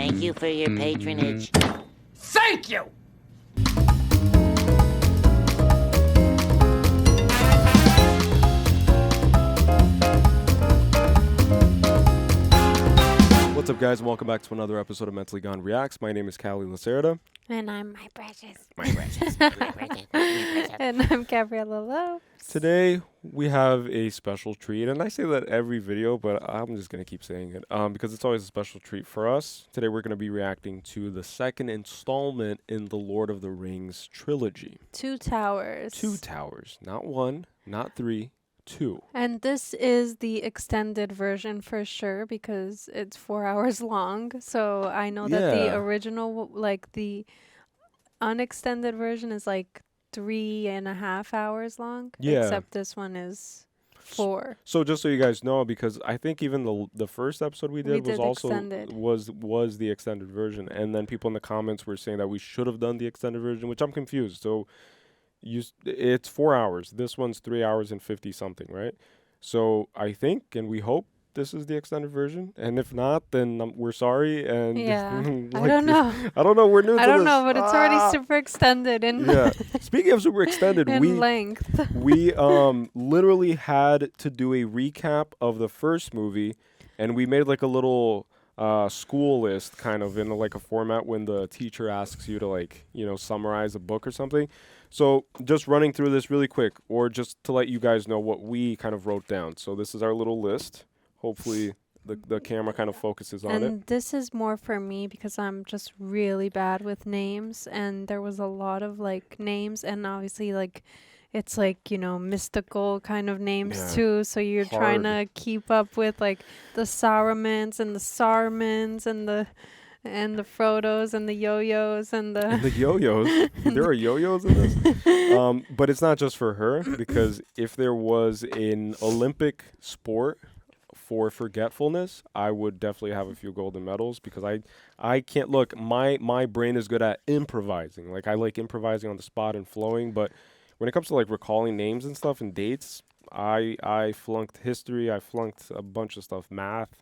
Thank you for your patronage. Thank you! What's up, guys? Welcome back to another episode of Mentally Gone Reacts. My name is Callie Lacerda. And I'm my precious. My precious. My precious. And I'm Gabriella Love. Today, we have a special treat, and I say that every video, but I'm just going to keep saying it because it's always a special treat for us. Today, we're going to be reacting to the second installment in the Lord of the Rings trilogy. Two Towers. Two Towers. Not one, not three, two. And this is the extended version for sure because it's 4 hours long. So I know that the original, like the unextended version is like 3.5 hours long. Yeah. Except this one is 4. So just so you guys know, because I think even the first episode we did was also extended. was the extended version, and then people in the comments were saying that we should have done the extended version, which I'm confused. So it's 4 hours. This one's 3 hours and 50 something, right? So I think and we hope this is the extended version, and if not, then we're sorry. And Yeah, like, I don't know. I don't know. We're new to this. I don't know, but it's already super extended in Yeah. Speaking of super extended, in length. we literally had to do a recap of the first movie, and we made like a little school list kind of in like a format when the teacher asks you to like, summarize a book or something. So just running through this really quick, or just to let you guys know what we kind of wrote down. So this is our little list. Hopefully the camera kind of focuses on it. And this is more for me because I'm just really bad with names, and there was a lot of like names, and obviously like it's like, mystical kind of names too. So you're trying to keep up with like the Saurons and the Sarmons and the Frodos and the Yo-Yos and the Yo-Yos. There are yo-yos in this. But it's not just for her, because if there was an Olympic sport for forgetfulness, I would definitely have a few golden medals, because I can't look. My brain is good at improvising. Like I like improvising on the spot and flowing, but when it comes to like recalling names and stuff and dates, I flunked history. I flunked a bunch of stuff, math.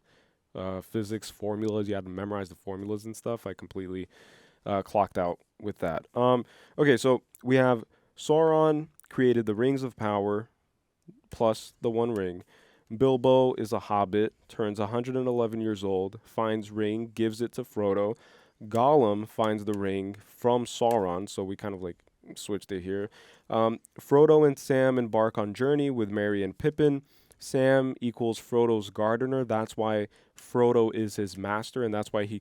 Physics, formulas, you had to memorize the formulas and stuff. I completely clocked out with that. Okay, so we have Sauron created the Rings of Power plus the One Ring. Bilbo is a hobbit, turns 111 years old, finds ring, gives it to Frodo. Gollum finds the ring from Sauron, so we kind of like switched it here. Frodo and Sam embark on journey with Merry and Pippin. Sam equals Frodo's gardener. That's why Frodo is his master, and that's why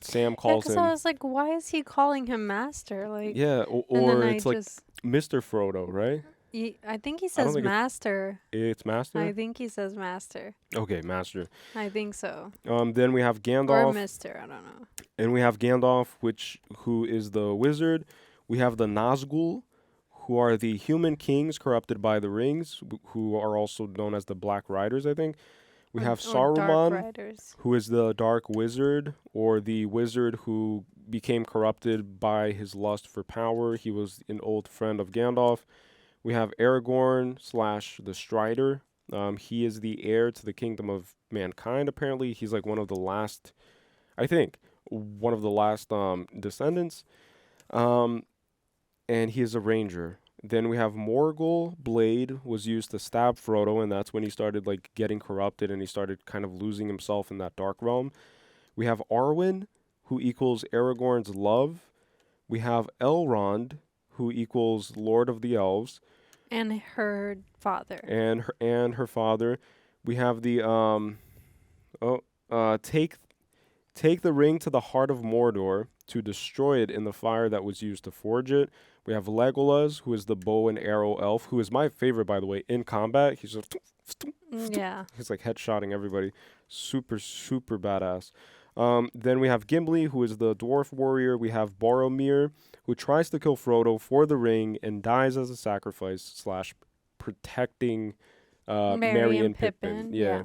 Sam calls him. Because I was like, why is he calling him master? Like, yeah, or it's like Mr. Frodo, right? I think he says master. It's master? I think he says master. Okay, master. I think so. Then we have Gandalf. Or Mr., I don't know. And we have Gandalf, who is the wizard. We have the Nazgul, who are the human kings corrupted by the rings, who are also known as the Black Riders, I think. We have Saruman, who is the Dark Wizard, or the wizard who became corrupted by his lust for power. He was an old friend of Gandalf. We have Aragorn / the Strider. He is the heir to the kingdom of mankind, apparently. He's like one of the last descendants. And he is a ranger. Then we have Morgul. Blade was used to stab Frodo, and that's when he started like getting corrupted, and he started kind of losing himself in that dark realm. We have Arwen, who equals Aragorn's love. We have Elrond, who equals Lord of the Elves. And her father. And her father. We have the take the ring to the heart of Mordor to destroy it in the fire that was used to forge it. We have Legolas, who is the bow and arrow elf, who is my favorite, by the way, in combat. He's just he's like headshotting everybody. Super, super badass. Then we have Gimli, who is the dwarf warrior. We have Boromir, who tries to kill Frodo for the ring and dies as a sacrifice / protecting Merry and Pippin. Yeah.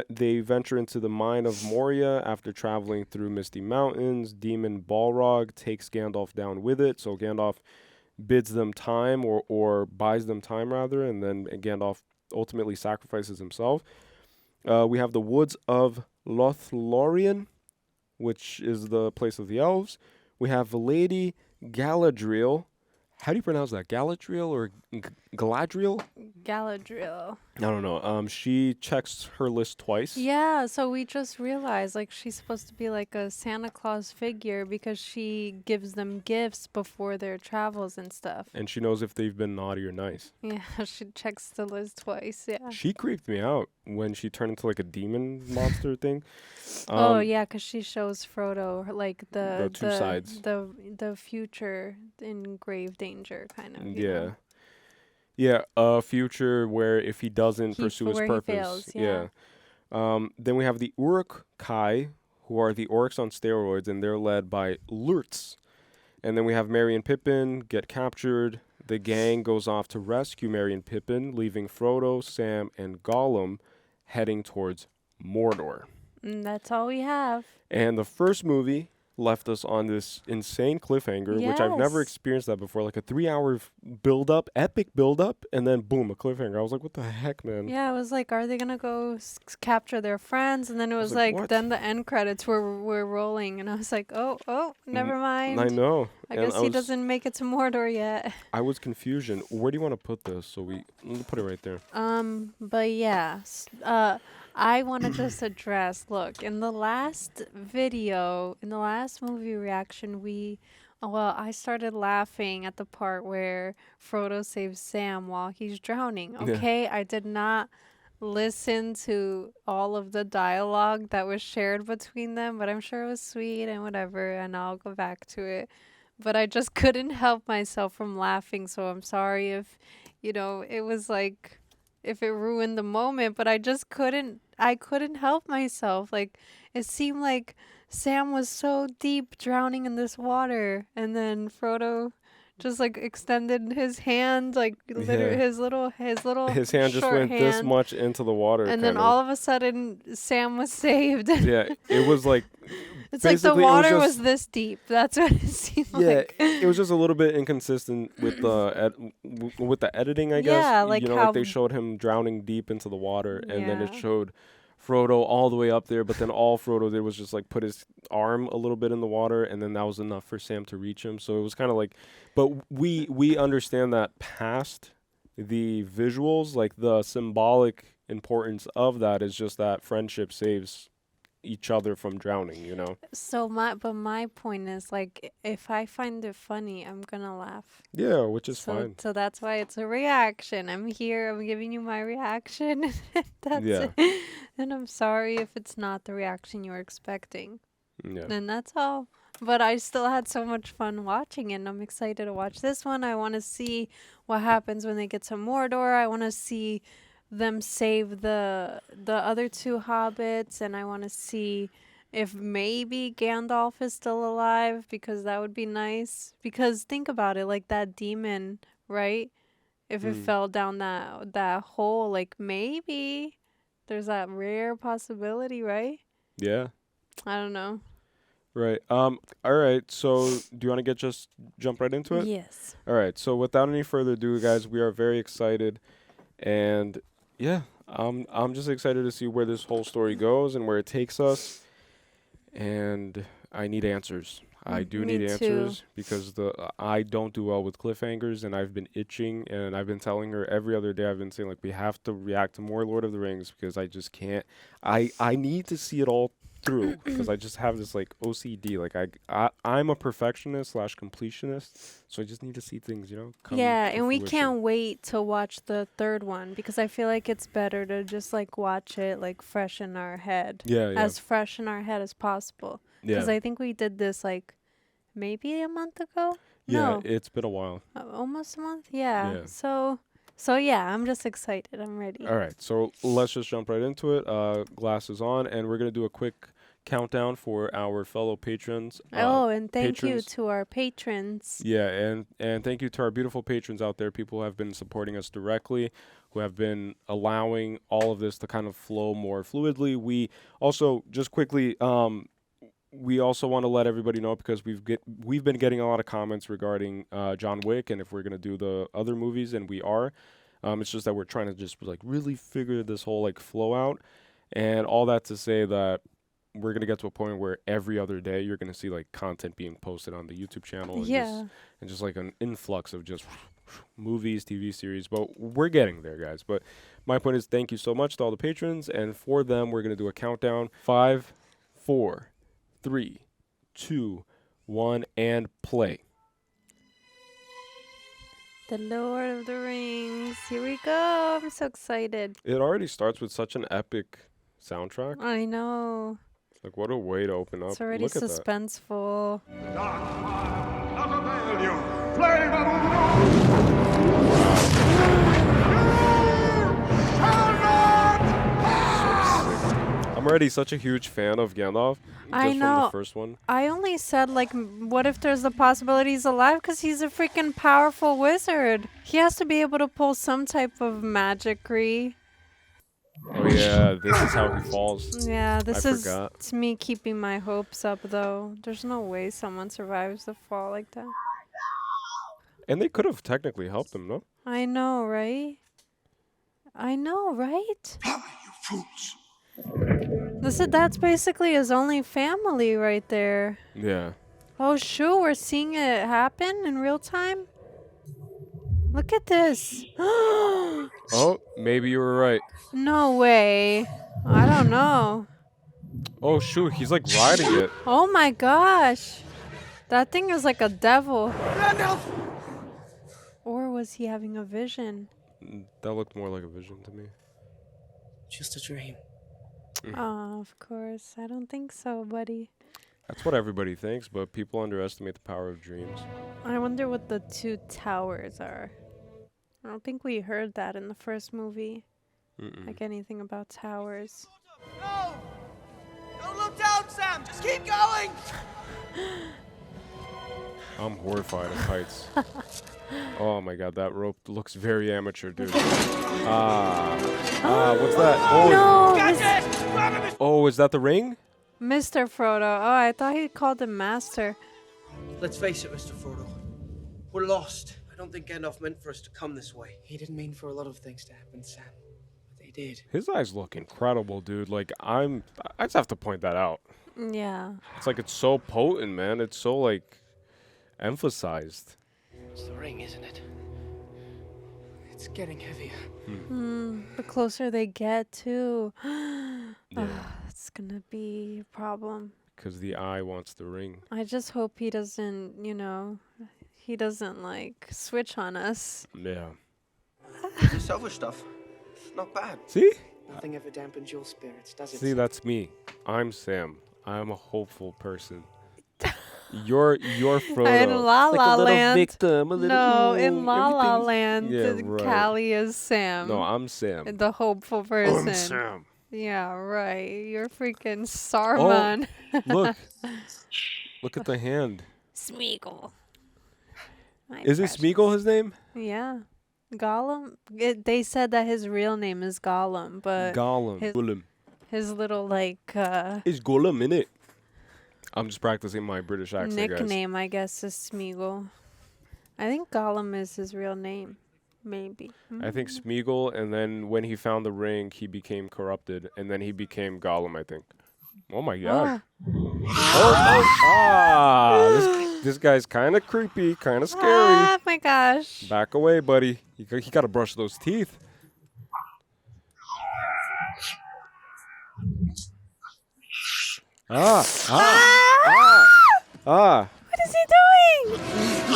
They venture into the mine of Moria after traveling through misty mountains. Demon Balrog takes Gandalf down with it. So Gandalf bids them time or buys them time rather, and then Gandalf ultimately sacrifices himself. We have the woods of Lothlorien, which is the place of the elves. We have Lady Galadriel. How do you pronounce that? Galadriel or Galadriel? Galadriel. I don't know. She checks her list twice. Yeah, so we just realized like she's supposed to be like a Santa Claus figure because she gives them gifts before their travels and stuff. And she knows if they've been naughty or nice. Yeah, she checks the list twice. Yeah. She creeped me out when she turned into like a demon monster thing. Oh yeah, because she shows Frodo like The two sides. the future in grave danger, kind of. you Yeah. know? Yeah, a future where if he doesn't pursue his where he purpose. fails, yeah. Then we have the Uruk-kai, who are the orcs on steroids, and they're led by Lurtz. And then we have Merry and Pippin get captured. The gang goes off to rescue Merry and Pippin, leaving Frodo, Sam, and Gollum heading towards Mordor. And that's all we have. And the first movie left us on this insane cliffhanger, which I've never Yes. experienced that before. Like a 3-hour build-up, epic build-up, and then boom, a cliffhanger. I was like, what the heck, man? Yeah, it was like, are they gonna go capture their friends? And then it was was like, like, what? then the end credits were rolling, and I was like, oh, never mind. I know. I And guess he doesn't make it to Mordor yet. I was confusion. Where do you want to put this? So let me put it right there. But yeah, I want to just address. Look, in the last video, in the last movie reaction, I started laughing at the part where Frodo saves Sam while he's drowning. Yeah. Okay, I did not listen to all of the dialogue that was shared between them, but I'm sure it was sweet and whatever, and I'll go back to it. But I just couldn't help myself from laughing, so I'm sorry if, it was like, if it ruined the moment, but I couldn't help myself. Like, it seemed like Sam was so deep drowning in this water, and then Frodo just like extended his hand, like literally his little His hand just short went this hand, much into the water. and then all of a sudden Sam was saved. Yeah, it was like It's like the basically, it was water was just- this deep. That's what it seemed like. it was just a little bit inconsistent with the with the editing, I guess. Yeah, like like how- they showed him drowning deep into the water, and then it Yeah. showed Frodo all the way up there, but then all Frodo did was just like put his arm a little bit in the water, and then that was enough for Sam to reach him. So it was kind of like, but we understand that past the visuals, like the symbolic importance of that is just that friendship saves each other from drowning, you know? So my point is, like, if I find it funny, I'm gonna laugh. Yeah, which is so, fine. So that's why it's a reaction. I'm here. I'm giving you my reaction. That's Yeah. it. And I'm sorry if it's not the reaction you were expecting. Yeah. And that's all. But I still had so much fun watching it, and I'm excited to watch this one. I want to see what happens when they get to Mordor. I want to see them save the other two hobbits, and I want to see if maybe Gandalf is still alive, because that would be nice. Because think about it, like that demon, right? If it fell down that hole, like maybe there's that rare possibility, right? Yeah. I don't know. Right. All right. So, do you want to jump right into it? Yes. All right. So, without any further ado, guys, we are very excited, and yeah, I'm just excited to see where this whole story goes and where it takes us. And I need answers. I do Me need too. answers because I don't do well with cliffhangers, and I've been itching, and I've been telling her every other day. I've been saying, like, we have to react to more Lord of the Rings because I just can't. I need to see it all through because I just have this like OCD. Like I'm a perfectionist / completionist, so I just need to see things, come Yeah, to and we fruition. can't wait to watch the third one, because I feel like it's better to just like watch it like fresh in our head. Yeah, yeah, As fresh in our head as possible. Because yeah. I think we did this like maybe a month ago. Yeah, No, it's been a while. almost a month. Yeah. Yeah. So yeah, I'm just excited. I'm ready. All right, so let's just jump right into it. Glasses on, and we're gonna do a quick countdown for our fellow patrons. And thank you patrons. to our patrons. Yeah, and thank you to our beautiful patrons out there, people who have been supporting us directly, who have been allowing all of this to kind of flow more fluidly. We also, just quickly, we also want to let everybody know, because we've been getting a lot of comments regarding John Wick and if we're going to do the other movies, and we are. It's just that we're trying to just like really figure this whole like flow out, and all that to say that we're gonna get to a point where every other day you're gonna see like content being posted on the YouTube channel, and just like an influx of just movies, TV series. But we're getting there, guys. But my point is, thank you so much to all the patrons, and for them, we're gonna do a countdown: 5, 4, 3, 2, 1, and play. The Lord of the Rings. Here we go. I'm so excited. It already starts with such an epic soundtrack. I know. Like, what a way to open up. It's already Look at that. suspenseful. I'm already such a huge fan of Gandalf. I Just know. from the first one. I only said, like, what if there's the possibility he's alive? Because he's a freaking powerful wizard. He has to be able to pull some type of magicry. Oh yeah, this is how he falls. Yeah, this I is forgot. it's me keeping my hopes up, though. There's no way someone survives the fall like that. And they could have technically helped him, no? I know, right? I know, right? You fools. That's basically his only family right there. Yeah. Oh, shoot, we're seeing it happen in real time? Look at this. Oh, maybe you were right. No way. I don't know. Oh shoot, he's like riding it. Oh my gosh. That thing is like a devil. Gandalf! Or was he having a vision? That looked more like a vision to me. Just a dream. Oh, of course. I don't think so, buddy. That's what everybody thinks, but people underestimate the power of dreams. I wonder what the two towers are. I don't think we heard that in the first movie. Like anything about towers. No! Don't look down, Sam! Just keep going! I'm horrified of heights. Oh my god, that rope looks very amateur, dude. What's that? Oh, No! oh, is that the ring? Mr. Frodo. Oh, I thought he called him Master. Let's face it, Mr. Frodo. We're lost. I don't think Gandalf meant for us to come this way. He didn't mean for a lot of things to happen, Sam. But they did. His eyes look incredible, dude. Like, I just have to point that out. Yeah. It's like, it's so potent, man. It's so, like, emphasized. It's the ring, isn't it? It's getting heavier. The closer they get, too. Yeah. It's gonna be a problem. Because the eye wants the ring. I just hope he doesn't, he doesn't, like, switch on us. Yeah. The silver stuff. It's not bad. See? Nothing ever dampens your spirits, does it? See, that's me. I'm Sam. I'm a hopeful person. You're Frodo. In La like La a little Land. victim, a little, No, in La La everything's- Land, Yeah, right. Callie is Sam. No, I'm Sam. The hopeful person. I'm Sam. Yeah, right. You're freaking Saruman. Look. Look at the hand. Sméagol. Is it Sméagol his name? Yeah. Gollum. They said that his real name is Gollum, but Gollum. Gollum. his little, like, Is Gollum in it? I'm just practicing my British accent, guys. nickname, I guess, is Sméagol. I think Gollum is his real name. Maybe. I think Sméagol, and then when he found the ring, he became corrupted, and then he became Gollum, I think. Oh my god. This guy's kind of creepy, kind of scary. Oh my gosh. Back away, buddy. He got to brush those teeth. What is he doing?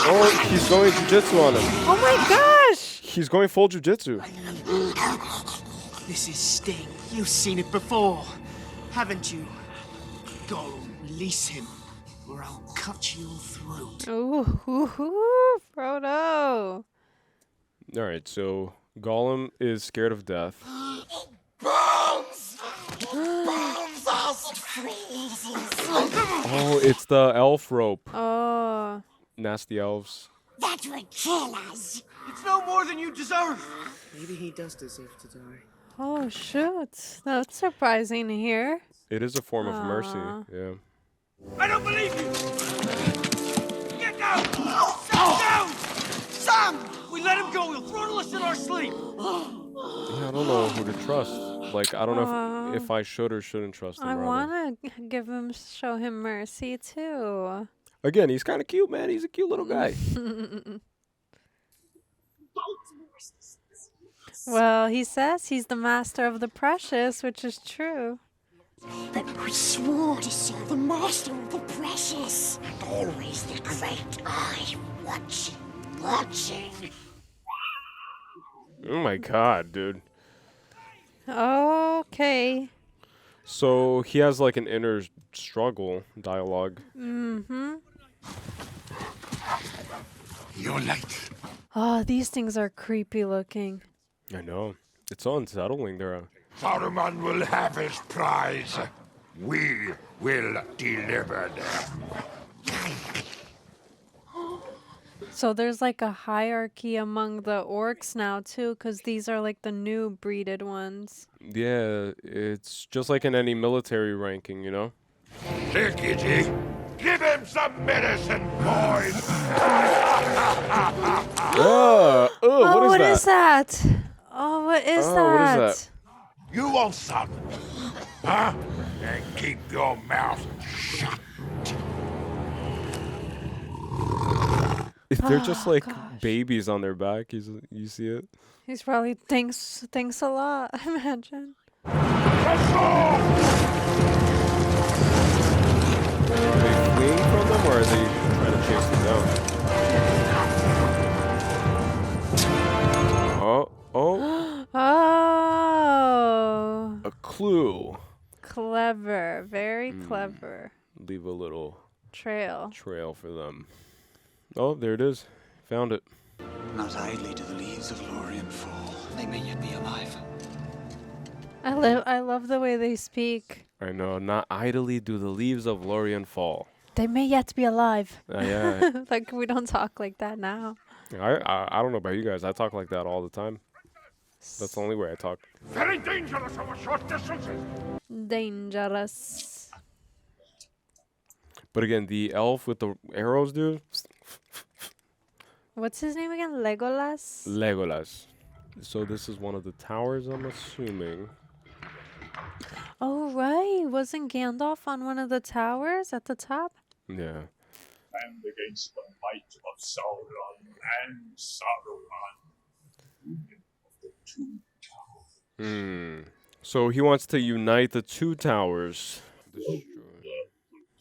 Oh, he's going jujitsu on him. Oh my gosh. He's going full jujitsu. This is Sting. You've seen it before, haven't you? Gollum, release him, or I'll cut your throat. Ooh, Frodo. All right, so Gollum is scared of death. Oh, it's the elf rope. Oh. Nasty elves. That would kill us. It's no more than you deserve. Maybe he does deserve to die. Oh, shoot. That's surprising to hear. It is a form of mercy. Aw. Yeah. I don't believe you. Get down. Sit down. Sam, we let him go. He'll throttle us in our sleep. Yeah, I don't know who to trust. Like, I don't know if Oh, I should or shouldn't trust him, I rather. wanna show him mercy too. Again, he's kind of cute, man. He's a cute little guy. Well, he says he's the master of the precious, which is true. But we swore to serve the master of the precious. And always the great eye watching, watching. Oh my god, dude. Okay. So he has like an inner struggle dialogue. Mm-hmm. You're late. Oh, these things are creepy looking. I know. It's so unsettling. There. Saruman will have his prize. We will deliver them. So there's like a hierarchy among the orcs now too, because these are like the new breeded ones. Yeah, it's just like in any military ranking, you know? Lickety, give him some medicine, boys. What is that? Oh, what is Oh, that? what is that? You want some? Huh? And keep your mouth shut. They're just like gosh. babies on their back. You see it? He's probably thanks a lot, I imagine. Let's go! Are they fleeing from them, or are they trying to chase them down? Oh, Oh, a clue. clever, very clever. Leave a little Trail. trail for them. Oh, there it is. Found it. Not idly do the leaves of Lorien fall. They may yet be alive. I love the way they speak. I know. Not idly do the leaves of Lorien fall. They may yet be alive. Yeah. Like we don't talk like that now. I don't know about you guys. I talk like that all the time. That's the only way I talk. Very dangerous over short distances. Dangerous. But again, the elf with the arrows, dude. What's his name again? Legolas? Legolas. So this is one of the towers, I'm assuming. Oh, right. Wasn't Gandalf on one of the towers at the top? Yeah. And against the might of Sauron and Saruman, union of the two towers. So he wants to unite the two towers.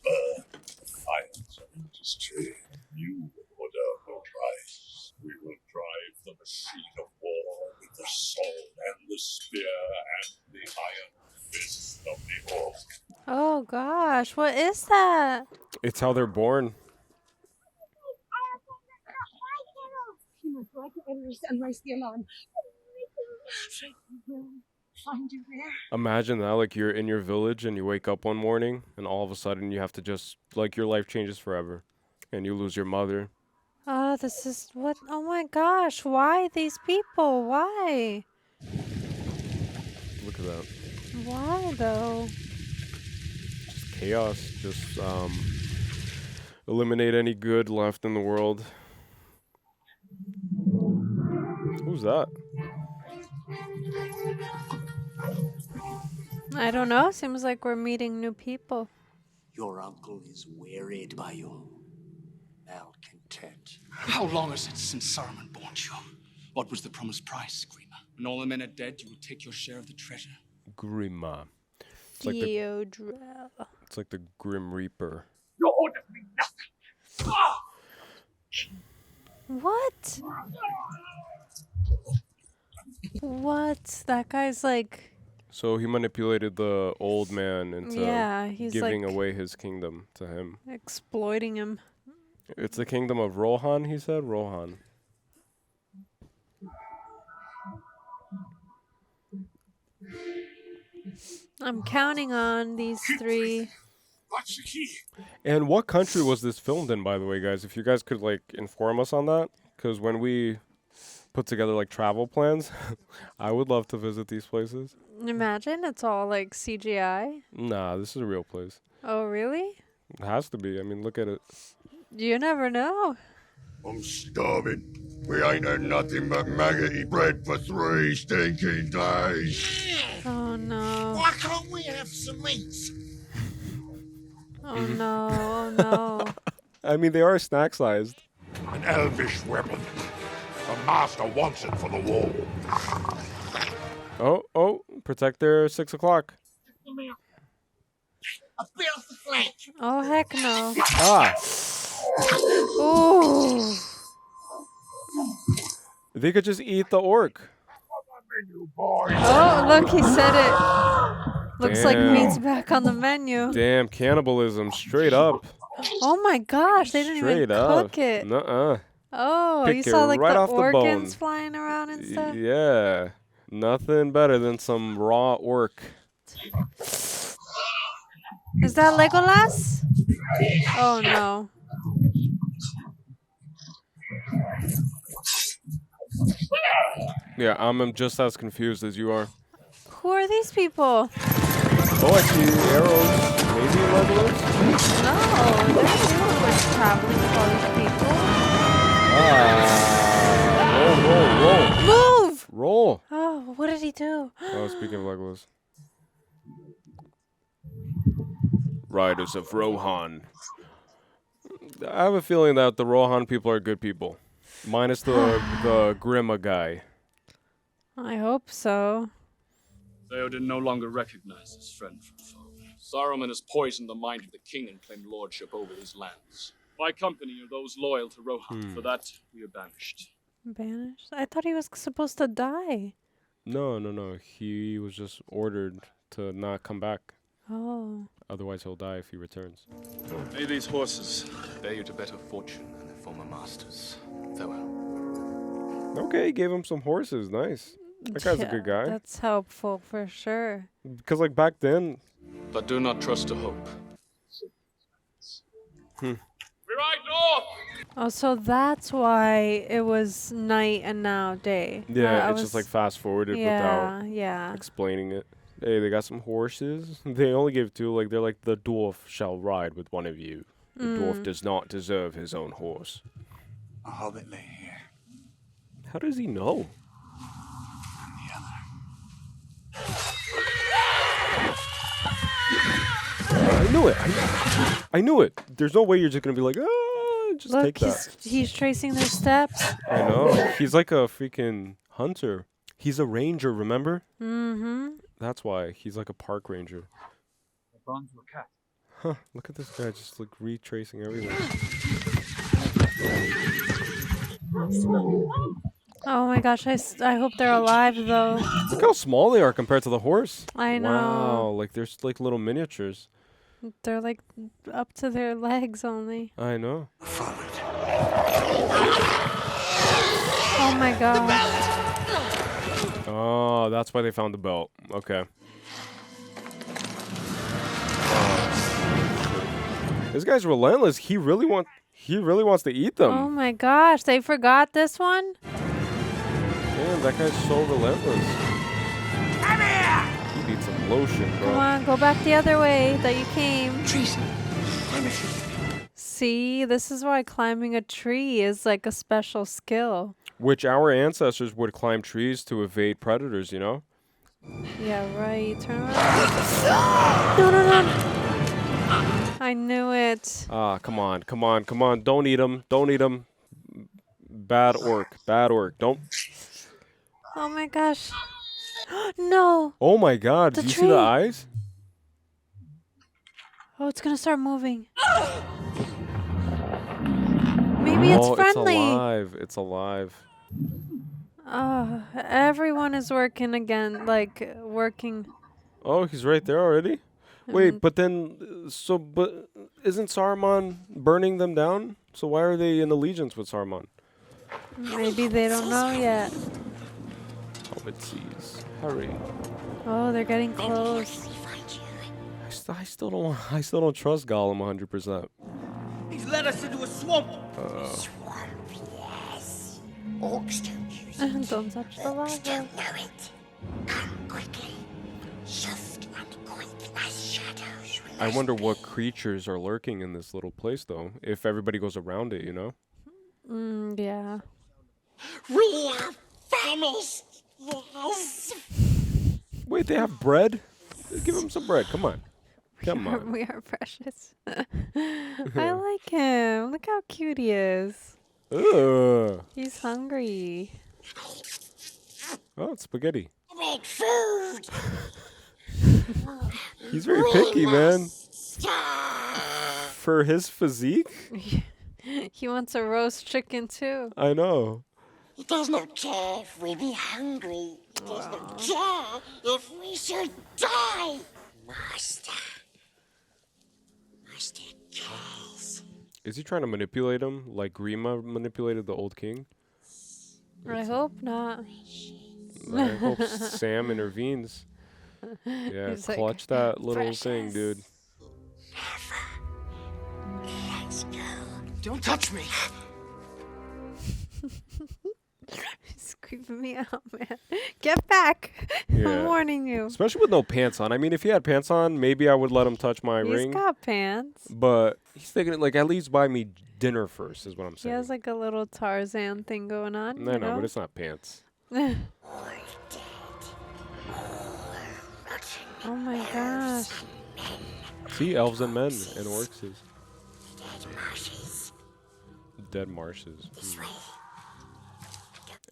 Defiance of industry, new order will rise. We will drive the machine of war with the sword and the spear and the iron fist of the orc. Oh, gosh. What is that? It's how they're born. He must like the enemies and raise the alarm. Fate will find you there. Imagine that, like you're in your village and you wake up one morning and all of a sudden you have to just, like your life changes forever and you lose your mother. Oh, this is what? Oh my gosh. Why these people? Why? Look at that. Why though? Just chaos. Just eliminate any good left in the world. Who's that? I don't know. Seems like we're meeting new people. Your uncle is wearied by your malcontent. How long is it since Saruman born you? What was the promised price, Screamer? When all the men are dead, you will take your share of the treasure. Grima. Theodrel. It's like the Grim Reaper. You ordered me nothing. Ah! What? What? That guy's like... So he manipulated the old man into Yeah, he's giving like away his kingdom to him. exploiting him. It's the kingdom of Rohan, he said? Rohan. I'm counting on these three. What's the key? And what country was this filmed in, by the way, guys? If you guys could, like, inform us on that. Because when we put together, like, travel plans, I would love to visit these places. Imagine it's all like CGI. Nah, this is a real place. Oh, really? It has to be. I mean, look at it. You never know. I'm starving. We ain't had nothing but maggoty bread for 3 stinking days. Oh no. Why can't we have some meat? Oh no. Oh no. I mean, they are snack sized. An elvish weapon. The master wants it for the wall. Oh, protect their 6 o'clock. A bit off the flank. Oh heck no. Ah, Ooh. they could just eat the orc. Oh look, he said it. Looks like Damn. meat's back on the menu. Damn, cannibalism, straight up. Oh my gosh, they didn't Straight even up. cook it. Nuh-uh. Oh, Pick you it saw like right the off the organs bone. flying around and stuff. Yeah. Nothing better than some raw orc. Is that Legolas? Oh no. Yeah, I'm just as confused as you are. Who are these people? Oh, I see arrows. Maybe Legolas? No, they're were traveling with all these people. Roll. Move! Roll. Oh, what did he do? Oh, speaking of Legolas. Riders of Rohan. I have a feeling that the Rohan people are good people. Minus the Grima guy. I hope so. Theoden no longer recognizes his friend from foe. Saruman has poisoned the mind of the king and claimed lordship over his lands. My company are those loyal to Rohan. For that, we are banished. Banished? I thought he was supposed to die. No. He was just ordered to not come back. Oh. Otherwise, he'll die if he returns. May these horses bear you to better fortune than their former masters. Farewell. Okay, gave him some horses. Nice. That guy's a good guy. That's helpful for sure. Because, like, back then... But do not trust to hope. Hmm. We ride north! Oh, so that's why it was night and now day. Yeah, it's just, like, fast-forwarded without Yeah. explaining it. Hey, they got some horses. They only gave 2. Like, they're like, the dwarf shall ride with one of you. The dwarf does not deserve his own horse. A hobbit lay here. How does he know? And the other. I knew it. I knew it. There's no way you're just gonna be like, just Look, take that. he's tracing their steps. I know. He's like a freaking hunter. He's a ranger, remember? Mm-hmm. That's why. He's like a park ranger. The bones were cat. Huh. Look at this guy just like retracing everything. Oh my gosh, I hope they're alive though. Look how small they are compared to the horse. I know. Wow, like they're just like little miniatures. They're like up to their legs only. I know. Followed. Oh my gosh. Oh, that's why they found the belt. Okay. This guy's relentless. He really wants to eat them. Oh my gosh, they forgot this one? Damn, that guy's so relentless. Come here! He needs some lotion, bro. Come on, go back the other way that you came. Trees. Climb a tree. See, this is why climbing a tree is like a special skill. Which our ancestors would climb trees to evade predators, you know? Yeah, right. Turn around. No. I knew it. Ah, come on. Don't eat him. Bad orc. Don't. Oh my gosh. No. Oh my god, The did you see the tree. eyes? Oh, it's gonna start moving. Maybe it's friendly. It's alive. Everyone is working again, like working. Oh, he's right there already? Wait, but isn't Saruman burning them down? So why are they in allegiance with Saruman? Maybe they don't know yet. Hobbitses, hurry. Oh, they're getting close. I still don't trust Gollum 100%. He's led us into a swamp. Swamp, yes. Orcs don't use it. Don't touch the Orcs lava. don't know it. Come quickly. Soft and quick as shadows. I wonder what creatures are lurking in this little place, though. If everybody goes around it, you know. Yeah. We are famished. Yes. Wait, they have bread? Give him some bread. Come on. Come on. We are precious. I like him. Look how cute he is. Ugh. He's hungry. Oh, it's spaghetti. Make food. He's very picky, man. Starve. For his physique? He wants a roast chicken too. I know. He does not care if we be hungry. He does not care if we should die. Master. Master cares. Is he trying to manipulate him like Grima manipulated the old king? I hope not. I hope Sam intervenes. Yeah, He's like, clutch that little "Precious." thing, dude. Let's go. Don't touch me! He's creeping me out, man. Get back! Yeah. I'm warning you. Especially with no pants on. I mean, if he had pants on, maybe I would let him touch my He's ring. got pants. But he's thinking, like, at least buy me dinner first, is what I'm He saying. has like a little Tarzan thing going on. I you know, know? but it's not pants. All dead. Oh my gosh. See, elves and men and orcs is Dead marshes. dead marshes. This way.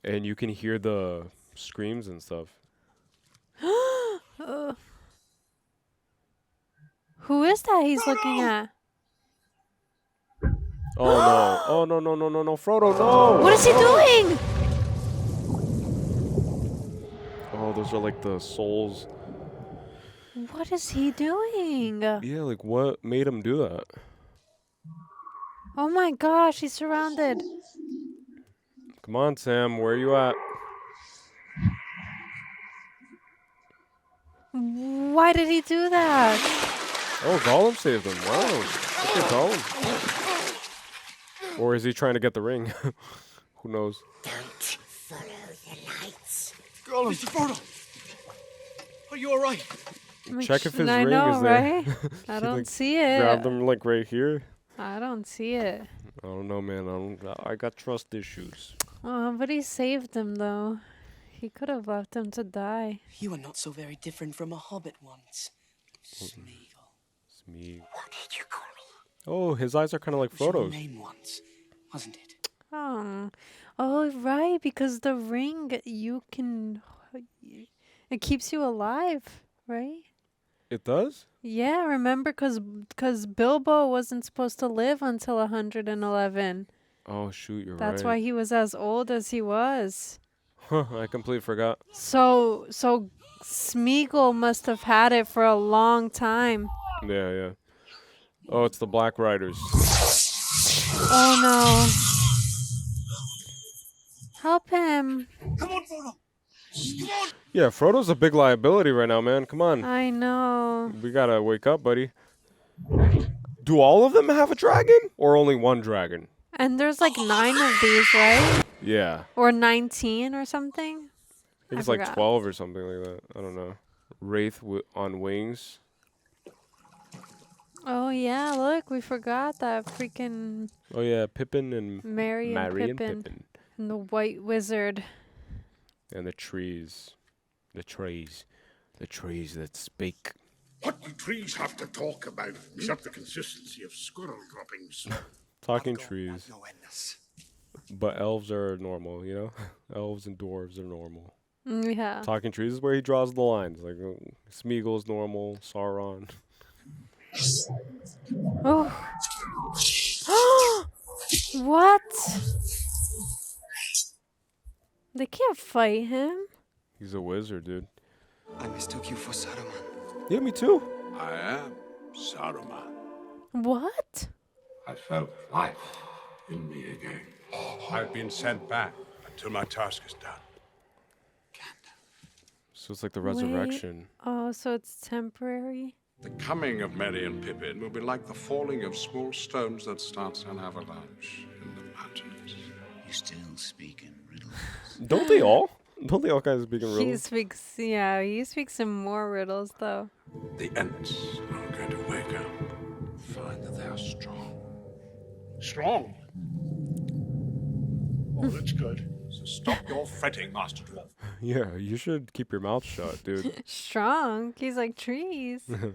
And you can hear the screams and stuff. Who is that he's looking at? Oh no! Oh no! No! No! No! No! Frodo! No! What is he doing? Oh, those are like the souls. What is he doing? Yeah, like what made him do that? Oh my gosh, he's surrounded. Come on, Sam. Where are you at? Why did he do that? Oh, Gollum saved him. Wow. Look at Gollum. Or is he trying to get the ring? Who knows? Don't follow the lights. Girl, Mr. Frodo! Are you alright? Check if his I ring know, is there. right? I don't like, see it. Grab them like right here. I don't see it. I don't know, man. I got trust issues. Oh, but he saved him though. He could have left him to die. You were not so very different from a hobbit once. Sméagol. Smeagol. What did you call me? Oh, his eyes are kind of like Was your Frodo's. name once, wasn't it? Oh, oh, right. Because the ring, it keeps you alive, right? It does? Yeah, remember, because Bilbo wasn't supposed to live until 111. Oh, shoot, you're That's right. why he was as old as he was. Huh, I completely forgot. So Sméagol must have had it for a long time. Yeah, yeah. Oh, it's the Black Riders. Oh no. Help him. Come on, Frodo! Come on! Yeah, Frodo's a big liability right now, man. Come on. I know. We gotta wake up, buddy. Do all of them have a dragon? Or only one dragon? And there's like 9 of these, right? Yeah. Or 19 or something? I think it's I like forgot. 12 or something like that. I don't know. Wraith on wings. Oh yeah, look, we forgot that freaking Oh, yeah, Pippin and Merry and Pippin. And the White Wizard. And the trees. The trees. The trees that speak. What do trees have to talk about except the consistency of squirrel droppings? Talking trees. No endless. But elves are normal, you know? Elves and dwarves are normal. Yeah. Talking trees is where he draws the lines. Like, Sméagol's normal, Sauron. Oh. What? They can't fight him. He's a wizard, dude. I mistook you for Saruman. Yeah, me too. I am Saruman. What? I felt life in me again. I've been sent back until my task is done. So it's like the resurrection. Oh, so it's temporary? The coming of Merry and Pippin will be like the falling of small stones that starts an avalanche in the mountains. You still speak in riddles. Don't they all? Don't they all guys speak in He riddles? speaks some more riddles though. The Ents are going to wake up, find that they are strong. Strong? Oh, that's good. So stop your fretting, Master Dwarf. Yeah, you should keep your mouth shut, dude. Strong. He's like trees. Lord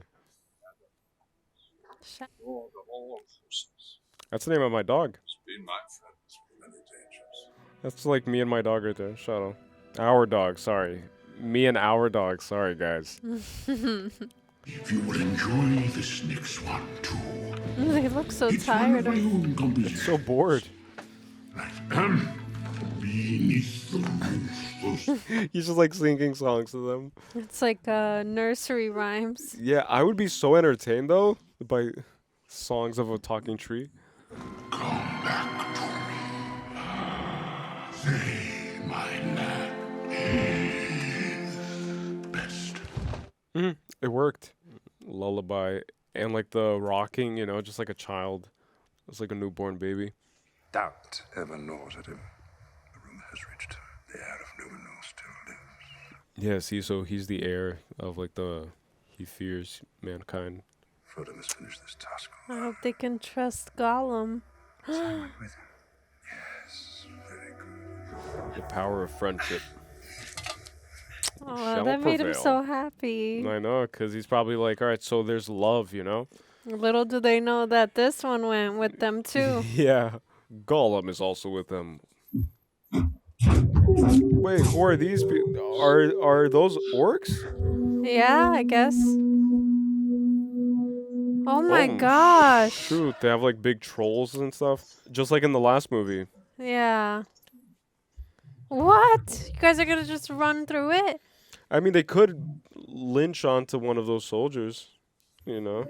of all horses. That's the name of my dog. It's been my friends through many dangers. That's like me and my dog right there. Shadow. Our dog, sorry. Me and our dog, sorry guys. If you will enjoy this next one too. They look so It's one tired. of my own compositions. So bored. Beneath the roof. He's just like singing songs to them. It's like nursery rhymes. Yeah, I would be so entertained though by songs of a talking tree. Come back to me. Say my land is best. It worked. Lullaby and like the rocking, you know, just like a child. It's like a newborn baby. Doubt ever gnaws at him. The rumor has reached the heir of Numenor still lives. Yeah, see, so he's the heir of like he fears mankind. Frodo must finish this task. I hope they can trust Gollum. With him. Yes, very good. The power of friendship. Oh, Shall that made him prevail. so happy. I know, because he's probably like, all right, so there's love, you know? Little do they know that this one went with them too. Yeah. Gollum is also with them. Wait, who are these people? Are those orcs? Yeah, I guess. Oh my Oh, gosh. Shoot, they have like big trolls and stuff. Just like in the last movie. Yeah. What? You guys are gonna just run through it? I mean, they could lynch onto one of those soldiers, you know?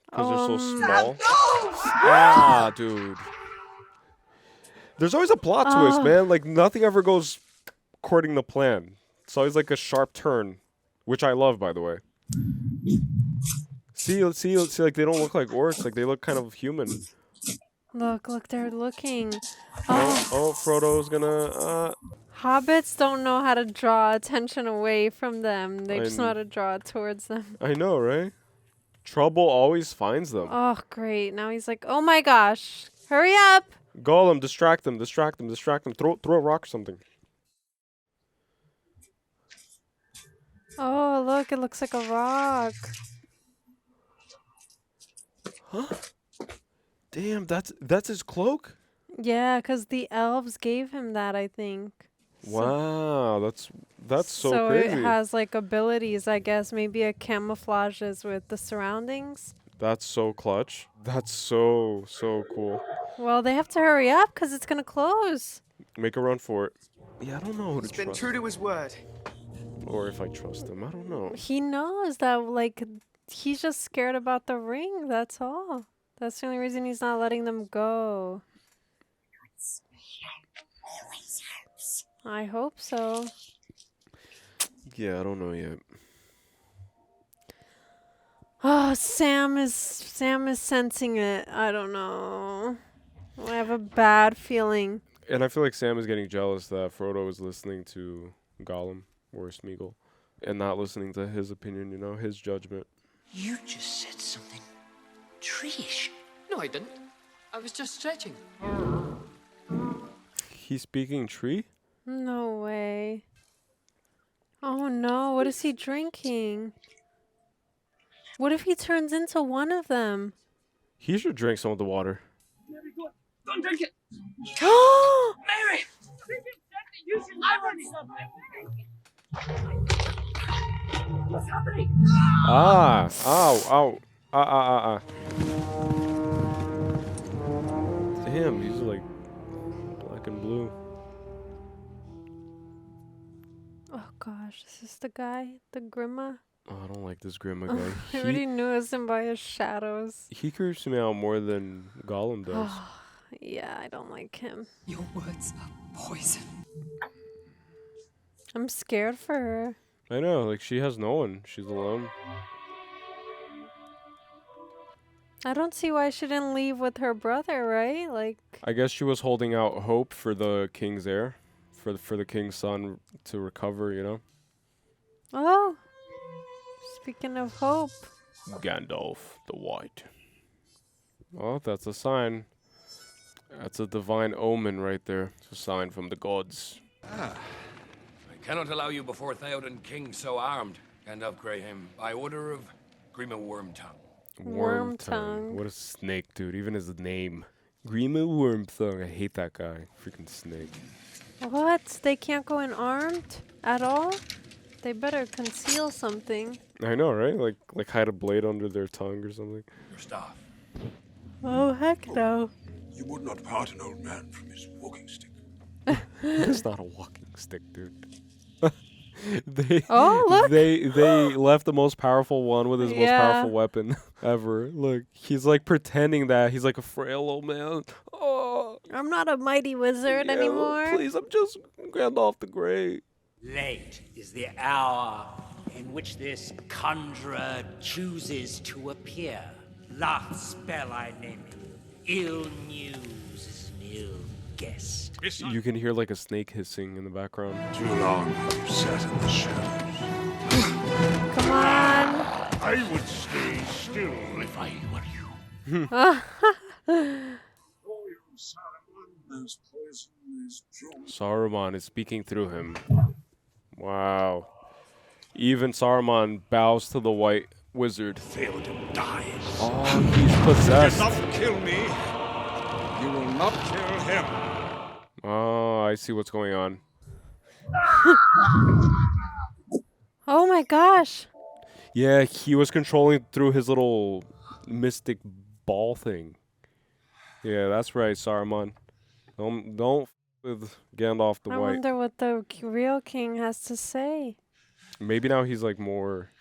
Because they're so small. Ah, dude. There's always a plot twist, man. Like, nothing ever goes according to plan. It's always like a sharp turn, which I love, by the way. See, like, they don't look like orcs. Like, they look kind of human. Look, they're looking. Oh, Frodo's gonna, Hobbits don't know how to draw attention away from them. They just know how to draw it towards them. I know, right? Trouble always finds them. Oh, great. Now he's like, oh my gosh. Hurry up. Gollum, distract them. Throw a rock or something. Oh, look, it looks like a rock. Huh? Damn, that's his cloak? Yeah, because the elves gave him that, I think. Wow, that's so it crazy. has like abilities, I guess. Maybe it camouflages with the surroundings. That's so clutch. That's so cool. Well, they have to hurry up because it's going to close. Make a run for it. Yeah, I don't know who to He's been trust. true to his word. Or if I trust him, I don't know. He knows that, like, he's just scared about the ring. That's all. That's the only reason he's not letting them go. Always helps. I hope so. Yeah, I don't know yet. Oh, Sam is sensing it. I don't know. I have a bad feeling. And I feel like Sam is getting jealous that Frodo is listening to Gollum or Sméagol and not listening to his opinion, you know, his judgment. You just said something treeish. No, I didn't. I was just stretching. He's speaking tree? No way. Oh no, what is he drinking? What if he turns into one of them? He should drink some of the water. Don't drink it! Oh! Mary! What's happening? Ah! Ow! Ah! Damn, these are like black and blue. Oh gosh, is this the guy? The Grima? Oh, I don't like this Grima guy. I already knew it was him by his shadows. He creeps me out more than Gollum does. Yeah, I don't like him. Your words are poison. I'm scared for her. I know, like she has no one. She's alone. I don't see why she didn't leave with her brother, right? Like, I guess she was holding out hope for the king's heir, for the king's son to recover, you know? oh, speaking of hope. Gandalf the White. Well, that's a sign. That's a divine omen right there. It's a sign from the gods. I cannot allow you before Theoden King so armed, Gandalf Greyham, by order of Grima Wormtongue. Wormtongue. What a snake, dude. Even his name. Grima Wormtongue. I hate that guy. Freaking snake. What? They can't go in armed at all? They better conceal something. I know, right? Like hide a blade under their tongue or something. Your staff. Oh, heck no. You would not part an old man from his walking stick. It's not a walking stick, dude. They look. They left the most powerful one with his most powerful weapon ever. Look, he's like pretending that he's like a frail old man. Oh, I'm not a mighty wizard anymore. Please, I'm just Gandalf the Great. Late is the hour in which this conjurer chooses to appear. Last spell I name him. Ill news is an ill guest. You can hear like a snake hissing in the background. Too long have you sat in the shadows. Come on. I would stay still if I were you. There's poison, there's joy. Saruman is speaking through him. Wow. Even Saruman bows to the white wizard. Theoden dies. Oh, he's possessed. You cannot kill me. You will not kill him. Oh, I see what's going on. Oh my gosh. Yeah, he was controlling through his little mystic ball thing. Yeah, that's right, Saruman. Don't with Gandalf the I White. wonder what the real king has to say. Maybe now he's like more,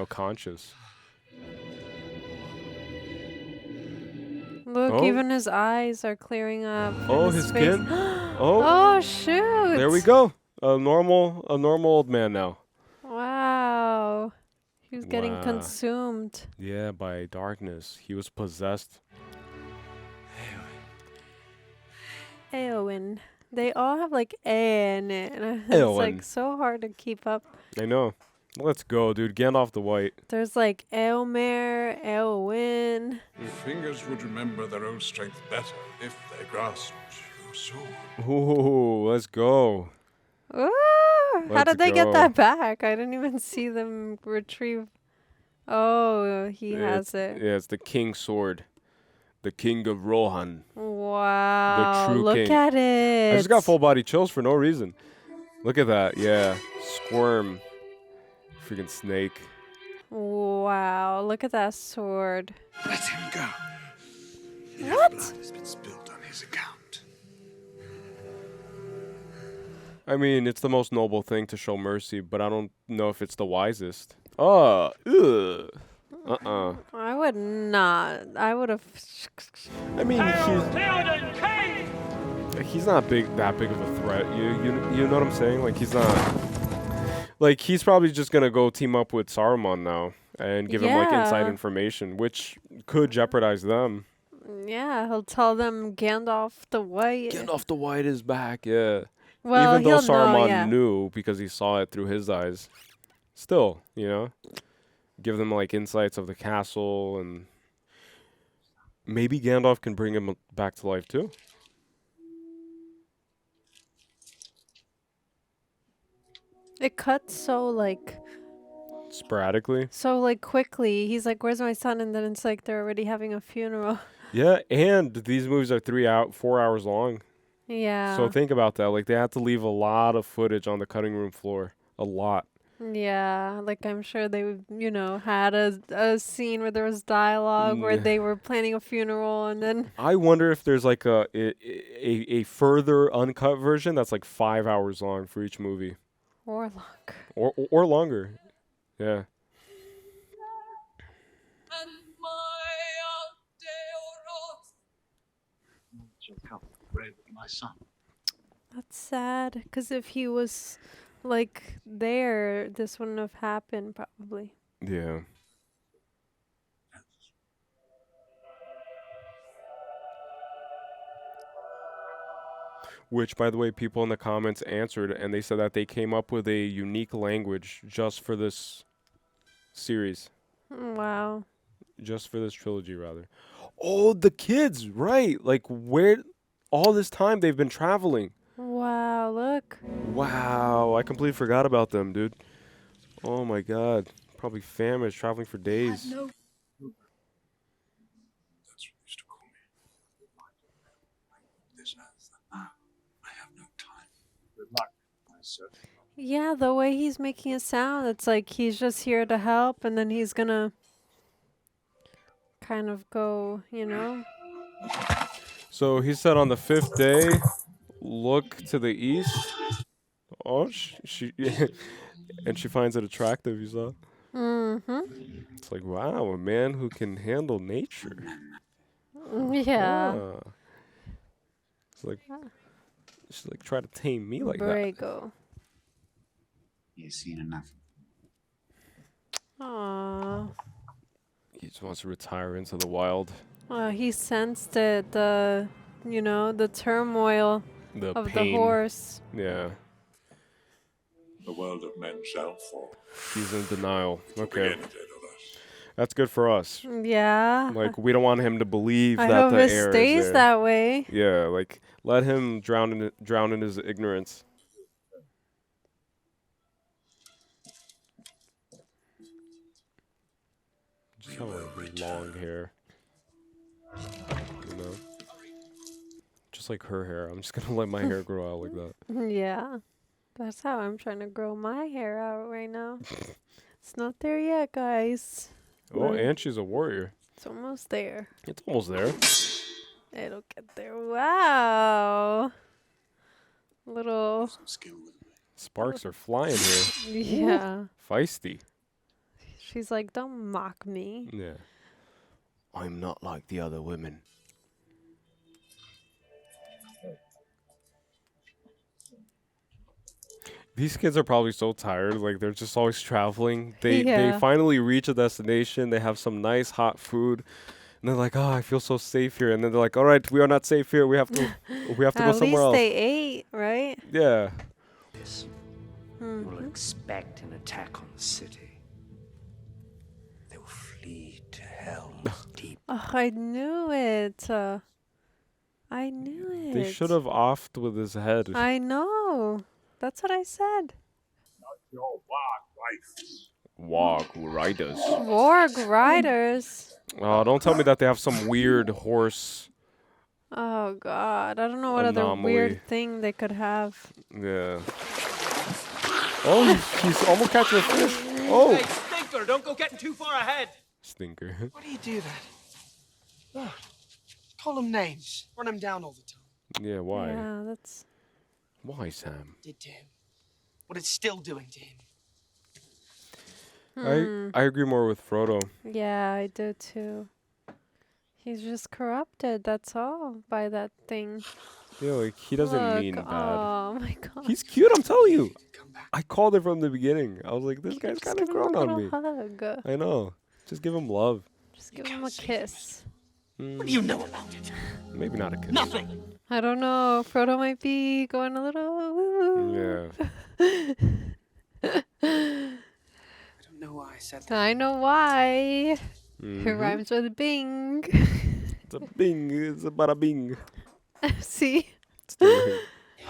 conscious. Look, even his eyes are clearing up. Oh, and his face. skin. Oh. Oh, shoot. There we go. A normal old man now. Wow. He was getting consumed. Yeah, by darkness. He was possessed. Eowyn. They all have like A in it. And it's like so hard to keep up. I know. Let's go, dude. Gandalf the White. There's like Eomer, Eowyn. Fingers would remember their own strength better if they grasped your sword. Ooh, let's go. Ooh, how did they get that back? I didn't even see them retrieve. Oh, he has it. Yeah, it's the King's Sword. The King of Rohan. Wow. The true Look king. at it. I just got full body chills for no reason. Look at that. Yeah. Squirm. Freaking snake. Wow. Look at that sword. Let him go. What? Blood has been spilled on his account. I mean, it's the most noble thing to show mercy, but I don't know if it's the wisest. Oh, ugh. I would not. I would have. I mean, he's not that big of a threat. You know what I'm saying? Like, he's not. Like, he's probably just gonna go team up with Saruman now and give him like inside information, which could jeopardize them. Yeah, he'll tell them Gandalf the White. Gandalf the White is back. Yeah. Well, even though he'll Saruman know, knew because he saw it through his eyes, still, give them like insights of the castle, and maybe Gandalf can bring him back to life too. It cuts so like sporadically. So like quickly. He's like, "Where's my son?" And then it's like they're already having a funeral. Yeah, and these movies are 4 hours long. Yeah. So think about that. Like, they had to leave a lot of footage on the cutting room floor. A lot. Yeah, like I'm sure they, had a scene where there was dialogue where they were planning a funeral, and then I wonder if there's like a further uncut version that's like 5 hours long for each movie. Or longer. Or longer. Yeah. My son. That's sad, because if he was like there, this wouldn't have happened probably. Yeah. Which, by the way, people in the comments answered, and they said that they came up with a unique language just for this series. Wow. Just for this trilogy, rather. Oh, the kids, right? Like, where all this time they've been traveling. Wow, look. Wow, I completely forgot about them, dude. Oh my god. Probably famished, traveling for days. That's what you used to call me. This earth, and now I have no time. Good luck, my servant. Yeah, the way he's making it sound, it's like he's just here to help, and then he's gonna kind of go, you know? So he said on the 5th day, look to the east. Oh, she and she finds it attractive, you saw? Mm-hmm. It's like, wow, a man who can handle nature. Yeah. Ah. It's like, she's like, try to tame me like that. Brago. You've seen enough. Aww. He just wants to retire into the wild. He sensed it, the turmoil of the horse. Yeah. The world of men shall fall. He's in denial. Okay. That's good for us. Yeah. Like, we don't want him to believe I that hope the it air stays is there. that way. Yeah, like, let him drown in his ignorance. Just have like long hair. You know? Just like her hair. I'm just gonna let my hair grow out like that. Yeah. That's how I'm trying to grow my hair out right now. It's not there yet, guys. Oh, But and she's a warrior. it's almost there. It's almost there. It'll get there. Wow. Little. Sparks are flying here. Yeah. Feisty. She's like, don't mock me. Yeah. I'm not like the other women. These kids are probably so tired. Like, they're just always traveling. They Yeah. finally reach a destination. They have some nice hot food. And they're like, oh, I feel so safe here. And then they're like, all right, we are not safe here. We have to go At somewhere least else. they ate, right? Yeah. You will expect an attack on the city. They will flee to Hell's Deep. Oh, I knew it. I knew it. They should have offed with his head. I know. That's what I said. Not your Warg riders. Warg riders. Oh, don't tell me that they have some weird horse. Oh God, I don't know what other Anomaly. weird thing they could have. Yeah. Oh, he's almost catching a fish. Oh. Hey, Stinker, don't go getting too far ahead. Stinker. Why do you do that? Ugh. Call them names. Run them down all the time. Yeah, why? Yeah, that's. Why, Sam? Did to him. What it's still doing to him. I agree more with Frodo. Yeah, I do too. He's just corrupted. That's all by that thing. Yeah, like, he doesn't Look, mean bad. Oh my God. He's cute, I'm telling you. I called it from the beginning. I was like, this guy's kind of grown on me. Hug. I know. Just give him love. Just give him a kiss. What do you know about it? Maybe not a kiss. Nothing. I don't know. Frodo might be going a little. Woo. Yeah. I don't know why I said that. I know why. Mhm. It rhymes with Bing. It's a bing. It's a bada bing. See? It's the ring.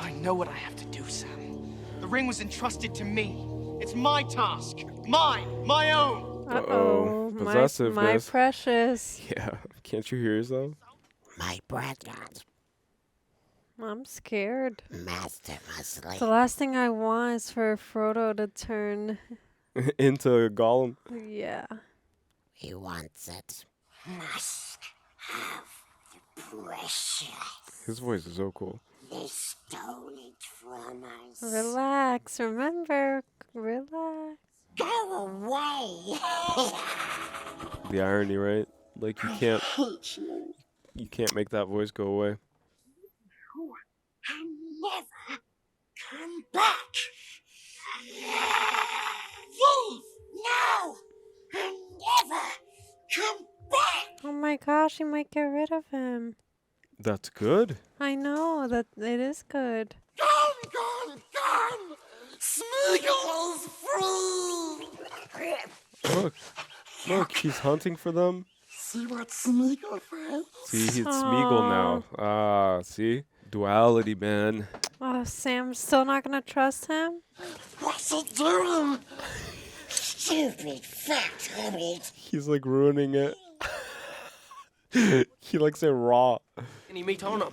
I know what I have to do, Sam. The ring was entrusted to me. It's my task. Mine. My own. Uh-oh. My Possessiveness. precious. Yeah. Can't you hear yourself? My brother, I'm scared. Master must leave. The last thing I want is for Frodo to turn. Into Gollum. Yeah. He wants it. Must have the precious. His voice is so cool. They stole it from us. Relax. Remember. Relax. Go away. The irony, right? Like, you can't make that voice go away. And never come back. Leave now and never come back. Oh my gosh, he might get rid of him. That's good. I know that it is good. Gone. Sméagol is free. Look, he's hunting for them. See what Sméagol found? See, it's Sméagol now. Ah, see? Duality, man. Oh, Sam's still not gonna trust him? What's he doing? Stupid fat hobbit. He's like ruining it. He likes it raw. Any meat on 'em?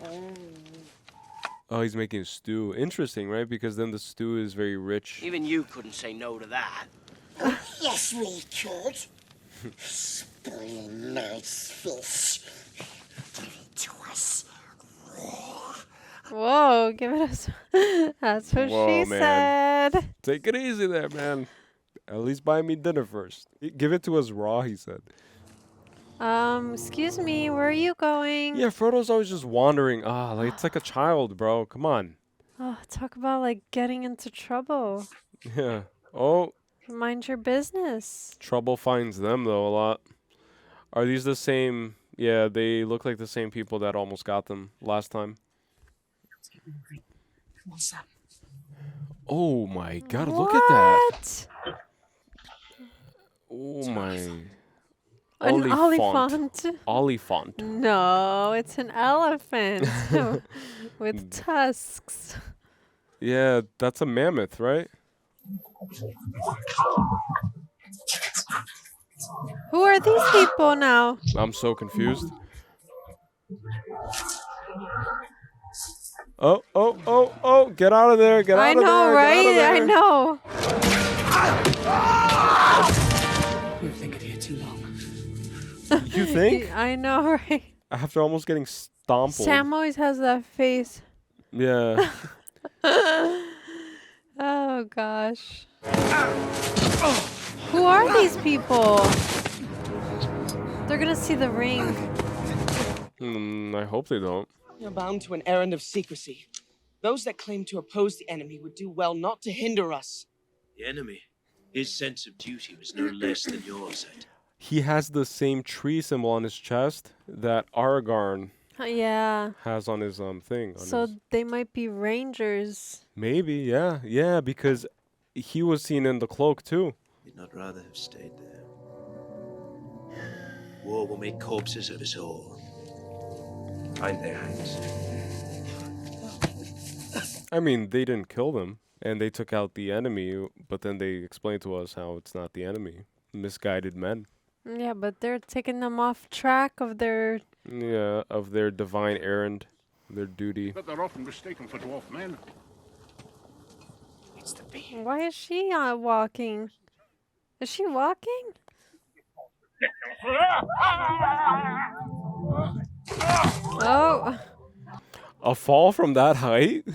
Oh, he's making a stew. Interesting, right? Because then the stew is very rich. Even you couldn't say no to that. Yes, we could. Spoiling nice fish. Give it to us raw. Whoa, give it us. That's what Whoa, she man. said. Take it easy there, man. At least buy me dinner first. Give it to us raw, he said. Excuse me, where are you going? Yeah, Frodo's always just wandering. Like it's like a child, bro. Come on. Oh, talk about like getting into trouble. Yeah. Oh, Mind your business. trouble finds them though a lot. Are these the same? Yeah, they look like the same people that almost got them last time. Come on, Sam. Oh my God! Look at that. What? Oh my. An oliphant. Oliphant. No, it's an elephant with tusks. Yeah, that's a mammoth, right? Who are these people now? I'm so confused. Oh, get out of there. Get out of there. I know, right? I know. We've been here too long. You think? I know, right? After almost getting stomped. Sam always has that face. Yeah. Oh, gosh. Who are these people? They're gonna see the ring. I hope they don't. You're bound to an errand of secrecy. Those that claim to oppose the enemy would do well not to hinder us. The enemy, his sense of duty was no less than yours, Ed. He has the same tree symbol on his chest that Aragorn Yeah. has on his thing. So they might be rangers. Maybe, yeah, because he was seen in the cloak too. You'd not rather have stayed there. War will make corpses of us all. Find their hands. I mean, they didn't kill them, and they took out the enemy, but then they explained to us how it's not the enemy. Misguided men. Yeah, but they're taking them off track of their... Yeah, of their divine errand, their duty. But they're often mistaken for dwarf men. It's the bee. Why is she walking? Is she walking? Oh. A fall from that height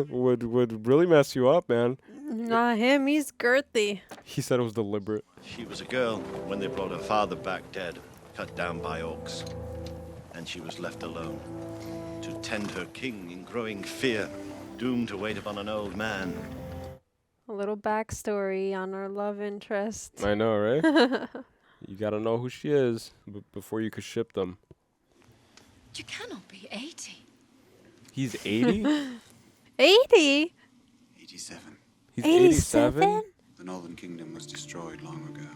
would really mess you up, man. Not him, he's girthy. He said it was deliberate. She was a girl when they brought her father back dead, cut down by orcs. And she was left alone to tend her king in growing fear, doomed to wait upon an old man. A little backstory on our love interest. I know, right? You gotta know who she is before you could ship them. You cannot be 80. He's 80? 80? 87. He's 87? The Northern Kingdom was destroyed long ago.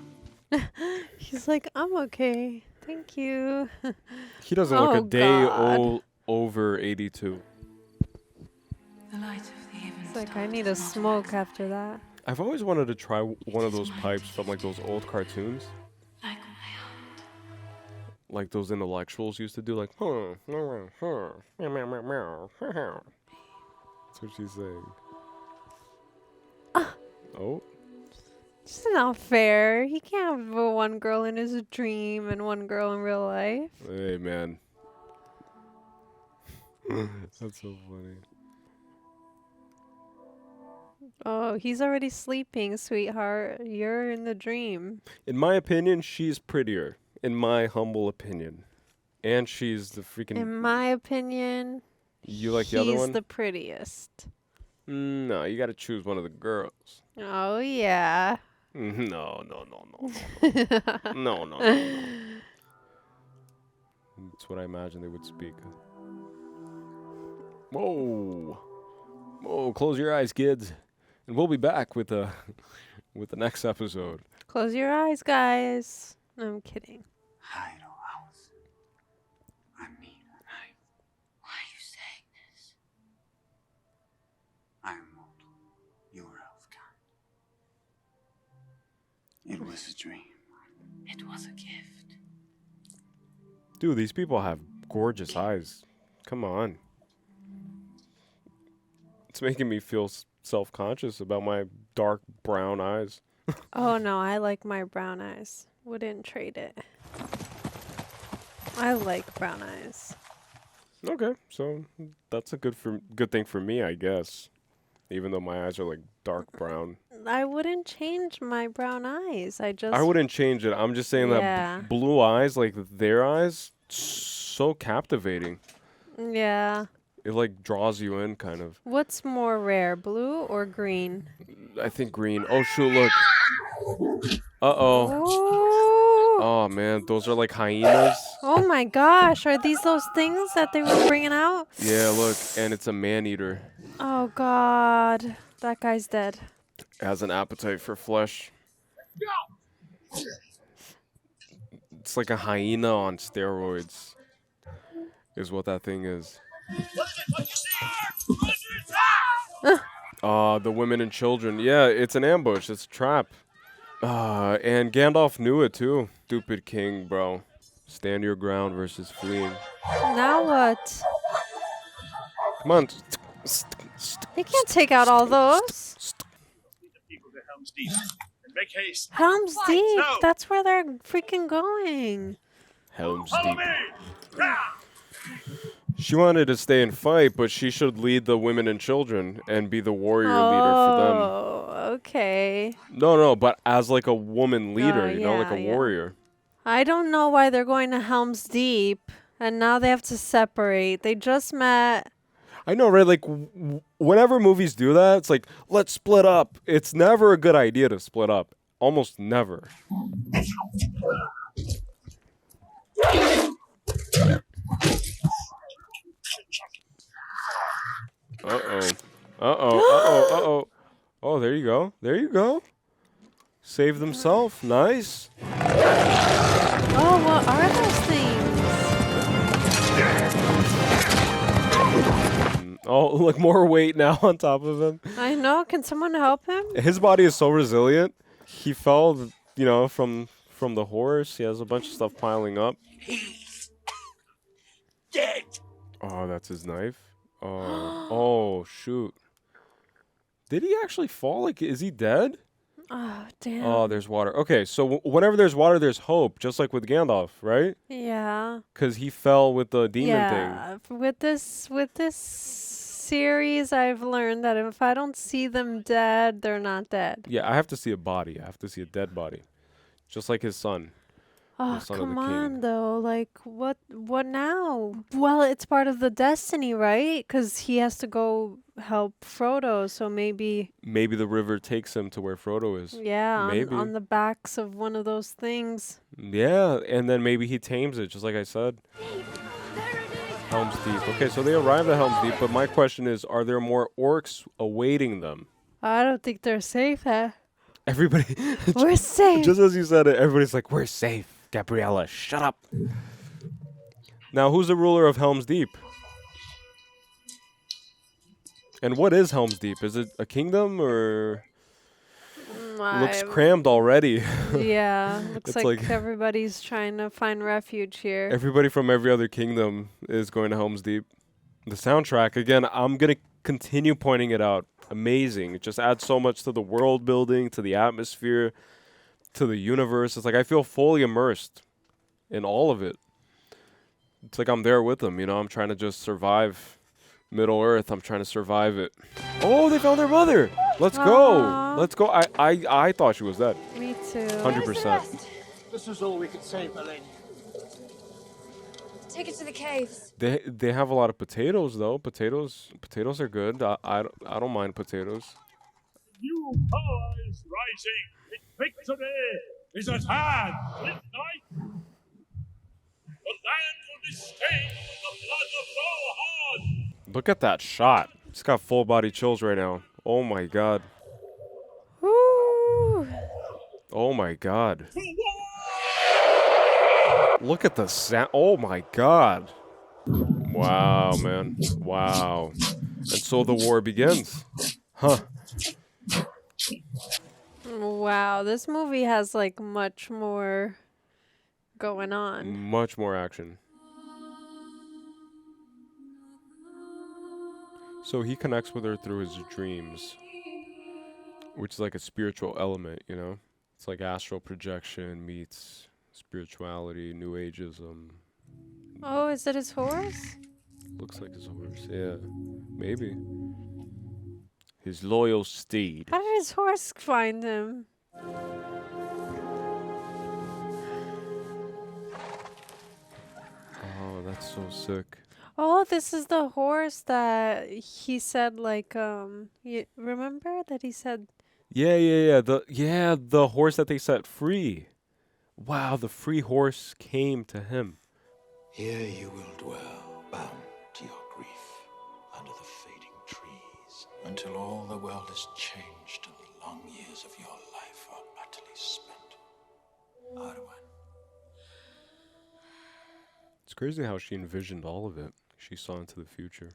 He's like, I'm okay. Thank you. He doesn't look a day over 82. The light of the even It's like, I need a smoke after that. I've always wanted to try one of those pipes from like those old cartoons. Like those intellectuals used to do, like, that's what she's saying. Oh. It's not fair. He can't have one girl in his dream and one girl in real life. Hey, man. That's so funny. Oh, he's already sleeping, sweetheart. You're in the dream. In my opinion, she's prettier. In my humble opinion. And she's the freaking... In my opinion, You like the other one? he's the prettiest. No, you gotta choose one of the girls. Oh, yeah. No. No. That's what I imagine they would speak. Whoa. Close your eyes, kids. And we'll be back with the next episode. Close your eyes, guys. No, I'm kidding. Hide or else. I need a knife. Why are you saying this? I am mortal. You are elf kind. It was a dream. It was a gift. Dude, these people have gorgeous eyes. Come on. It's making me feel self-conscious about my dark brown eyes. Oh no, I like my brown eyes. Wouldn't trade it. I like brown eyes. Okay, so that's a good thing for me, I guess. Even though my eyes are like dark brown. I wouldn't change my brown eyes. I wouldn't change it. I'm just saying Yeah. that blue eyes, like their eyes, so captivating. Yeah. It like draws you in, kind of. What's more rare, blue or green? I think green. Oh shoot! Look. Uh-oh. Oh man, those are like hyenas. Oh my gosh, are these those things that they were bringing out? Yeah, look, and it's a man-eater. Oh god, that guy's dead. Has an appetite for flesh. It's like a hyena on steroids, is what that thing is. The women and children. Yeah, it's an ambush. It's a trap. And Gandalf knew it too. Stupid king, bro. Stand your ground versus fleeing. Now what? Come on. He can't take out all those. Make haste. Helm's Deep. No. That's where they're freaking going. Helm's Deep. She wanted to stay and fight, but she should lead the women and children and be the warrior leader for them. Oh, okay. No, but as like a woman leader, you know, like a yeah. warrior. I don't know why they're going to Helm's Deep, and now they have to separate. They just met. I know, right? Like, whenever movies do that, it's like, let's split up. It's never a good idea to split up. Almost never. Uh-oh. Oh, there you go. There you go. Save themselves. Nice. Oh, what are those things? Oh, look, more weight now on top of him. I know. Can someone help him? His body is so resilient. He fell, you know, from the horse. He has a bunch of stuff piling up. He's dead. Oh, that's his knife. Oh, shoot. Did he actually fall? Like, is he dead? Oh, damn. Oh, there's water. Okay, so whenever there's water, there's hope, just like with Gandalf, right? Yeah. Because he fell with the demon Yeah. With this series, I've learned that if I don't see them dead, they're not dead. thing. Yeah, I have to see a body. I have to see a dead body. Just like his son. Oh, son of the come king. on, though. Like, what now? Well, it's part of the destiny, right? Because he has to go help Frodo, so maybe... Maybe the river takes him to where Frodo is. Yeah, Maybe. on the backs of one of those things. Yeah, and then maybe he tames it, just like I said. Helm's Deep. Okay, so they arrived at Helm's Deep, but my question is, are there more orcs awaiting them? I don't think they're safe, huh? Everybody... We're safe. Just as you said it, everybody's like, we're safe. Gabriella, shut up. Now, who's the ruler of Helm's Deep? And what is Helm's Deep? Is it a kingdom or... Looks crammed already. Yeah, looks It's like like everybody's trying to find refuge here. everybody from every other kingdom is going to Helm's Deep. The soundtrack, again, I'm going to continue pointing it out. Amazing. It just adds so much to the world building, to the atmosphere, to the universe. It's like I feel fully immersed in all of it. It's like I'm there with them, you know. I'm trying to just survive Middle Earth. I'm trying to survive it. Oh, they found their mother. Let's go. Let's go. I thought she was dead. Me too. 100%. This is all we could save, Elaine. Take it to the caves. They have a lot of potatoes though. Potatoes are good. I don't mind potatoes. New power is rising. Victory is at hand. This night, the land will be stained with the blood of Rohan. Look at that shot. It's got full body chills right now. Oh my god. Woo! Oh my god. Look at the sound. Oh my god. Wow, man. Wow. And so the war begins. Huh. Wow, this movie has like much more going on. Much more action. So he connects with her through his dreams, which is like a spiritual element, you know? It's like astral projection meets spirituality, new ageism. Oh, is it his horse? Looks like his horse, yeah. Maybe. His loyal steed. How did his horse find him? Oh, that's so sick. Oh, this is the horse that he said like you remember that he said Yeah. The horse that they set free. Wow, the free horse came to him. Here you will dwell, bound to your grief, under the fading trees, until all the world is changed and the long years of your life are utterly spent. Arwen. It's crazy how she envisioned all of it. She saw into the future.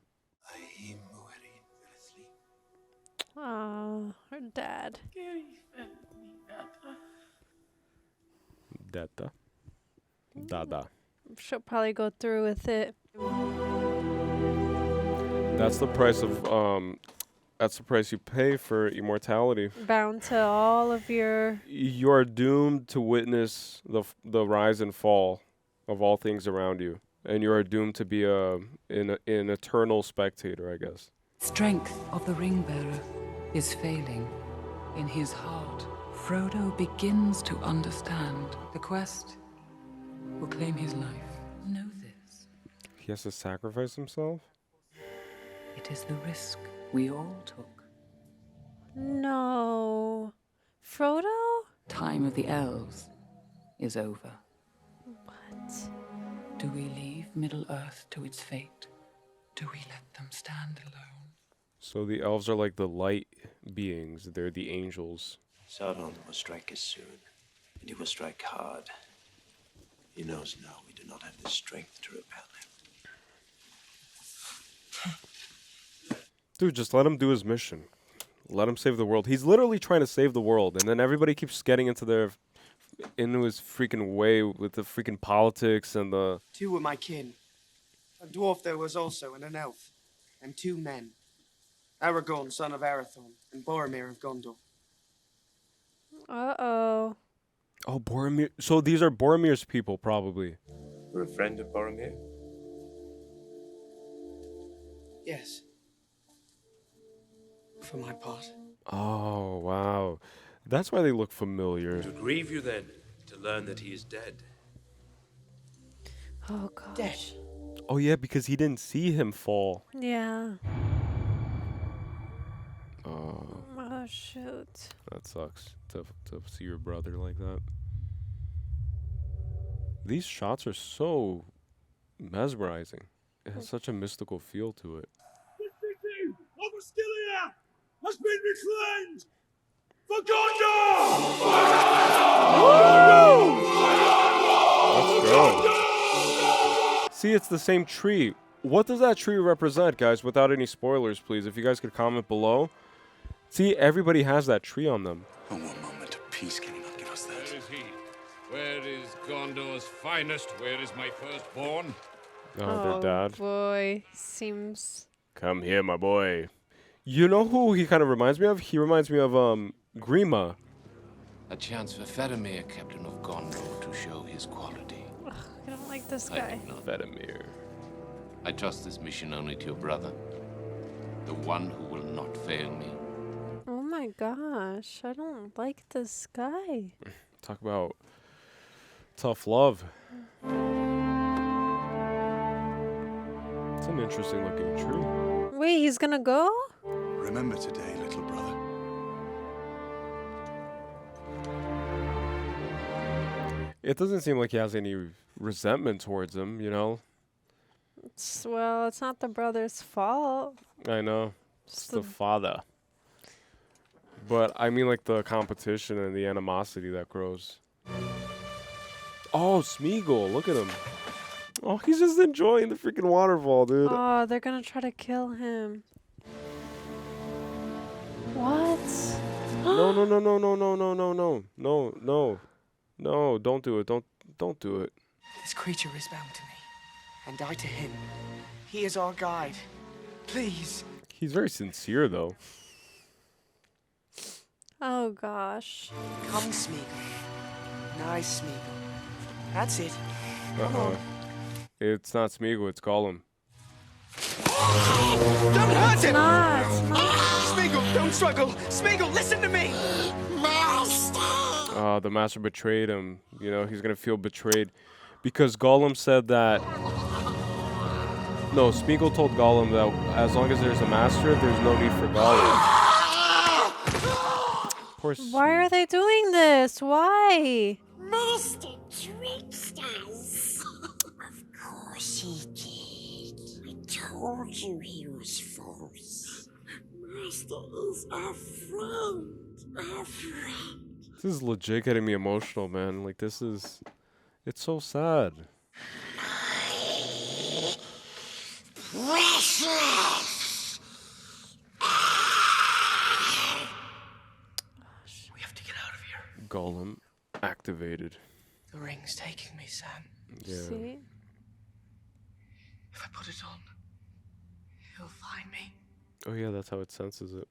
oh, her dad. Dada. Dada. She'll probably go through with it. That's the price of that's the price you pay for immortality. Bound to all of your You are doomed to witness the rise and fall of all things around you, and you are doomed to be an eternal spectator, I guess. Strength of the ring bearer is failing. In his heart, Frodo begins to understand. The quest will claim his life. Know this. He has to sacrifice himself? It is the risk we all took. No. Frodo? Time of the elves is over. What? Do we leave Middle-earth to its fate? Do we let them stand alone? So the elves are like the light beings. They're the angels. Sauron will strike us soon, and he will strike hard. He knows now we do not have the strength to repel him. Dude, just let him do his mission. Let him save the world. He's literally trying to save the world, and then everybody keeps getting into his freaking way with the freaking politics and the... 2 were my kin. A dwarf there was also, and an elf. And 2 men. Aragorn, son of Arathorn, and Boromir of Gondor. Uh-oh. Oh, Boromir. So these are Boromir's people, probably. You're a friend of Boromir? Yes. For my part. Oh, wow. That's why they look familiar. To grieve you then, to learn that he is dead. Oh, gosh. Dead. Oh, yeah, because he didn't see him fall. Yeah. Oh, shoot. that sucks to see your brother like that. These shots are so mesmerizing. It has such a mystical feel to it. Of Osgiliath has been reclaimed for Gondor! Let's go. See, it's the same tree. What does that tree represent, guys? Without any spoilers, please. If you guys could comment below. See, everybody has that tree on them. Oh, one moment of peace can you not give us that? Where is he? Where is Gondor's finest? Where is my firstborn? Oh, their dad. Boy, seems... Come here, my boy. You know who he kind of reminds me of? He reminds me of Grima. A chance for Faramir, captain of Gondor, to show his quality. Ugh, I don't like this guy. I do not. Faramir. I trust this mission only to your brother, the one who will not fail me. Oh my gosh, I don't like this guy. Talk about tough love. It's an interesting looking tree. Wait, he's gonna go? Remember today, little brother. It doesn't seem like he has any resentment towards him, you know? Well, it's not the brother's fault. I know. It's the father. But I mean like the competition and the animosity that grows. Oh, Sméagol, look at him. Oh, he's just enjoying the freaking waterfall, dude. Oh, they're gonna try to kill him. What? No, no, no, no, no, no, no, no, no, no, no, no! Don't do it! Don't do it! This creature is bound to me, and I to him. He is our guide. Please. He's very sincere, though. Oh gosh. Come, Sméagol. Nice, Sméagol. That's it. Come on. It's not Sméagol, it's Gollum. Don't hurt him! Not. Sméagol, don't struggle. Sméagol, listen to me. Master. The master betrayed him. You know, he's gonna feel betrayed because Gollum said that. No, Sméagol told Gollum that as long as there's a master, there's no need for Gollum. Why are they doing this? Why? Master tricked us. Of course he did. I told you he was false. Master is our friend. Our friend. This is legit getting me emotional, man. Like, this is... It's so sad. Precious! We have to get out of here. Gollum activated. The ring's taking me, Sam. Yeah. See? If I put it on, he'll find me. Oh yeah, that's how it senses it.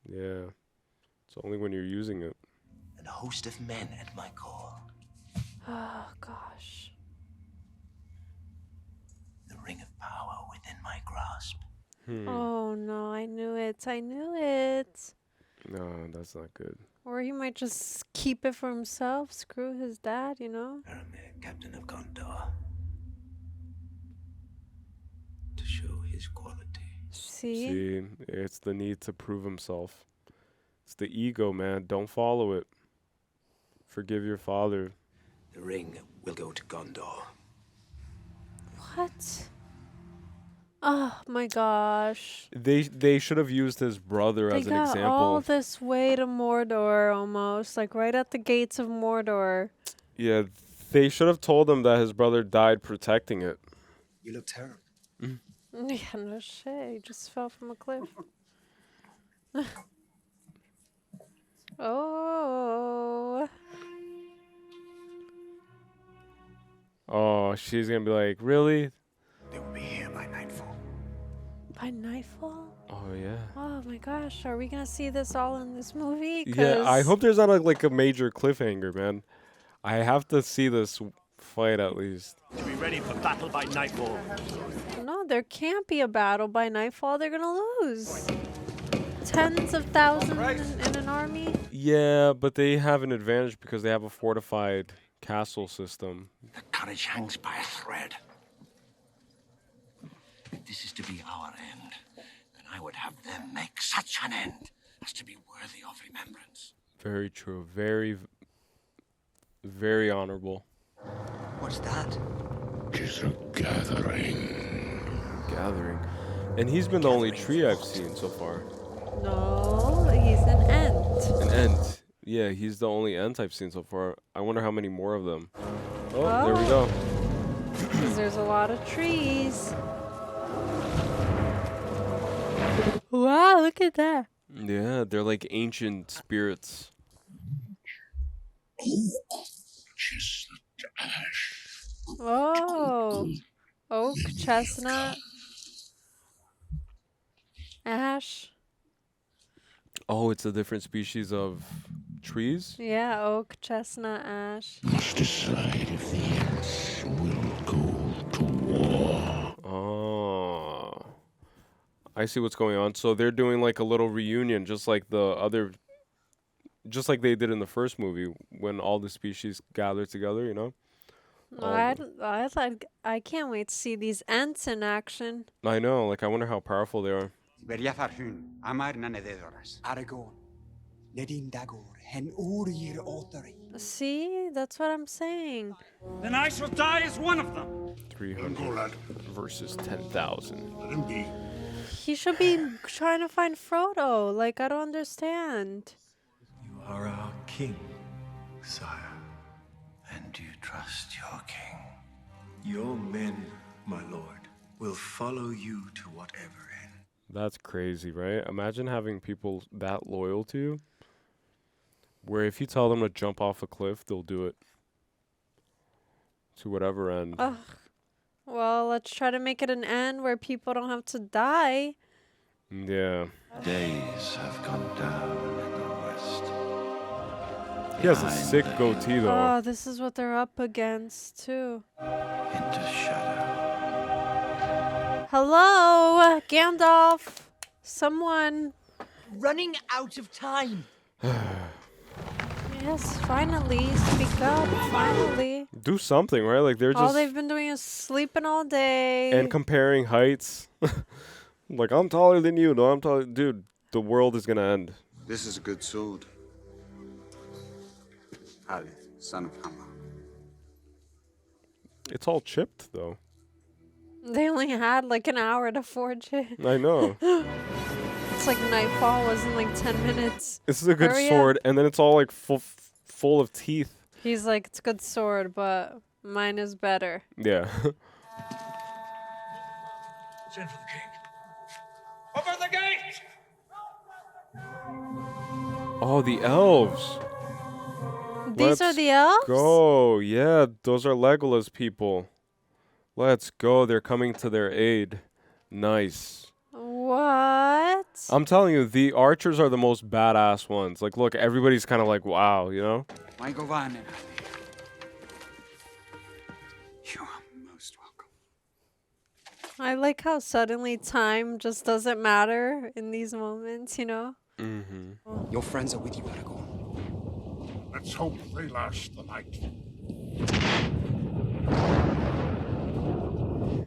Yeah. It's only when you're using it. And a host of men at my call. Oh gosh. The ring of power within my grasp. Oh no, I knew it. I knew it. No, that's not good. Or he might just keep it for himself, screw his dad, you know? Faramir, captain of Gondor. To show his quality. See? It's the need to prove himself. It's the ego, man. Don't follow it. Forgive your father. The ring will go to Gondor. What? Oh my gosh. They should have used his brother as an They got example. all this way to Mordor almost, like right at the gates of Mordor. Yeah, they should have told him that his brother died protecting it. You look terrible. Yeah, no shit. He just fell from a cliff. Oh. Oh, she's gonna be like, really? They will be here by nightfall. By nightfall? Oh yeah. Oh my gosh, are we gonna see this all in this movie? Yeah, I hope there's not like a major cliffhanger, man. I have to see this fight at least. To be ready for battle by nightfall. No, there can't be a battle by nightfall. They're gonna lose. Tens of thousands in an army. Yeah, but they have an advantage because they have a fortified castle system. The courage hangs by a thread. If this is to be our end, then I would have them make such an end as to be worthy of remembrance. Very true. Very, very honorable. What's that? Tis a gathering. Gathering. And he's been the only tree I've seen so far. No, he's an ant. An ent. Yeah, he's the only ent I've seen so far. I wonder how many more of them. Oh, there we go. Because there's a lot of trees. Wow, look at that. Yeah, they're like ancient spirits. Chestnut ash. Oh. Oak, chestnut, ash. Oh, it's a different species of trees? Yeah, oak, chestnut, ash. Must decide if the ants will go to war. Oh. I see what's going on. So they're doing like a little reunion, just like they did in the first movie when all the species gathered together, you know? I can't wait to see these ants in action. I know, like I wonder how powerful they are. Aragorn, Nedin Dagor, Hen Urir Otari. See, that's what I'm saying. Then I shall die as one of them. 300 versus 10,000. Let him be. He should be trying to find Frodo. Like, I don't understand. You are our king, sire. And you trust your king. Your men, my lord, will follow you to whatever end. That's crazy, right? Imagine having people that loyal to you, where if you tell them to jump off a cliff, they'll do it. To whatever end. Ugh. Well, let's try to make it an end where people don't have to die. Yeah. Days have gone down in the west. He has a sick goatee, though. Oh, this is what they're up against, too. Into shadow. Hello, Gandalf. Someone. Running out of time. Yes, finally. Speak up, finally. Do something, right? Like, they're All just... they've been doing is sleeping all day. And comparing heights. Like, I'm taller than you. No, I'm taller. Dude, the world is gonna end. This is a good sword. Ali, son of Hammer. It's all chipped, though. They only had like an hour to forge it. I know. It's like Nightfall was in like 10 minutes. This is a good Hurry sword, up. and then it's all, like, full of teeth. He's like, it's a good sword, but mine is better. Yeah. Send for the king. Open the gate! Oh, the elves. These are the elves? Go. Yeah, those are Legolas people. Let's go. They're coming to their aid. Nice. What? I'm telling you, the archers are the most badass ones. Like, look, everybody's kind of like, wow, you know? My Govanen. You are most welcome. I like how suddenly time just doesn't matter in these moments, you know? Mm-hmm. Your friends are with you, Aragorn. Let's hope they last the night.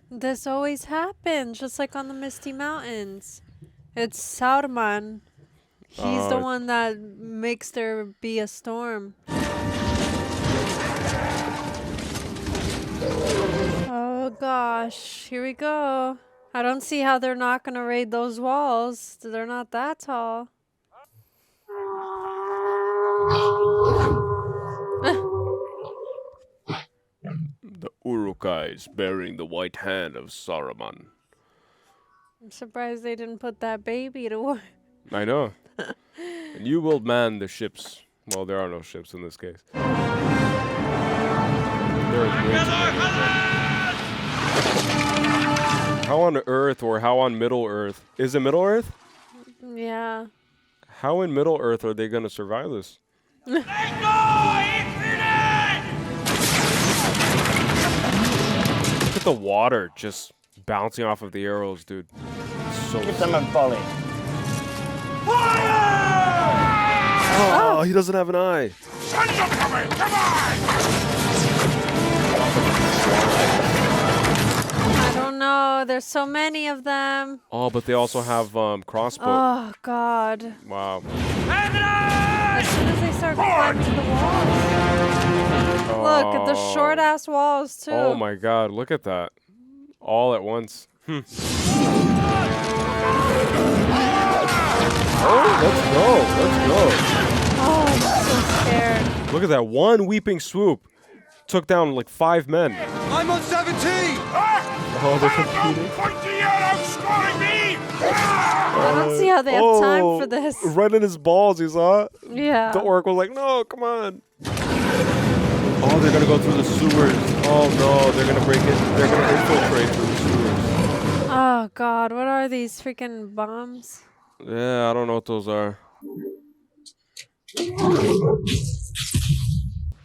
This always happens, just like on the Misty Mountains. It's Saruman. He's the one that makes there be a storm. Oh gosh, here we go. I don't see how they're not gonna raid those walls. They're not that tall. The Uruk-hais bearing the white hand of Saruman. I'm surprised they didn't put that baby to work. I know. And you will man the ships. Well, there are no ships in this case. There are way too many of them. How on Earth or how on Middle Earth? Is it Middle Earth? Yeah. How in Middle Earth are they going to survive this? Look at the water just bouncing off of the arrows, dude. It's so Give them a volley. Oh, he doesn't have an eye. Send them to me! Come on! I don't know. There's so many of them. Oh, but they also have crossbow. Oh, God. Wow. As soon as they start climbing to the walls. Look at the short-ass walls, too. Oh, my God. Look at that. All at once. Oh, let's go. Let's go. Oh, I'm so scared. Look at that. One weeping swoop took down like 5 men. I'm on 17! Oh, they're competing. Pointy arrow scoring me! I don't see how they have time for this. Right in his balls, you saw it? Yeah. The orc was like, no, come on. Oh, they're going to go through the sewers. Oh, no, they're going to break it. They're going to infiltrate through the sewers. Oh, God. What are these freaking bombs? Yeah, I don't know what those are.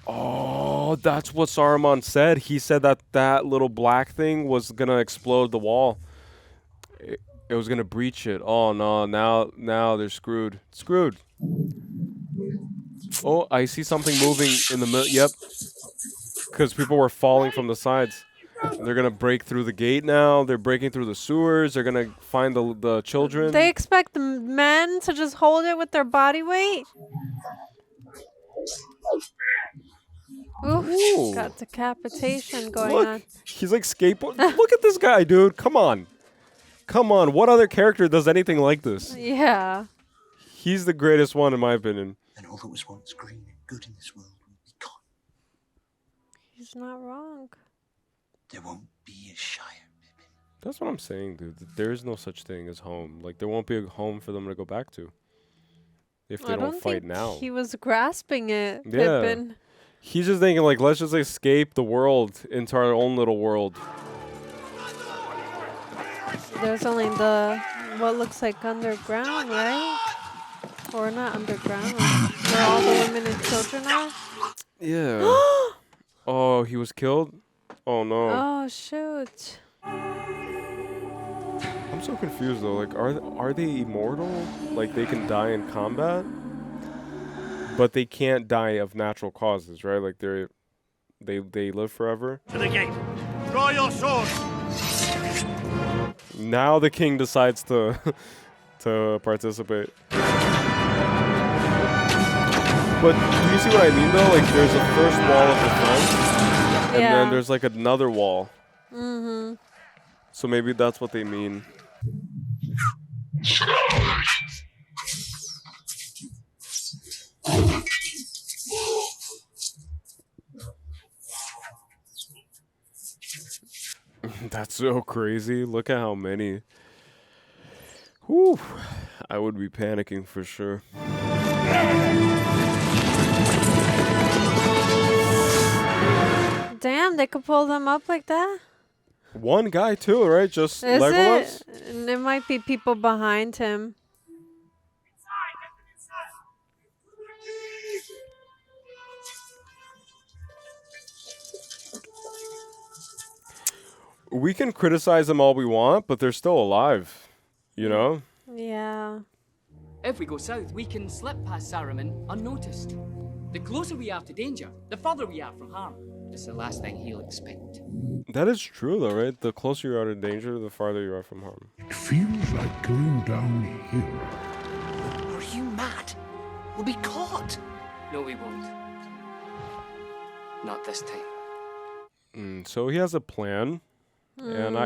Oh, that's what Saruman said. He said that that little black thing was going to explode the wall. It was going to breach it. Oh, no. Now they're screwed. Screwed. Oh, I see something moving in the middle. Yep. Because people were falling from the sides. They're going to break through the gate now. They're breaking through the sewers. They're going to find the children. They expect the men to just hold it with their body weight? Ooh. Got decapitation going on. He's like skateboard. Look at this guy, dude. Come on. Come on. What other character does anything like this? Yeah. He's the greatest one, in my opinion. And all that was once green and good in this world will be gone. He's not wrong. There won't be a Shire. That's what I'm saying, dude. There is no such thing as home. Like, there won't be a home for them to go back to if they I don't don't fight think now. he was grasping it, Yeah. Pippin. He's just thinking, like, let's just escape the world into our own little world. There's only the what looks like underground, right? Or not underground, where all the women and children are. Yeah. Oh, he was killed? Oh, no. Oh shoot! I'm so confused, though. Like, are they immortal? Like, they can die in combat? But they can't die of natural causes, right? Like, they live forever? To the gate. Draw your swords. Now the king decides to to participate. But do you see what I mean, though? Like, there's a first wall of defense, and then there's, like, another wall. Mm-hmm. So maybe that's what they mean. That's so crazy. Look at how many. Whew. I would be panicking for sure. Damn, they could pull them up like that? One guy too, right? Just Is Legolas? it? And there might be people behind him. We can criticize them all we want, but they're still alive. You know? Yeah. If we go south, we can slip past Saruman unnoticed. The closer we are to danger, the further we are from harm. It's the last thing he'll expect. That is true, though, right? The closer you are to danger, the farther you are from harm. It feels like going downhill. Are you mad? We'll be caught. No, we won't. Not this time. So he has a plan, and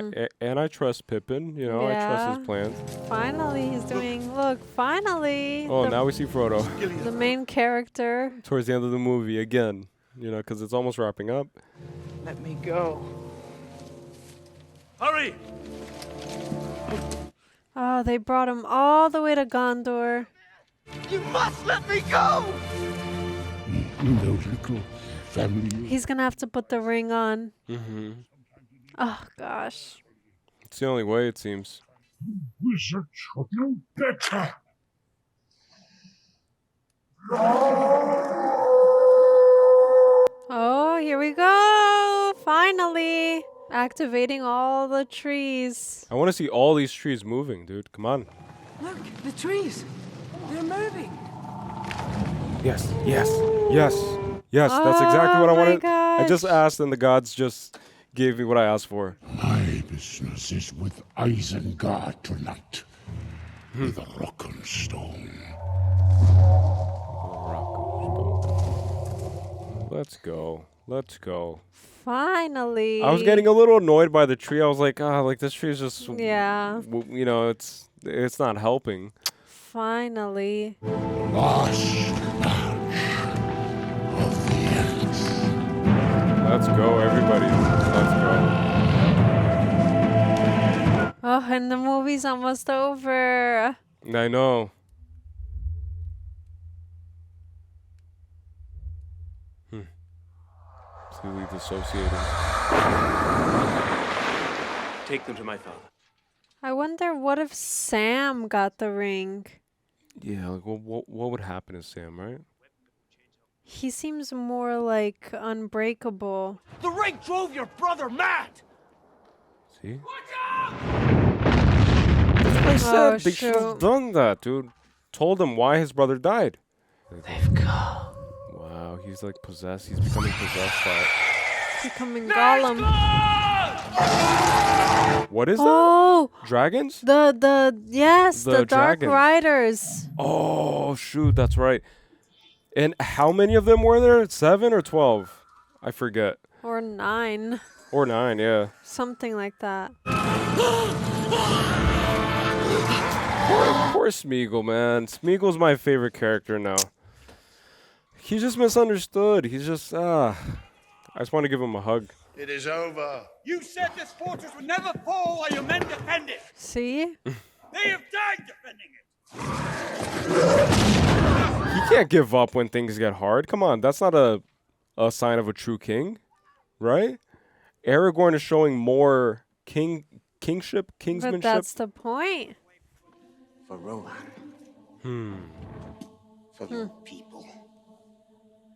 I trust Pippin. You know, I trust his plans. Finally, he's doing. Look, finally. Oh, now we see Frodo. The main character. Towards the end of the movie again. You know, because it's almost wrapping up. Let me go. Hurry! Oh, they brought him all the way to Gondor. You must let me go! Those little family. He's gonna have to put the ring on. Mm-hmm. Oh gosh. It's the only way, it seems. Wizards should know better. Oh, here we go! Finally! Activating all the trees. I want to see all these trees moving, dude. Come on. Look, the trees. They're moving. Yes, yes, yes, yes. That's exactly what I wanted. I just gosh. asked, and the gods just gave me what I asked for. My business is with Isengard tonight. With a rock and stone. Let's go. Let's go. Finally. I was getting a little annoyed by the tree. I was like, like this tree is just, Yeah. you know, it's not helping. Finally. Last of the elves. Let's go, everybody. Let's go. Oh, and the movie's almost over. I know. Completely dissociating. Take them to my father. I wonder what if Sam got the ring? Yeah, like what would happen to Sam, right? He seems more like unbreakable. The ring drove your brother mad! See? I said they should have done that, dude. Told him why his brother died. They've come. Wow, he's like possessed. He's becoming possessed by it. Becoming Gollum. What is Oh, that? Dragons? the Dark dragons. Riders. Oh, shoot, that's right. And how many of them were there? 7 or 12? I forget. Or 9. Or 9, yeah. Something like that. Poor Sméagol, man. Sméagol's my favorite character now. He's just misunderstood. He's just, I I just want to give him a hug. It is over. You said this fortress would never fall while your men defend it. See? They have died defending it. He can't give up when things get hard. Come on, that's not a sign of a true king, right? Aragorn is showing more kingship, kingsmanship. But that's the point. For Rohan, For your people,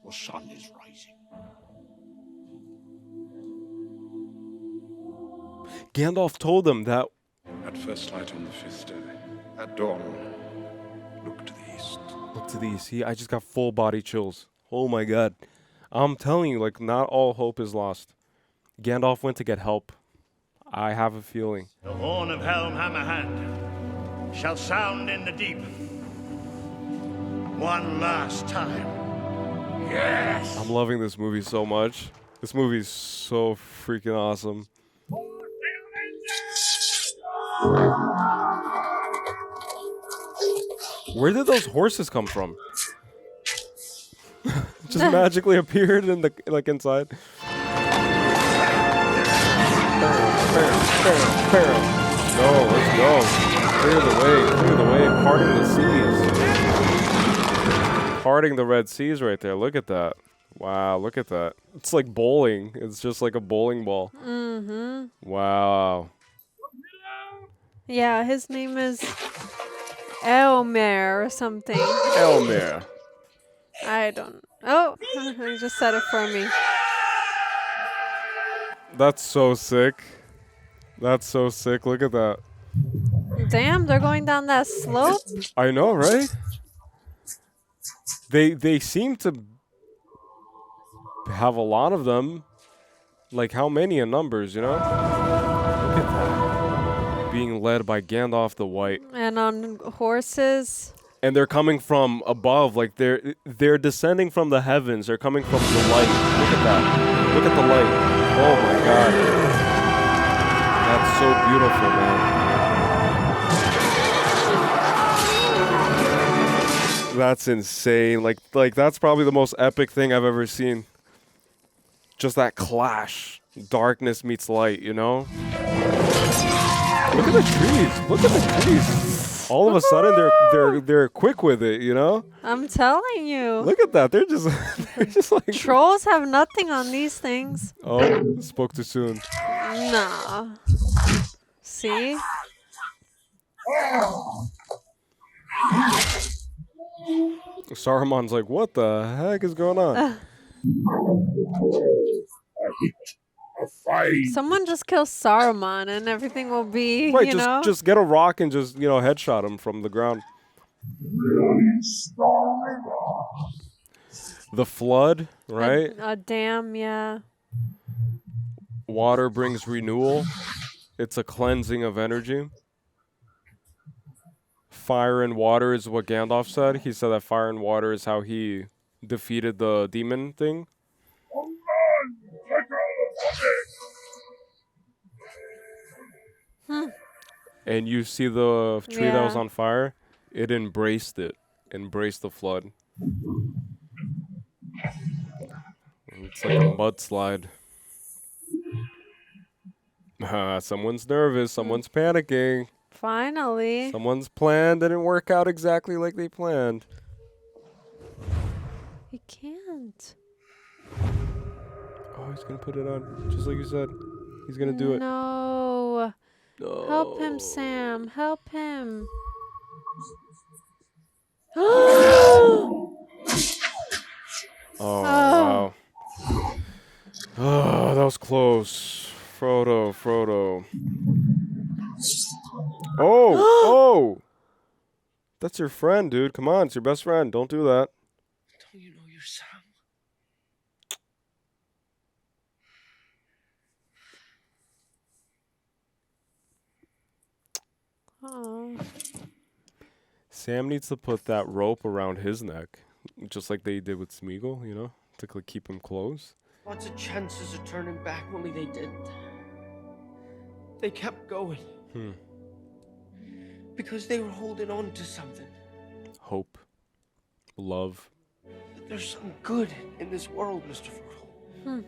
the sun is rising. Gandalf told them that. At first light on the 5th day, at dawn, look to the east. Look to the east. See, I just got full body chills. Oh my god. I'm telling you, like, not all hope is lost. Gandalf went to get help. I have a feeling. The horn of Helm Hammerhand shall sound in the deep. One last time. Yes! I'm loving this movie so much. This movie is so freaking awesome. Where did those horses come from? Just magically appeared in the inside. No, let's go. Clear the way, parting the seas. Parting the Red Seas right there. Look at that. Wow, look at that. It's like bowling. It's just like a bowling ball. Mm-hmm. Wow. Yeah, his name is Elmer or something. Elmer. I don't. Oh, he just said it for me. That's so sick. That's so sick. Look at that. Damn, they're going down that slope. I know, right? They seem to have a lot of them. Like, how many in numbers, you know? Look at that. Being led by Gandalf the White. And on horses. And they're coming from above, like they're descending from the heavens. They're coming from the light. Look at that. Look at the light. Oh my god. That's so beautiful, man. That's insane. Like that's probably the most epic thing I've ever seen. Just that clash. Darkness meets light, you know? Look at the trees. Look at the trees. All of a sudden, they're quick with it, you know. I'm telling you. Look at that. They're just like trolls have nothing on these things. Oh, spoke too soon. Nah. See? Saruman's like, what the heck is going on? Someone just kill Saruman and everything will be, right, you know? just get a rock and just, headshot him from the ground. The flood, right? A dam, yeah. Water brings renewal. It's a cleansing of energy. Fire and water is what Gandalf said. He said that fire and water is how he defeated the demon thing. And you see the tree that was on fire? It embraced it. Embraced the flood. It's like a mudslide. Someone's nervous. Someone's panicking. Finally. Someone's plan didn't work out exactly like they planned. He can't. Oh, he's going to put it on. Just like you said. He's going to do it. No. No. Help him, Sam. Help him. Oh, wow. Oh, that was close. Frodo. Oh! That's your friend, dude. Come on, it's your best friend. Don't do that. Don't you know your Sam? Oh. Sam needs to put that rope around his neck, just like they did with Sméagol, to keep him close. Lots of chances of turning back, only they didn't. They kept going. Because they were holding on to something. Hope. Love. There's some good in this world, Mr. Frodo.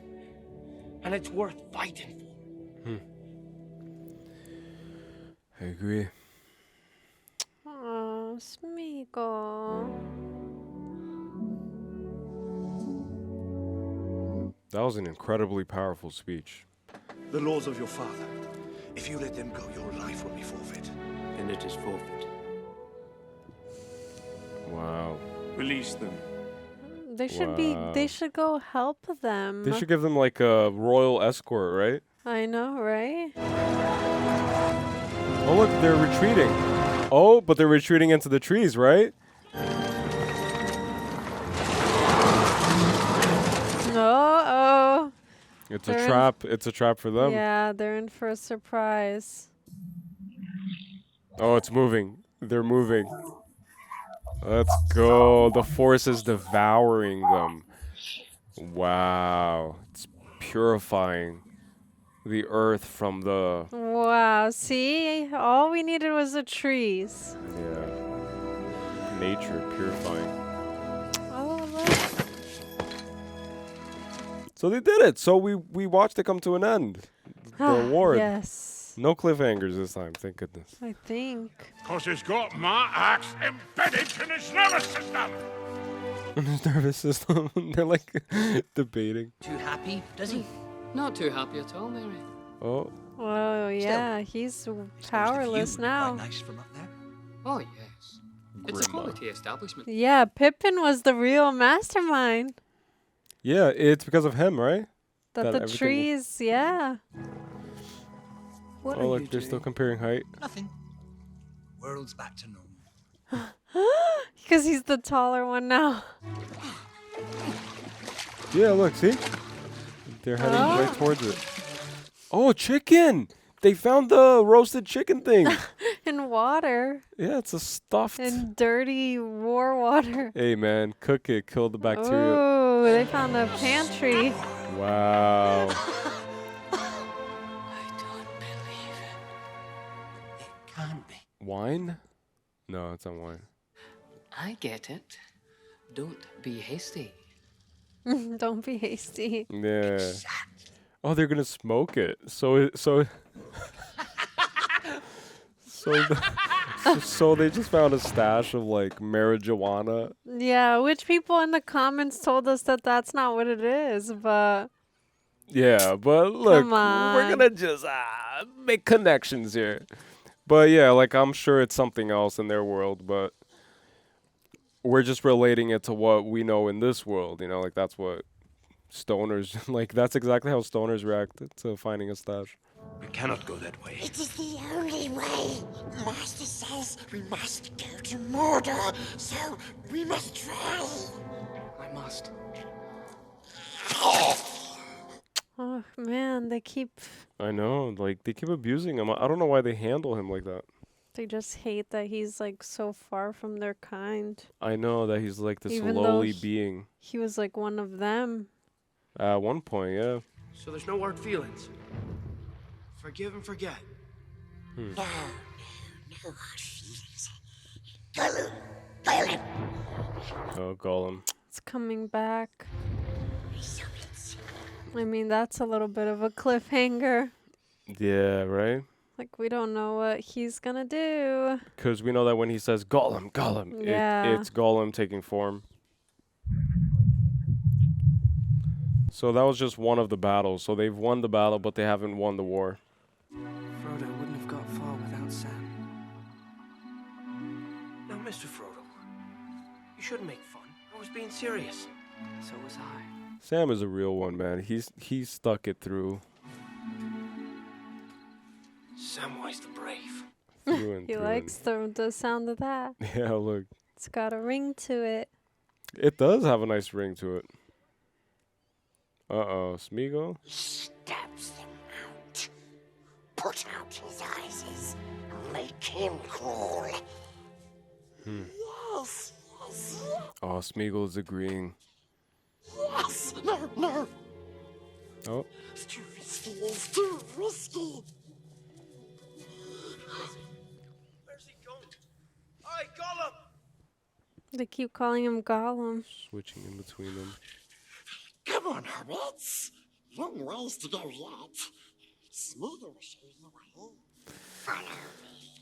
And it's worth fighting for. I agree. Oh, Sméagol. That was an incredibly powerful speech. The laws of your father. If you let them go, your life will be forfeit. Then it is forfeit. Wow. Release them. They should be. They should go help them. They should give them like a royal escort, right? I know, right? Oh look, they're retreating. Oh, but they're retreating into the trees, right? Oh. It's a trap. It's a trap for them. Yeah, they're in for a surprise. Oh, it's moving. They're moving. Let's go. The force is devouring them. Wow. It's purifying the earth from the... Wow, see? All we needed was the trees. Yeah. Nature purifying. Oh, look. So they did it. So we watched it come to an end. The award. Yes. No cliffhangers this time, thank goodness. I think. Because he's got my axe embedded in his nervous system. In his nervous system. They're like debating. Too happy, does he? Not too happy at all, Mary. Oh. Oh, yeah. He's powerless now. Nice from up there. Oh, yes. It's a quality establishment. Yeah, Pippin was the real mastermind. Yeah, it's because of him, right? That the trees, yeah. What oh, look, they're still comparing height. Nothing. World's back to normal. Because he's the taller one now. Yeah, look, see? They're heading right towards it. Oh, chicken! They found the roasted chicken thing. In water. Yeah, it's a stuffed. In dirty war water. Hey, man, cook it, kill the bacteria. Oh, they found a pantry. Wow. Can't be. Wine? No, it's not wine. I get it. Don't be hasty. Don't be hasty. Yeah. Oh, they're gonna smoke it. So they just found a stash of like marijuana. Yeah, which people in the comments told us that that's not what it is, but Yeah, but look, Come on. we're gonna just make connections here. But yeah, like I'm sure it's something else in their world, but we're just relating it to what we know in this world, you know, like that's what stoners, like that's exactly how stoners react to finding a stash. We cannot go that way. It is the only way. Master says we must go to Mordor, so we must try. I must. oh man, they I know, like they keep abusing him. I don't know why they handle him like that. just hate that he's like so far from their kind. I know that he's like this Even though lowly being. He was like one of them. At one point, yeah. So there's no hard feelings. Forgive and forget. No hard feelings. Gollum, Gollum. Oh, Gollum. It's coming back. I mean, that's a little bit of a cliffhanger. Yeah, right? Like, we don't know what he's gonna do. Because we know that when he says Gollum, Gollum, Yeah. it's Gollum taking form. So that was just one of the battles. So they've won the battle, but they haven't won the war. Frodo wouldn't have got far without Sam. Now, Mr. Frodo, you shouldn't make fun. I was being serious. So was I. Sam is a real one, man. He's stuck it through. Samwise the Brave. Through and He through. likes the sound of that. Yeah, look. It's got a ring to it. It does have a nice ring to it. Uh-oh, Sméagol? Stabs them out. Put out his eyes. Make him crawl. Yes, yes, Oh, Sméagol is agreeing. yes. No, no. Oh. It's too risky. It's too risky. Where's he going? All right, Gollum! They keep calling him Gollum. Switching in between them. Come on, hobbits. long ways to go yet. Sméagol will show you the way. Follow me.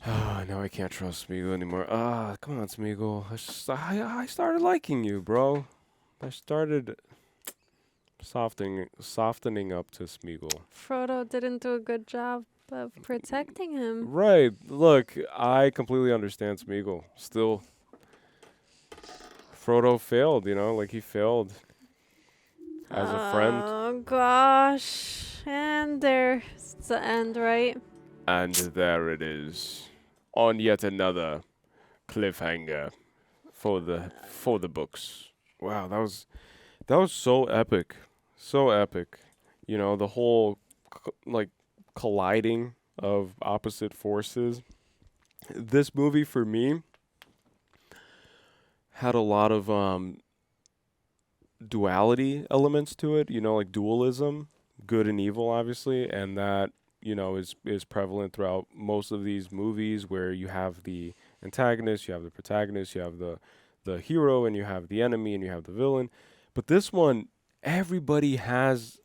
Ah, now I can't trust Sméagol anymore. Ah, come on, Sméagol. I started liking you, bro. I started softening up to Sméagol. Frodo didn't do a good job of protecting him. Right. Look, I completely understand Sméagol. Still, Frodo failed, like he failed as a friend. Oh gosh. And there's the end, right? And there it is. On yet another cliffhanger for the books. Wow, that was so epic. So epic. The whole colliding of opposite forces. This movie for me had a lot of duality elements to it, like dualism, good and evil obviously, and that is prevalent throughout most of these movies where you have the antagonist, you have the protagonist, you have the hero, and you have the enemy, and you have the villain. But this one, everybody has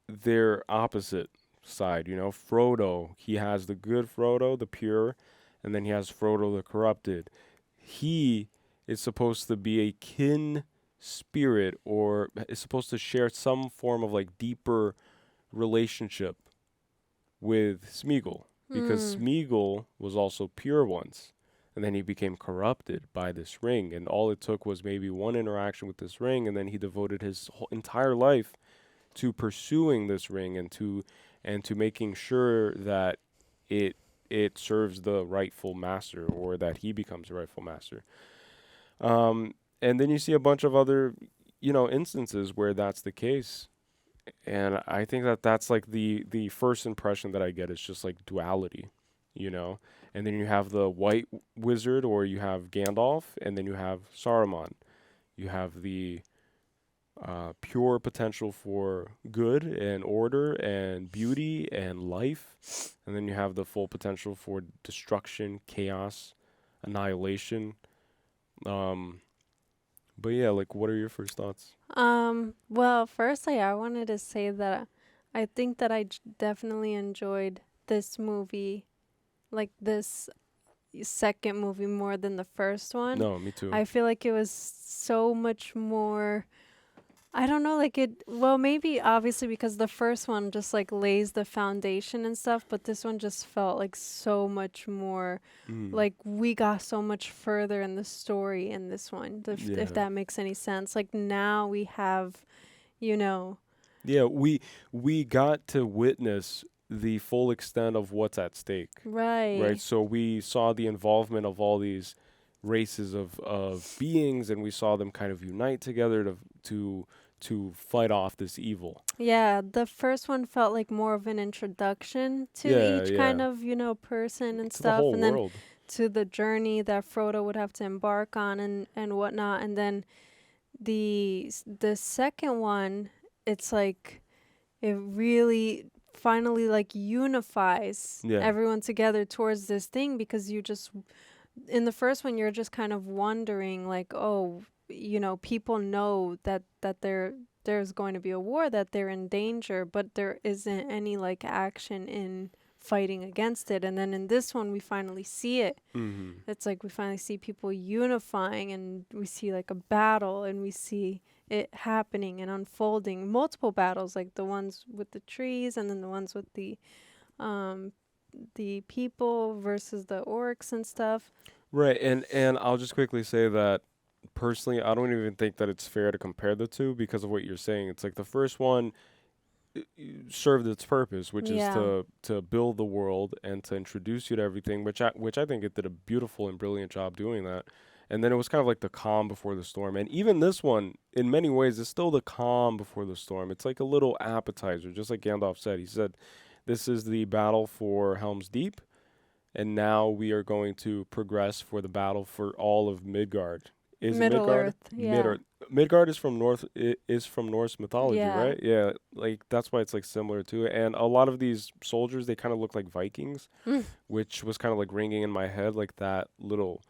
their opposite side. Frodo, he has the good Frodo, the pure, and then he has Frodo the corrupted. He is supposed to be a kin spirit, or is supposed to share some form of deeper relationship with Sméagol, because Sméagol was also pure once, and then he became corrupted by this ring, and all it took was maybe one interaction with this ring, and then he devoted his whole entire life to pursuing this ring and to making sure that it serves the rightful master, or that he becomes the rightful master. And then you see a bunch of other instances where that's the case. And I think that's the first impression that I get is just duality, And then you have the white wizard, or you have Gandalf, and then you have Saruman. You have the pure potential for good and order and beauty and life. And then you have the full potential for destruction, chaos, annihilation. But yeah, what are your first thoughts? Well, firstly, I wanted to say that I think that I definitely enjoyed this movie, this second movie, more than the first one. No, me too. I feel like it was so much more, I don't know, maybe obviously because the first one just lays the foundation and stuff, but this one just felt so much more, we got so much further in the story in this one, if that makes any sense. Now we have, Yeah, we got to witness the full extent of what's at stake. Right. Right. So we saw the involvement of all these races of beings, and we saw them kind of unite together to fight off this evil. Yeah, the first one felt like more of an introduction to each kind of, person and stuff, the whole and world. Then to the journey that Frodo would have to embark on and whatnot. And then the second one, it's it really finally unifies everyone together towards this thing, because you just, in the first one, you're just kind of wondering people know that there's going to be a war, that they're in danger, but there isn't any action in fighting against it. And then in this one, we finally see it. Mm-hmm. It's we finally see people unifying, and we see a battle, and we see it happening and unfolding, multiple battles, the ones with the trees, and then the ones with the people versus the orcs and stuff. Right, and I'll just quickly say that personally, I don't even think that it's fair to compare the two because of what you're saying. It's the first one served its purpose, which is to build the world and to introduce you to everything, which I think it did a beautiful and brilliant job doing that. And then it was kind of the calm before the storm. And even this one, in many ways, is still the calm before the storm. It's a little appetizer, just like Gandalf said. He said, this is the battle for Helm's Deep, and now we are going to progress for the battle for all of Midgard. Is Middle Midgard? Earth, yeah. Midgard is from Norse mythology, right? Yeah, that's why it's similar to it. And a lot of these soldiers, they kind of look like Vikings, which was kind of ringing in my head, that little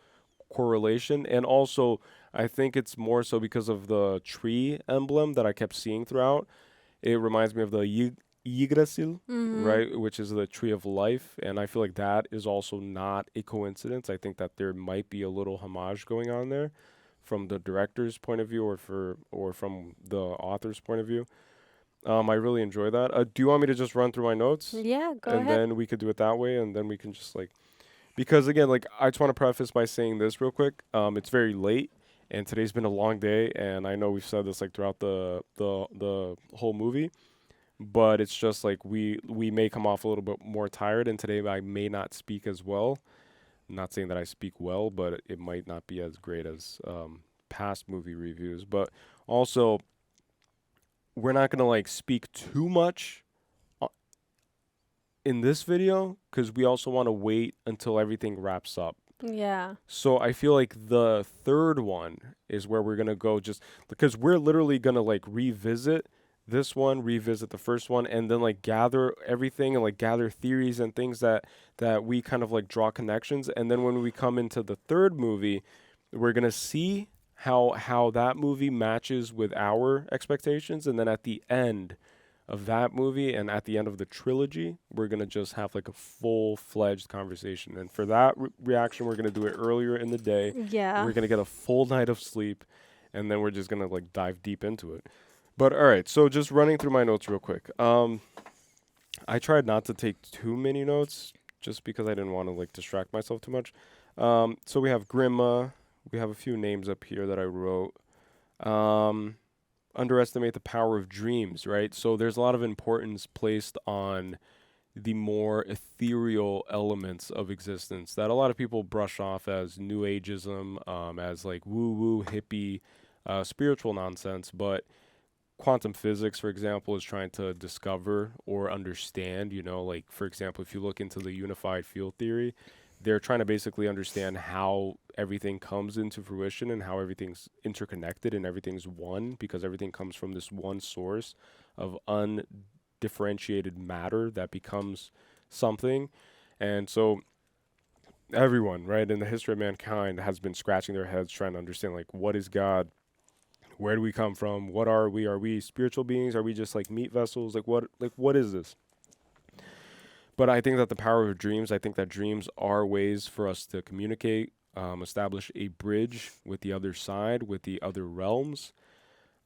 correlation. And also, I think it's more so because of the tree emblem that I kept seeing throughout. it reminds me of the Yggdrasil, Mhm. right, which is the tree of life, and I feel like that is also not a coincidence. I think that there might be a little homage going on there from the director's point of view or from the author's point of view. I really enjoy that. Do you want me to just run through my notes? Yeah, go And ahead. then we could do it that way, and then we can just like, because again, like I just want to preface by saying this real quick. It's very late, and today's been a long day, and I know we've said this like throughout the whole movie, but it's just like we may come off a little bit more tired, and today I may not speak as well. I'm not saying that I speak well, but it might not be as great as past movie reviews. But also, we're not gonna like speak too much in this video because we also want to wait until everything wraps up. Yeah. So I feel like the third one is where we're gonna go, just because we're literally gonna like revisit this one, revisit the first one, and then like gather everything and like gather theories and things that we kind of like draw connections. And then when we come into the third movie, we're gonna see how that movie matches with our expectations, and then at the end of that movie and at the end of the trilogy, we're going to just have like a full-fledged conversation. And for that reaction, we're going to do it earlier in the day. Yeah. We're going to get a full night of sleep, and then we're just going to like dive deep into it. But all right, so just running through my notes real quick. I tried not to take too many notes just because I didn't want to like distract myself too much. So we have Grimma. We have a few names up here that I wrote. Underestimate the power of dreams, right? So there's a lot of importance placed on the more ethereal elements of existence that a lot of people brush off as new ageism, as like woo-woo hippie spiritual nonsense. But quantum physics, for example, is trying to discover or understand, like, for example, if you look into the unified field theory, they're trying to basically understand how everything comes into fruition and how everything's interconnected and everything's one, because everything comes from this one source of undifferentiated matter that becomes something. And so everyone, right, in the history of mankind has been scratching their heads trying to understand, like, what is God? Where do we come from? What are we? Are we spiritual beings? Are we just like meat vessels? What is this? But I think that the power of dreams, I think that dreams are ways for us to communicate, establish a bridge with the other side, with the other realms.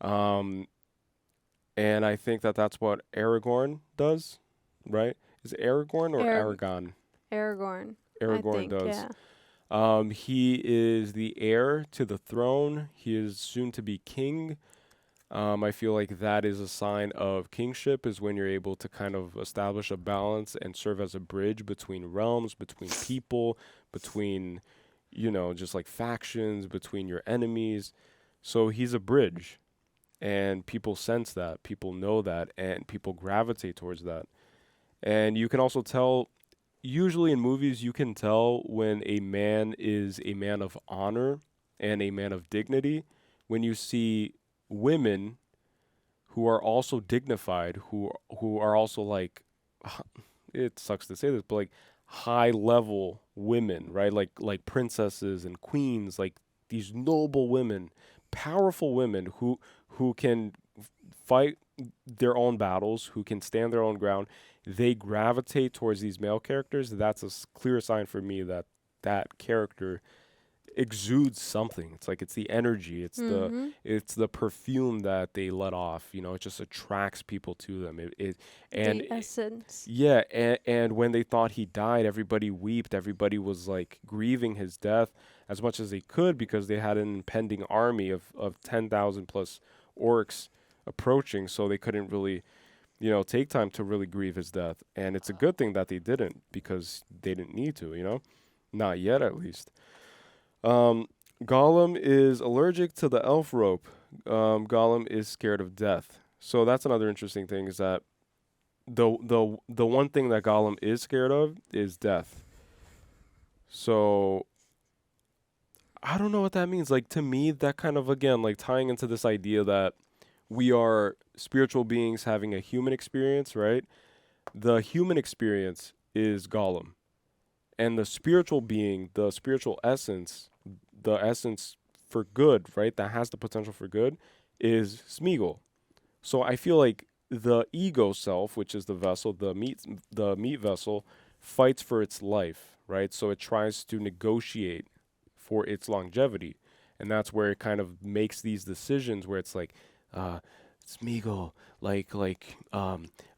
And I think that that's what Aragorn does, right? Is it Aragorn or Aragon? Aragorn. Aragorn I think, does. Yeah. He is the heir to the throne. He is soon to be king. I feel like that is a sign of kingship, is when you're able to kind of establish a balance and serve as a bridge between realms, between people, between, just like factions, between your enemies. So he's a bridge, and people sense that, people know that, and people gravitate towards that. And you can also tell, usually in movies, you can tell when a man is a man of honor and a man of dignity when you see women who are also dignified, who are also like, it sucks to say this, but like high level women, right? Like princesses and queens, like these noble women, powerful women who can fight their own battles, who can stand their own ground. They gravitate towards these male characters. That's a clear sign for me that that character exudes something. It's like it's the energy, it's the perfume that they let off. It just attracts people to them. And the essence. Yeah, and when they thought he died, everybody wept. Everybody was like grieving his death as much as they could because they had an impending army of 10,000 plus orcs approaching, so they couldn't really take time to really grieve his death. And it's a good thing that they didn't, because they didn't need to, not yet at least. Gollum is allergic to the elf rope. Gollum is scared of death. So that's another interesting thing, is that the one thing that Gollum is scared of is death. So I don't know what that means. Like, to me, that kind of, again, like tying into this idea that we are spiritual beings having a human experience, right? The human experience is Gollum. And the spiritual being, the spiritual essence, the essence for good, right, that has the potential for good, is Sméagol. So I feel like the ego self, which is the vessel, the meat vessel, fights for its life, right? So it tries to negotiate for its longevity. And that's where it kind of makes these decisions where it's like, Sméagol,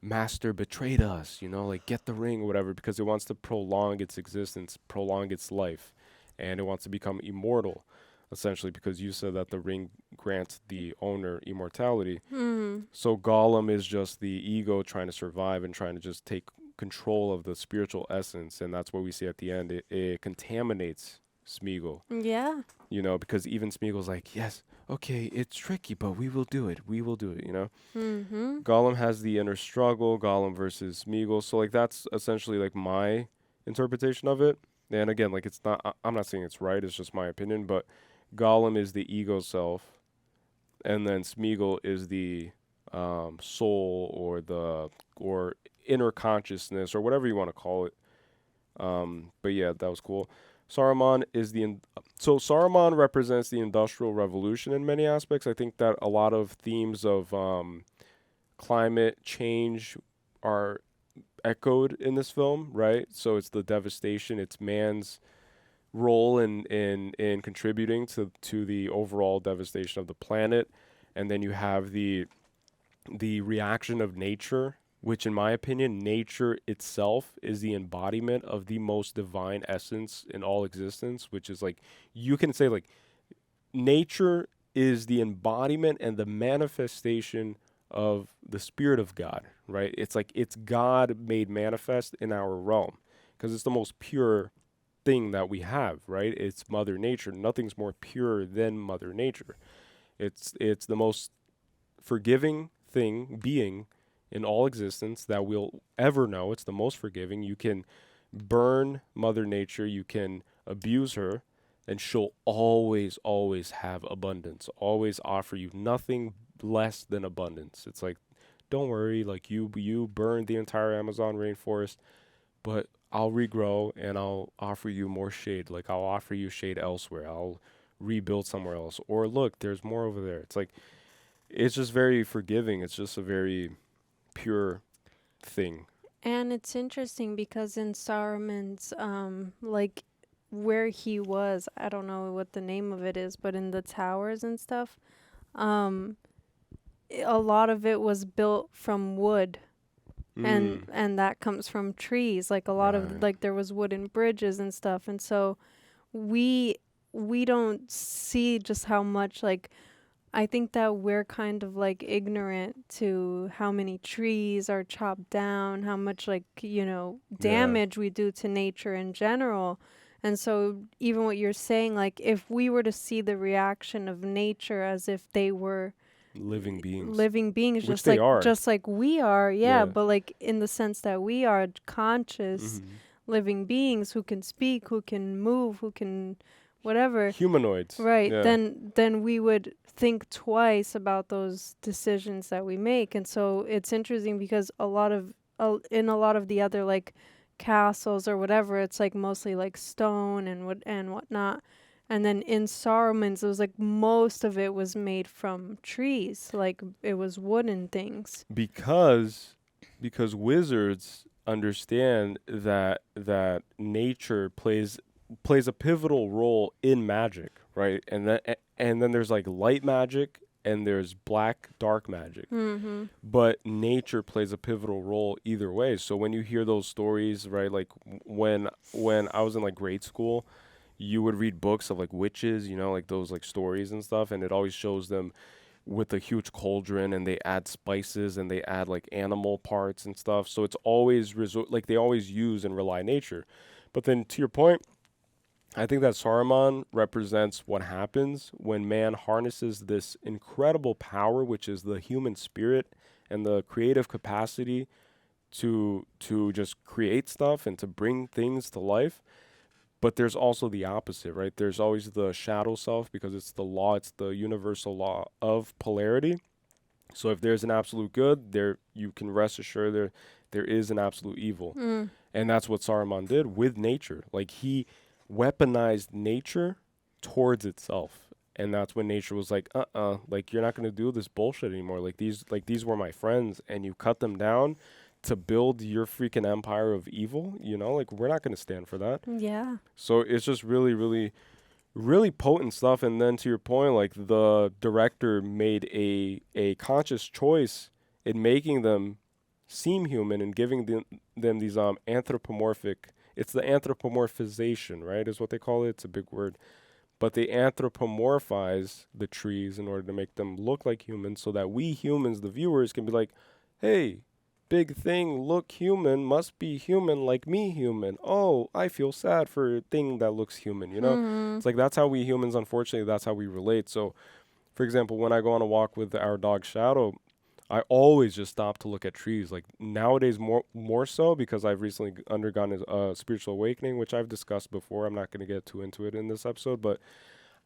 Master betrayed us, like get the ring or whatever, because it wants to prolong its existence, prolong its life, and it wants to become immortal, essentially, because you said that the ring grants the owner immortality. So Gollum is just the ego trying to survive and trying to just take control of the spiritual essence, and that's what we see at the end. It contaminates Sméagol. Yeah. Because even Sméagol's like, yes, okay, it's tricky, but we will do it. We will do it, Gollum has the inner struggle, Gollum versus Sméagol. So, like, that's essentially, like, my interpretation of it. And again, like, it's not, I'm not saying it's right, it's just my opinion, but Gollum is the ego self, and then Sméagol is the soul or inner consciousness or whatever you want to call it. But yeah, that was cool. Saruman is so Saruman represents the Industrial Revolution in many aspects. I think that a lot of themes of climate change are echoed in this film, right? So it's the devastation, it's man's role in contributing to the overall devastation of the planet, and then you have the reaction of nature, which in my opinion, nature itself is the embodiment of the most divine essence in all existence, which is like, you can say like, nature is the embodiment and the manifestation of the spirit of God, right? It's like, it's God made manifest in our realm, because it's the most pure thing that we have, right? It's Mother Nature. Nothing's more pure than Mother Nature. It's the most forgiving being in all existence that we'll ever know. It's the most forgiving. You can burn Mother Nature, you can abuse her, and she'll always have abundance, always offer you nothing less than abundance. It's like, don't worry, like you burned the entire Amazon rainforest, but I'll regrow and I'll offer you more shade. Like, I'll offer you shade elsewhere. I'll rebuild somewhere else. Or look, there's more over there. It's like, it's just very forgiving. It's just a very pure thing. And it's interesting because in Saruman's, like, where he was, I don't know what the name of it is, but in the towers and stuff, a lot of it was built from wood. And that comes from trees. Like, a lot of, like, there was wooden bridges and stuff. And so we don't see just how much, like, I think that we're kind of like ignorant to how many trees are chopped down, how much, like, damage we do to nature in general. And so even what you're saying, like, if we were to see the reaction of nature as if they were living beings, which just like just like we are, but like in the sense that we are conscious living beings who can speak, who can move, who can whatever, humanoids, right? Then we would think twice about those decisions that we make. And so it's interesting because in a lot of the other, like, castles or whatever, it's like mostly like stone and whatnot. And then in Saruman's, it was like most of it was made from trees, like it was wooden things. Because wizards understand that nature plays a pivotal role in magic, right? And then there's like light magic and there's dark magic. But nature plays a pivotal role either way. So when you hear those stories, right, like when I was in like grade school, you would read books of like witches, like those like stories and stuff, and it always shows them with a huge cauldron and they add spices and they add like animal parts and stuff. So it's always they always use and rely on nature. But then to your point, I think that Saruman represents what happens when man harnesses this incredible power, which is the human spirit and the creative capacity to just create stuff and to bring things to life. But there's also the opposite, right? There's always the shadow self, because it's the universal law of polarity. So if there's an absolute good, there you can rest assured there is an absolute evil. And that's what Saruman did with nature. Like, he weaponized nature towards itself. And that's when nature was like, like you're not gonna do this bullshit anymore. Like these were my friends, and you cut them down to build your freaking empire of evil. You know, like we're not gonna stand for that. Yeah. So it's just really, really, really potent stuff. And then to your point, like the director made a conscious choice in making them seem human and giving them these anthropomorphic. It's the anthropomorphization, right? Is what they call it. It's a big word. But they anthropomorphize the trees in order to make them look like humans so that we humans, the viewers, can be like, hey, big thing, look human, must be human like me human. Oh, I feel sad for a thing that looks human, you know? It's like that's how we humans, unfortunately, that's how we relate. So, for example, when I go on a walk with our dog Shadow, I always just stop to look at trees. Like nowadays, more so because I've recently undergone a spiritual awakening, which I've discussed before. I'm not going to get too into it in this episode, but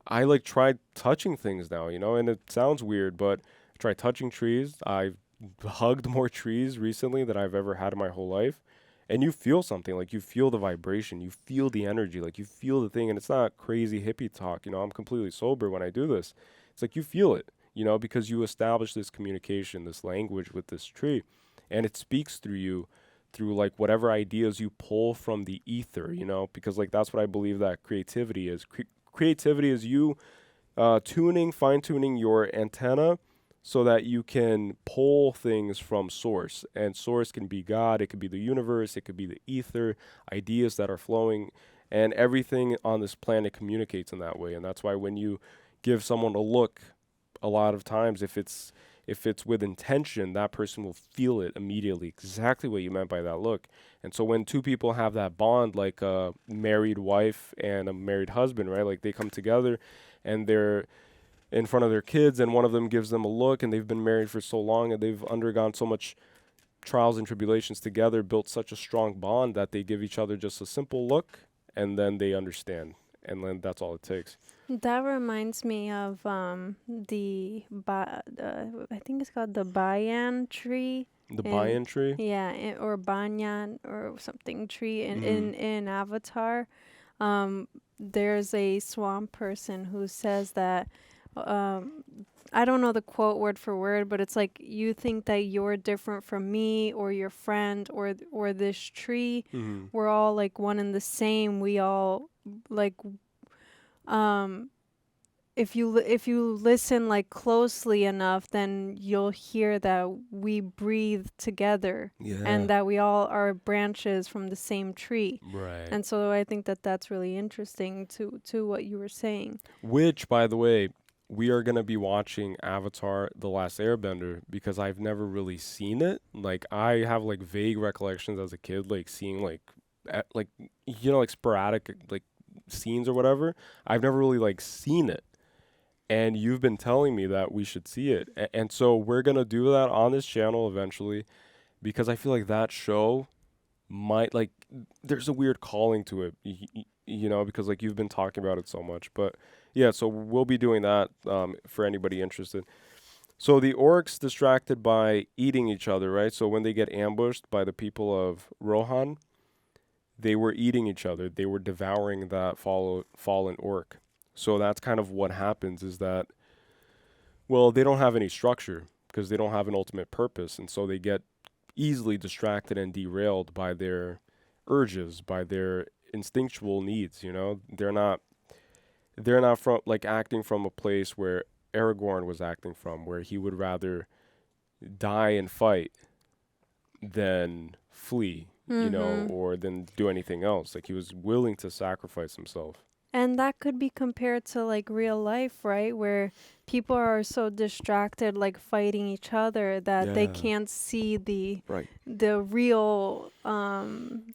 I like tried touching things now, you know, and it sounds weird, but I tried touching trees. I've hugged more trees recently than I've ever had in my whole life. And you feel something, like you feel the vibration, you feel the energy, like you feel the thing. And it's not crazy hippie talk, you know, I'm completely sober when I do this. It's like you feel it. You know, because you establish this communication, this language with this tree, and it speaks through you, through like whatever ideas you pull from the ether, you know, because like that's what I believe that creativity is. Creativity is you fine tuning your antenna so that you can pull things from source, and source can be God, it could be the universe, it could be the ether, ideas that are flowing, and everything on this planet communicates in that way. And that's why when you give someone a look, a lot of times if it's with intention, that person will feel it immediately, exactly what you meant by that look. And so when two people have that bond, like a married wife and a married husband, right, like they come together and they're in front of their kids and one of them gives them a look, and they've been married for so long and they've undergone so much trials and tribulations together, built such a strong bond that they give each other just a simple look and then they understand, and then that's all it takes. That reminds me of I think it's called the banyan tree. The banyan tree? Yeah, or banyan or something tree in Avatar. There's a swamp person who says that, I don't know the quote word for word, but it's like, you think that you're different from me or your friend or this tree. We're all like one and the same. We all like... if you listen like closely enough, then you'll hear that we breathe together, and that we all are branches from the same tree. Right. And so I think that that's really interesting to what you were saying. Which, by the way, we are going to be watching Avatar: The Last Airbender, because I've never really seen it. Like I have like vague recollections as a kid, like seeing like you know, like sporadic like scenes or whatever. I've never really like seen it, and you've been telling me that we should see it, and so we're gonna do that on this channel eventually, because I feel like that show might, like, there's a weird calling to it, you know, because like you've been talking about it so much. But yeah, so we'll be doing that for anybody interested. So the orcs distracted by eating each other, right? So when they get ambushed by the people of Rohan, they were eating each other. They were devouring that fallen orc. So that's kind of what happens, is that, well, they don't have any structure because they don't have an ultimate purpose. And so they get easily distracted and derailed by their urges, by their instinctual needs, you know? They're not from, like, acting from a place where Aragorn was acting from, where he would rather die and fight than flee, you know, or than do anything else. Like, he was willing to sacrifice himself. And that could be compared to like real life, right? Where people are so distracted, like fighting each other, that they can't see the real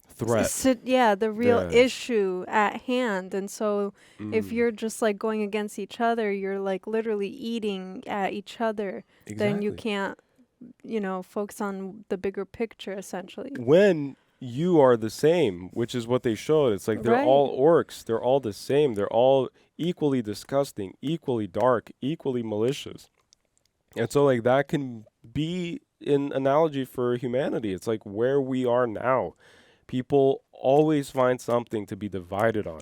threat. The real issue at hand. And so if you're just like going against each other, you're like literally eating at each other. Then you can't, you know, focus on the bigger picture, essentially. When you are the same, which is what they showed. It's like they're all orcs. They're all the same. They're all equally disgusting, equally dark, equally malicious. And so like that can be an analogy for humanity. It's like where we are now. People always find something to be divided on.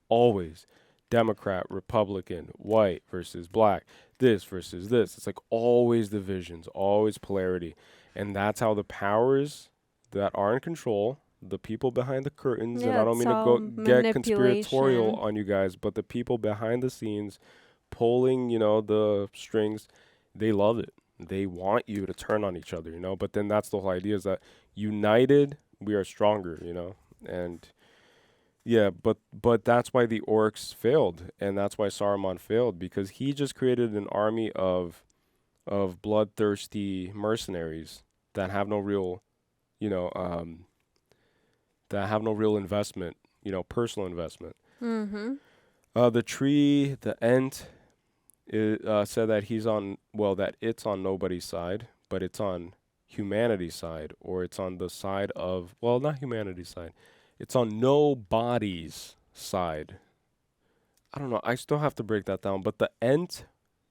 Always. Democrat, Republican, white versus black, this versus this. It's like always divisions, always polarity. And that's how the powers that are in control, the people behind the curtains, and I don't mean to go get conspiratorial on you guys, but the people behind the scenes pulling, the strings, they love it. They want you to turn on each other, But then that's the whole idea, is that united, we are stronger, And yeah, but that's why the orcs failed, and that's why Saruman failed, because he just created an army of bloodthirsty mercenaries that have no real, investment, personal investment. Mm-hmm. The tree, the Ent, said that that it's on nobody's side, but it's on humanity's side, or it's on the side of, not humanity's side. It's on nobody's side. I don't know. I still have to break that down. But the Ent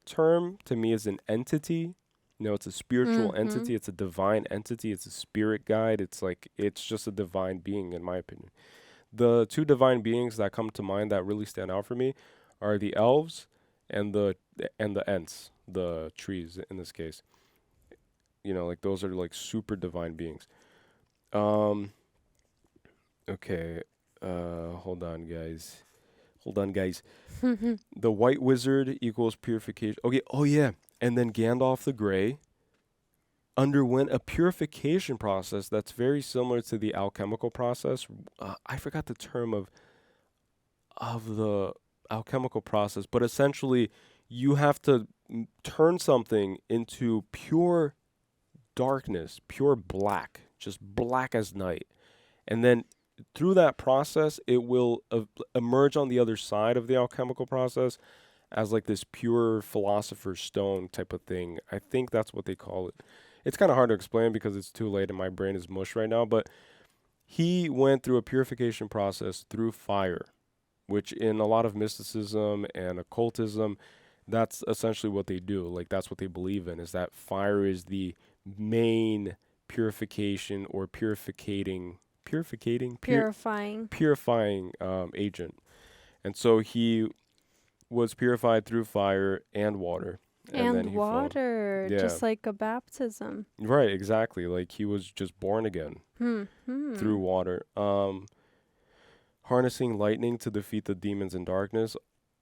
term to me is an entity. It's a spiritual entity. It's a divine entity. It's a spirit guide. It's just a divine being, in my opinion. The two divine beings that come to mind that really stand out for me are the elves and the Ents, the trees in this case. Those are super divine beings. Okay, hold on, guys. The white wizard equals purification. Okay, oh yeah. And then Gandalf the Grey underwent a purification process that's very similar to the alchemical process. I forgot the term of the alchemical process, but essentially you have to turn something into pure darkness, pure black, just black as night. And then through that process, it will emerge on the other side of the alchemical process as this pure philosopher's stone type of thing. I think that's what they call it. It's kind of hard to explain because it's too late and my brain is mush right now, but he went through a purification process through fire, which in a lot of mysticism and occultism, that's essentially what they do. That's what they believe in, is that fire is the main purification or purifying agent. And so he was purified through fire and water. And then water, just like a baptism. Right, exactly. He was just born again through water. Harnessing lightning to defeat the demons in darkness.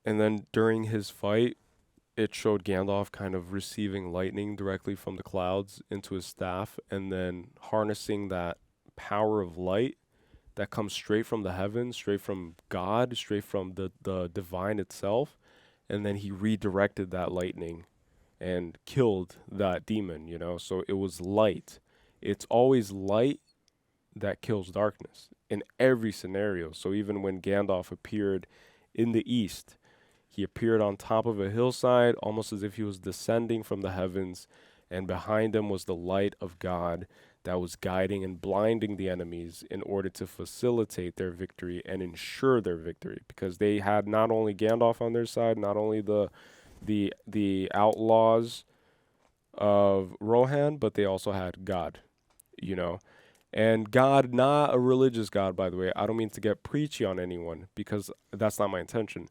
And then during his fight, it showed Gandalf kind of receiving lightning directly from the clouds into his staff, and then harnessing that power of light that comes straight from the heavens, straight from God, straight from the divine itself. And then he redirected that lightning and killed that demon, So it was light. It's always light that kills darkness in every scenario. So even when Gandalf appeared in the east, he appeared on top of a hillside, almost as if he was descending from the heavens, and behind him was the light of God that was guiding and blinding the enemies in order to facilitate their victory and ensure their victory, because they had not only Gandalf on their side, not only the outlaws of Rohan, but they also had God, And God, not a religious God, by the way. I don't mean to get preachy on anyone, because that's not my intention.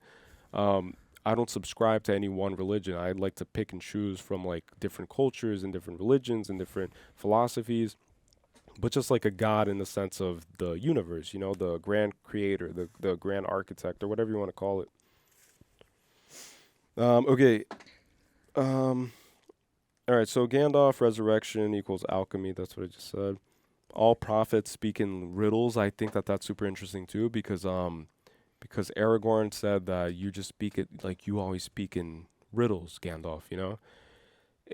I don't subscribe to any one religion. I like to pick and choose from different cultures and different religions and different philosophies, but just like a God in the sense of the universe, the grand creator, the grand architect, or whatever you want to call it. Okay. All right. So Gandalf resurrection equals alchemy. That's what I just said. All prophets speak in riddles. I think that's super interesting too, because Aragorn said that you just speak it you always speak in riddles, Gandalf,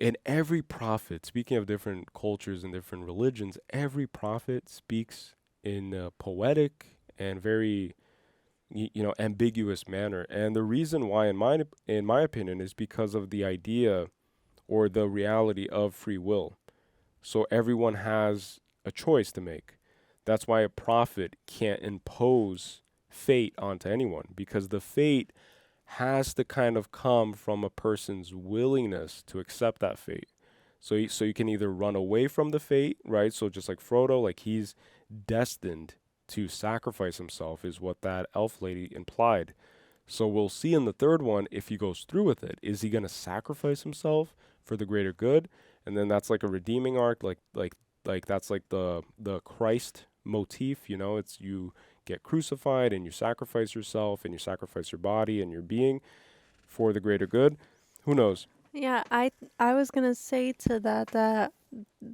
And every prophet, speaking of different cultures and different religions, every prophet speaks in a poetic and very, ambiguous manner. And the reason why, in my opinion, is because of the idea or the reality of free will. So everyone has a choice to make. That's why a prophet can't impose fate onto anyone, because the fate has to kind of come from a person's willingness to accept that fate. So you can either run away from the fate, right? So just like Frodo, he's destined to sacrifice himself, is what that elf lady implied. So we'll see in the third one if he goes through with it. Is he going to sacrifice himself for the greater good? And then that's like a redeeming arc, like that's like the Christ motif, you know, it's you get crucified and you sacrifice yourself and you sacrifice your body and your being for the greater good. Who knows? Yeah, I was gonna say to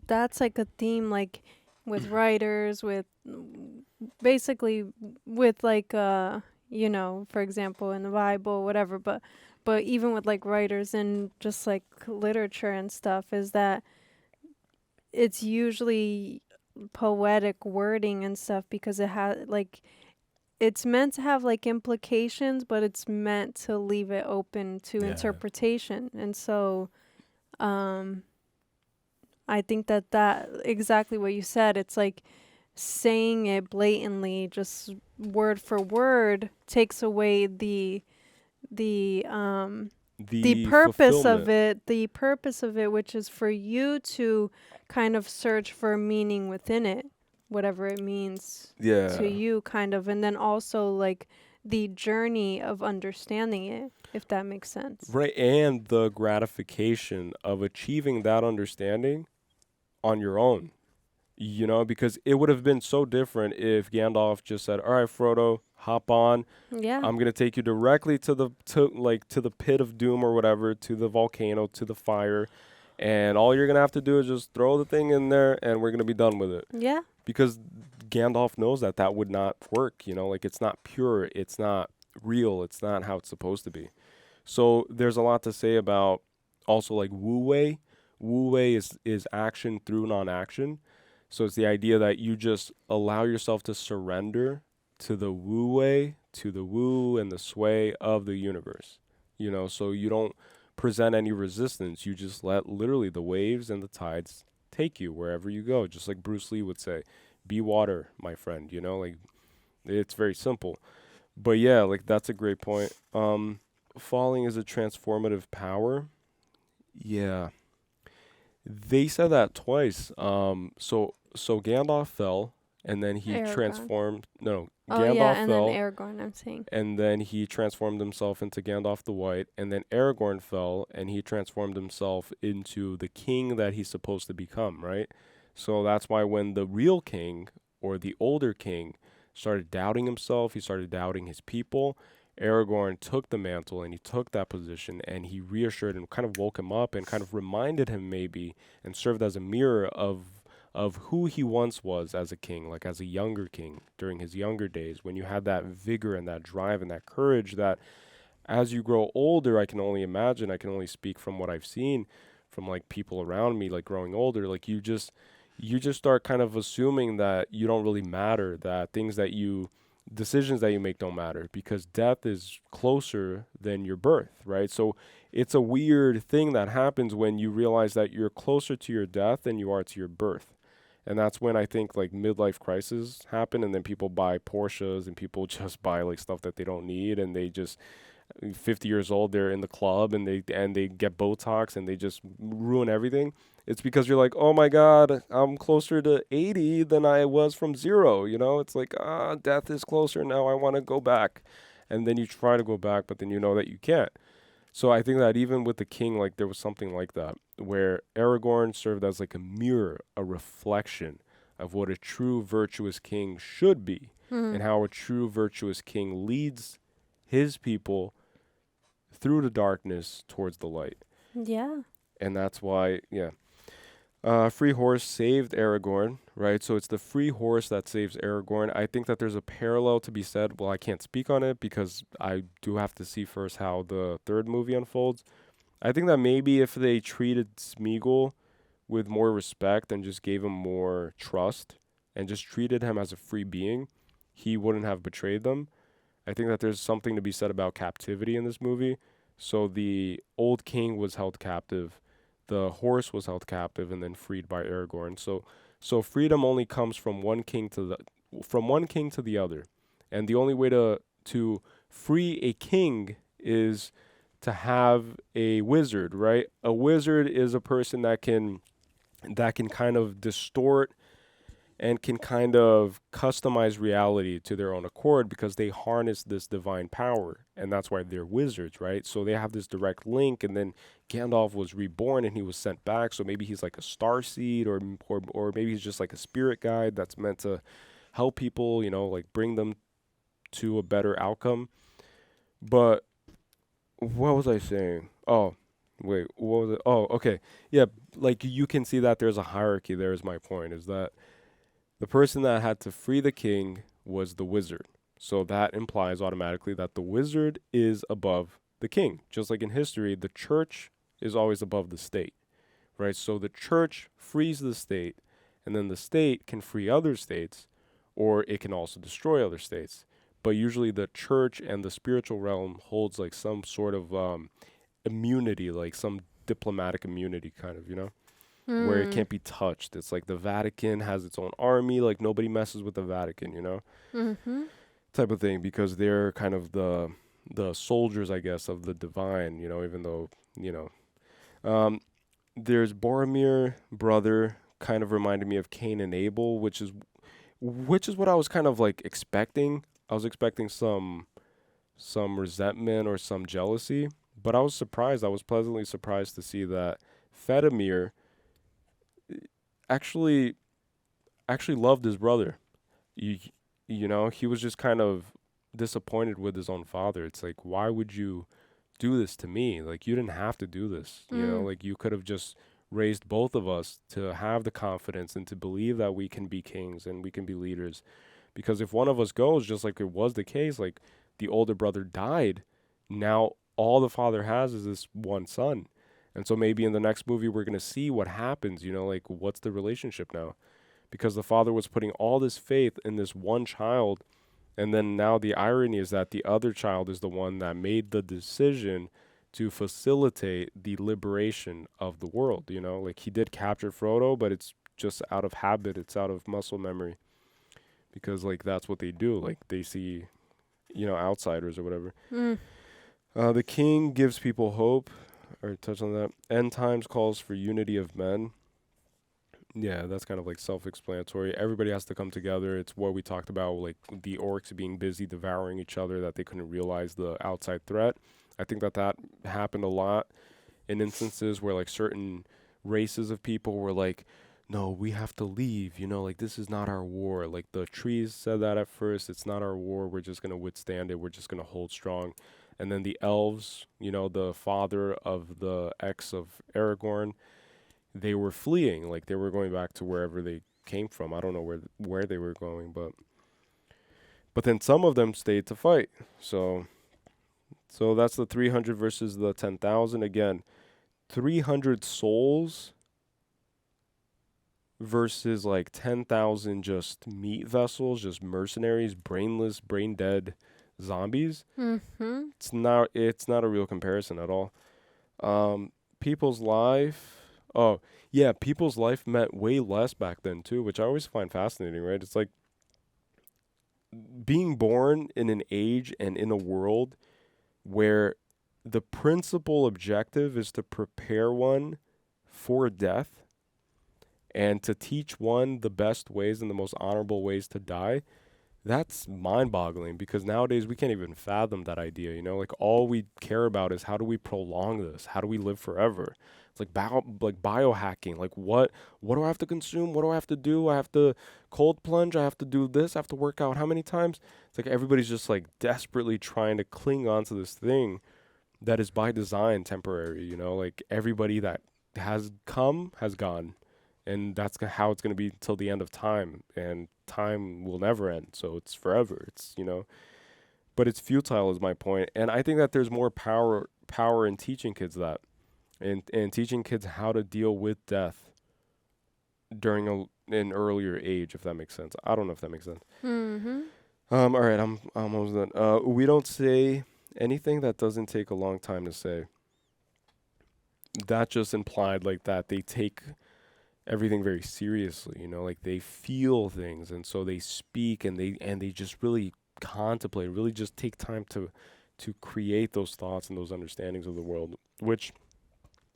that's like a theme, like with writers, with basically with like you know, for example, in the Bible, whatever, but even with like writers and just like literature and stuff, is that it's usually poetic wording and stuff because it has like it's meant to have like implications, but it's meant to leave it open to interpretation. And so I think that exactly what you said, it's like saying it blatantly, just word for word, takes away the purpose of it, which is for you to kind of search for meaning within it, whatever it means to you, kind of, and then also like the journey of understanding it, if that makes sense. Right, and the gratification of achieving that understanding on your own, you know, because it would have been so different if Gandalf just said, all right, Frodo, hop on. Yeah. I'm going to take you directly to the pit of doom or whatever, to the volcano, to the fire. And all you're going to have to do is just throw the thing in there and we're going to be done with it. Yeah. Because Gandalf knows that would not work, you know, like it's not pure, it's not real, it's not how it's supposed to be. So there's a lot to say about also like wu-wei. Wu-wei is action through non-action. So it's the idea that you just allow yourself to surrender to the wu-wei, to the woo and the sway of the universe. You know, so you don't present any resistance. You just let literally the waves and the tides take you wherever you go. Just like Bruce Lee would say, be water, my friend, you know, like it's very simple. But yeah, like that's a great point. Falling is a transformative power. Yeah. They said that twice. So Gandalf fell, and then he Aragorn. transformed. No, Oh Gandalf yeah, and fell. then Aragorn, I'm saying. And then he transformed himself into Gandalf the White, and then Aragorn fell, and he transformed himself into the king that he's supposed to become, right? So that's why when the real king, or the older king, started doubting himself, he started doubting his people, Aragorn took the mantle and he took that position and he reassured and kind of woke him up and kind of reminded him maybe and served as a mirror of who he once was as a king, like as a younger king during his younger days, when you had that vigor and that drive and that courage that as you grow older, I can only imagine, I can only speak from what I've seen from like people around me, like growing older, like you just start kind of assuming that you don't really matter, that decisions that you make don't matter because death is closer than your birth, right? So it's a weird thing that happens when you realize that you're closer to your death than you are to your birth. And that's when I think like midlife crises happen, and then people buy Porsches and people just buy like stuff that they don't need, and they just 50 years old, they're in the club and they get Botox and they just ruin everything. It's because you're like, oh my God, I'm closer to 80 than I was from 0. You know, it's like, death is closer now. I want to go back. And then you try to go back, but then you know that you can't. So I think that even with the king, like there was something like that, where Aragorn served as like a mirror, a reflection of what a true virtuous king should be, and how a true virtuous king leads his people through the darkness towards the light. Yeah. And that's why, free horse saved Aragorn, right? So it's the free horse that saves Aragorn. I think that there's a parallel to be said. Well, I can't speak on it because I do have to see first how the third movie unfolds. I think that maybe if they treated Sméagol with more respect and just gave him more trust and just treated him as a free being, he wouldn't have betrayed them. I think that there's something to be said about captivity in this movie. So the old king was held captive, the horse was held captive, and then freed by Aragorn. So freedom only comes from one king to the other, and the only way to free a king is to have a wizard, right? A wizard is a person that can kind of distort and can kind of customize reality to their own accord because they harness this divine power, and that's why they're wizards, right? So they have this direct link, and then Gandalf was reborn and he was sent back, so maybe he's like a star seed, or maybe he's just like a spirit guide that's meant to help people, you know, like bring them to a better outcome. But what was I saying? Oh, wait, what was it? Oh, okay. Yeah, like you can see that there's a hierarchy there is my point, is that the person that had to free the king was the wizard. So that implies automatically that the wizard is above the king. Just like in history, the church is always above the state, right? So the church frees the state, and then the state can free other states, or it can also destroy other states. But usually the church and the spiritual realm holds like some sort of immunity, like some diplomatic immunity kind of, you know? Where it can't be touched. It's like the Vatican has its own army, like nobody messes with the Vatican, you know? Mm-hmm. Type of thing, because they're kind of the soldiers, I guess, of the divine, you know, even though, you know. There's Boromir, brother, kind of reminded me of Cain and Abel, which is what I was kind of like expecting. I was expecting some resentment or some jealousy, but I was surprised. I was pleasantly surprised to see that Faramir actually loved his brother. You know, he was just kind of disappointed with his own father. It's like, why would you do this to me? Like, you didn't have to do this. You know, like you could have just raised both of us to have the confidence and to believe that we can be kings and we can be leaders. Because if one of us goes, just like it was the case, like the older brother died, now all the father has is this one son. And so maybe in the next movie, we're going to see what happens, you know, like what's the relationship now? Because the father was putting all this faith in this one child. And then now the irony is that the other child is the one that made the decision to facilitate the liberation of the world, you know, like he did capture Frodo, but it's just out of habit. It's out of muscle memory, because like, that's what they do. Like they see, you know, outsiders or whatever. The king gives people hope. Or touch on that. End times calls for unity of men. Yeah, that's kind of like self-explanatory. Everybody has to come together. It's what we talked about, like the orcs being busy devouring each other, that they couldn't realize the outside threat. I think that happened a lot in instances where like certain races of people were like, no, we have to leave, you know, like this is not our war. Like the trees said that at first, it's not our war. We're just going to withstand it. We're just going to hold strong. And then the elves, you know, the father of the ex of Aragorn, they were fleeing. Like they were going back to wherever they came from. I don't know where they were going, but then some of them stayed to fight. So that's the 300 versus the 10,000. Again, 300 souls versus like 10,000 just meat vessels, just mercenaries, brainless, brain dead zombies. It's not a real comparison at all. People's life meant way less back then too, which I always find fascinating, right? It's like being born in an age and in a world where the principal objective is to prepare one for death and to teach one the best ways and the most honorable ways to die. That's mind-boggling, because nowadays we can't even fathom that idea, you know? Like all we care about is how do we prolong this? How do we live forever? It's like biohacking. Like what do I have to consume? What do I have to do? I have to cold plunge. I have to do this. I have to work out how many times? It's like everybody's just like desperately trying to cling on to this thing that is by design temporary, you know? Like everybody that has come has gone. And that's how it's going to be till the end of time. And time will never end. So it's forever. It's, you know, but it's futile is my point. And I think that there's more power in teaching kids that, and teaching kids how to deal with death during an earlier age, if that makes sense. I don't know if that makes sense. All right, I'm almost done. We don't say anything that doesn't take a long time to say. That just implied like that they take everything very seriously, you know, like they feel things, and so they speak and they just really contemplate, really just take time to create those thoughts and those understandings of the world, which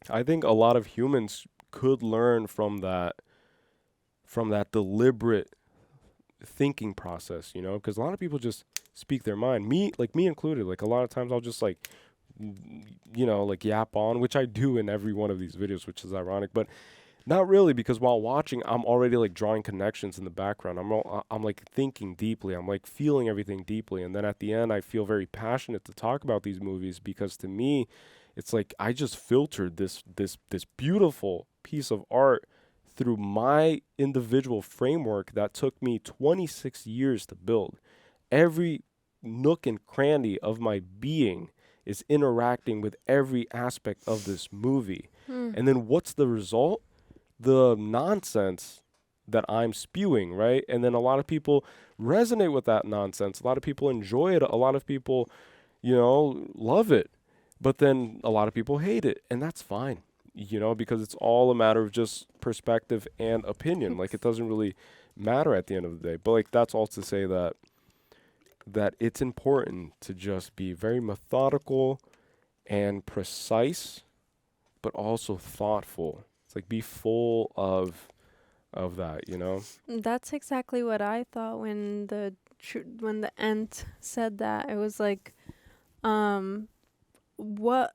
I think a lot of humans could learn from from that deliberate thinking process, you know, because a lot of people just speak their mind, me included. Like a lot of times I'll just like, you know, like yap on, which I do in every one of these videos, which is ironic, but not really, because while watching, I'm already like drawing connections in the background. I'm like thinking deeply. I'm like feeling everything deeply. And then at the end, I feel very passionate to talk about these movies, because to me, it's like I just filtered this beautiful piece of art through my individual framework that took me 26 years to build. Every nook and cranny of my being is interacting with every aspect of this movie. And then what's the result? The nonsense that I'm spewing, right? And then a lot of people resonate with that nonsense. A lot of people enjoy it. A lot of people, you know, love it. But then a lot of people hate it. And that's fine, you know, because it's all a matter of just perspective and opinion. Like, it doesn't really matter at the end of the day. But, like, that's all to say that it's important to just be very methodical and precise, but also thoughtful. Like, be full of that, you know. That's exactly what I thought when the Ent said that. It was like, what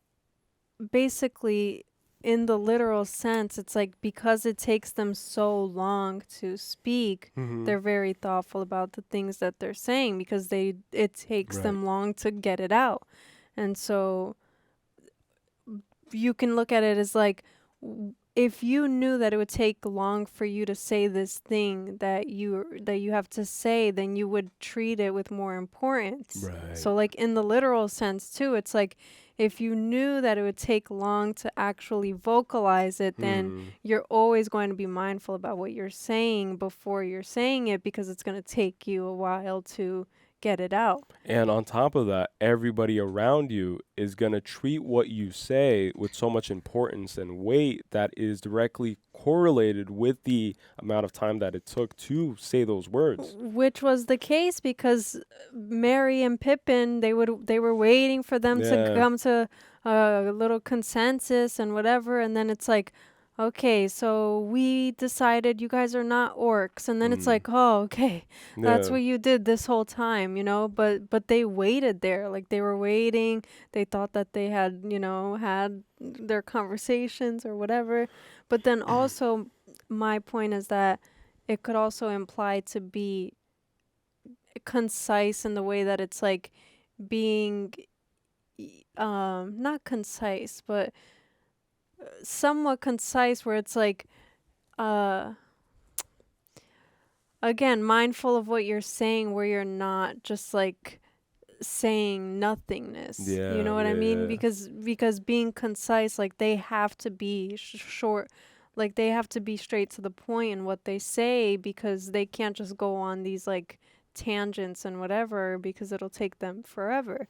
basically, in the literal sense, it's like because it takes them so long to speak, they're very thoughtful about the things that they're saying, because it takes them long to get it out. And so you can look at it as like, if you knew that it would take long for you to say this thing that you have to say, then you would treat it with more importance. Right. So like in the literal sense too, it's like if you knew that it would take long to actually vocalize it, then you're always going to be mindful about what you're saying before you're saying it, because it's going to take you a while to get it out. And on top of that, everybody around you is going to treat what you say with so much importance and weight that is directly correlated with the amount of time that it took to say those words. Which was the case, because Merry and Pippin, they were waiting for them to come to a little consensus and whatever, and then it's like, okay, so we decided you guys are not orcs, and then it's like, oh, okay, that's what you did this whole time, you know. But they waited there, like they were waiting. They thought that they had, you know, had their conversations or whatever. But then also, my point is that it could also imply to be concise in the way that it's like being, not concise, but somewhat concise, where it's like, again, mindful of what you're saying, where you're not just like saying nothingness. You know what I mean? Because being concise, like they have to be short, like they have to be straight to the point in what they say, because they can't just go on these like tangents and whatever, because it'll take them forever.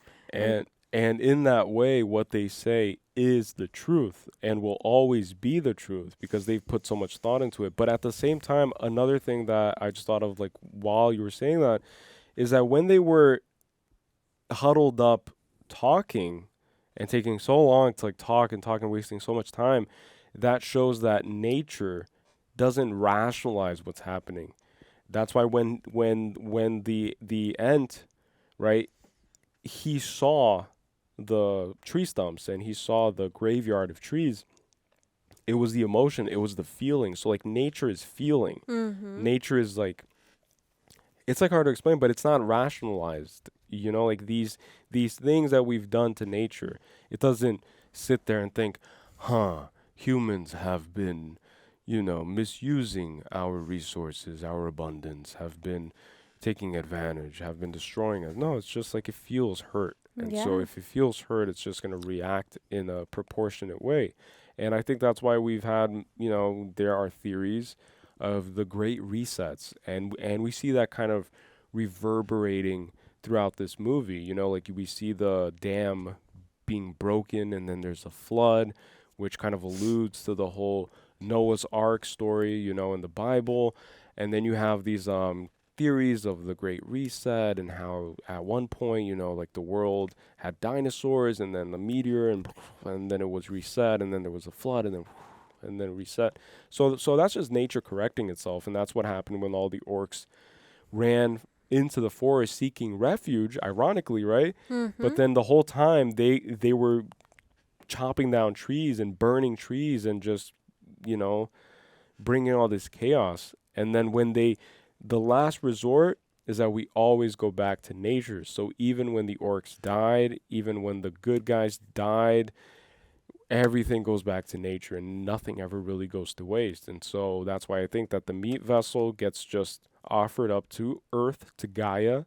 And in that way, what they say is the truth and will always be the truth, because they've put so much thought into it. But at the same time, another thing that I just thought of, like, while you were saying that, is that when they were huddled up talking and taking so long to like talk and wasting so much time, that shows that nature doesn't rationalize what's happening. That's why when the Ent, right, he saw the tree stumps and he saw the graveyard of trees, it was the emotion, it was the feeling. So like nature is feeling. Nature is like, it's like hard to explain, but it's not rationalized. You know, like these things that we've done to nature, it doesn't sit there and think, humans have been, you know, misusing our resources, our abundance, have been taking advantage, have been destroying us. No, it's just like it feels hurt. And so if it feels hurt, it's just going to react in a proportionate way. And I think that's why we've had, you know, there are theories of the great resets. And we see that kind of reverberating throughout this movie. You know, like we see the dam being broken and then there's a flood, which kind of alludes to the whole Noah's Ark story, you know, in the Bible. And then you have these theories of the Great Reset and how at one point, you know, like the world had dinosaurs and then the meteor and then it was reset and then there was a flood and then and then reset. So that's just nature correcting itself, and that's what happened when all the orcs ran into the forest seeking refuge, ironically, right? But then the whole time they were chopping down trees and burning trees and just, bringing all this chaos. And then the last resort is that we always go back to nature. So even when the orcs died, even when the good guys died, everything goes back to nature and nothing ever really goes to waste. And so that's why I think that the meat vessel gets just offered up to Earth, to Gaia,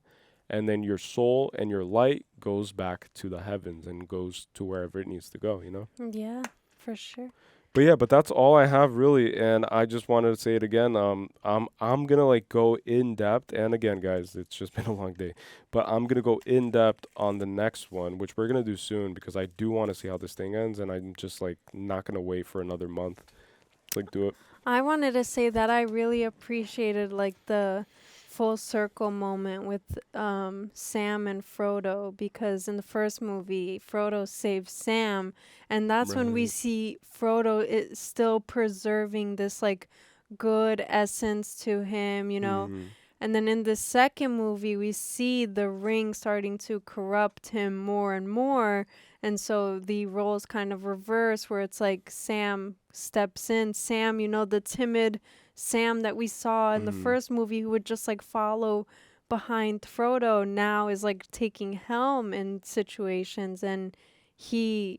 and then your soul and your light goes back to the heavens and goes to wherever it needs to go, Yeah, for sure. But that's all I have really, and I just wanted to say it again. I'm gonna go in depth, and again, guys, it's just been a long day, but I'm gonna go in depth on the next one, which we're gonna do soon because I do want to see how this thing ends, and I'm just not gonna wait for another month. Do it. I wanted to say that I really appreciated the full circle moment with Sam and Frodo, because in the first movie Frodo saves Sam, and that's when we see Frodo is still preserving this good essence to him, and then in the second movie we see the ring starting to corrupt him more and more, and so the roles kind of reverse, where it's Sam steps in. Sam, the timid Sam that we saw in the first movie, who would just follow behind Frodo, now is taking helm in situations, and he's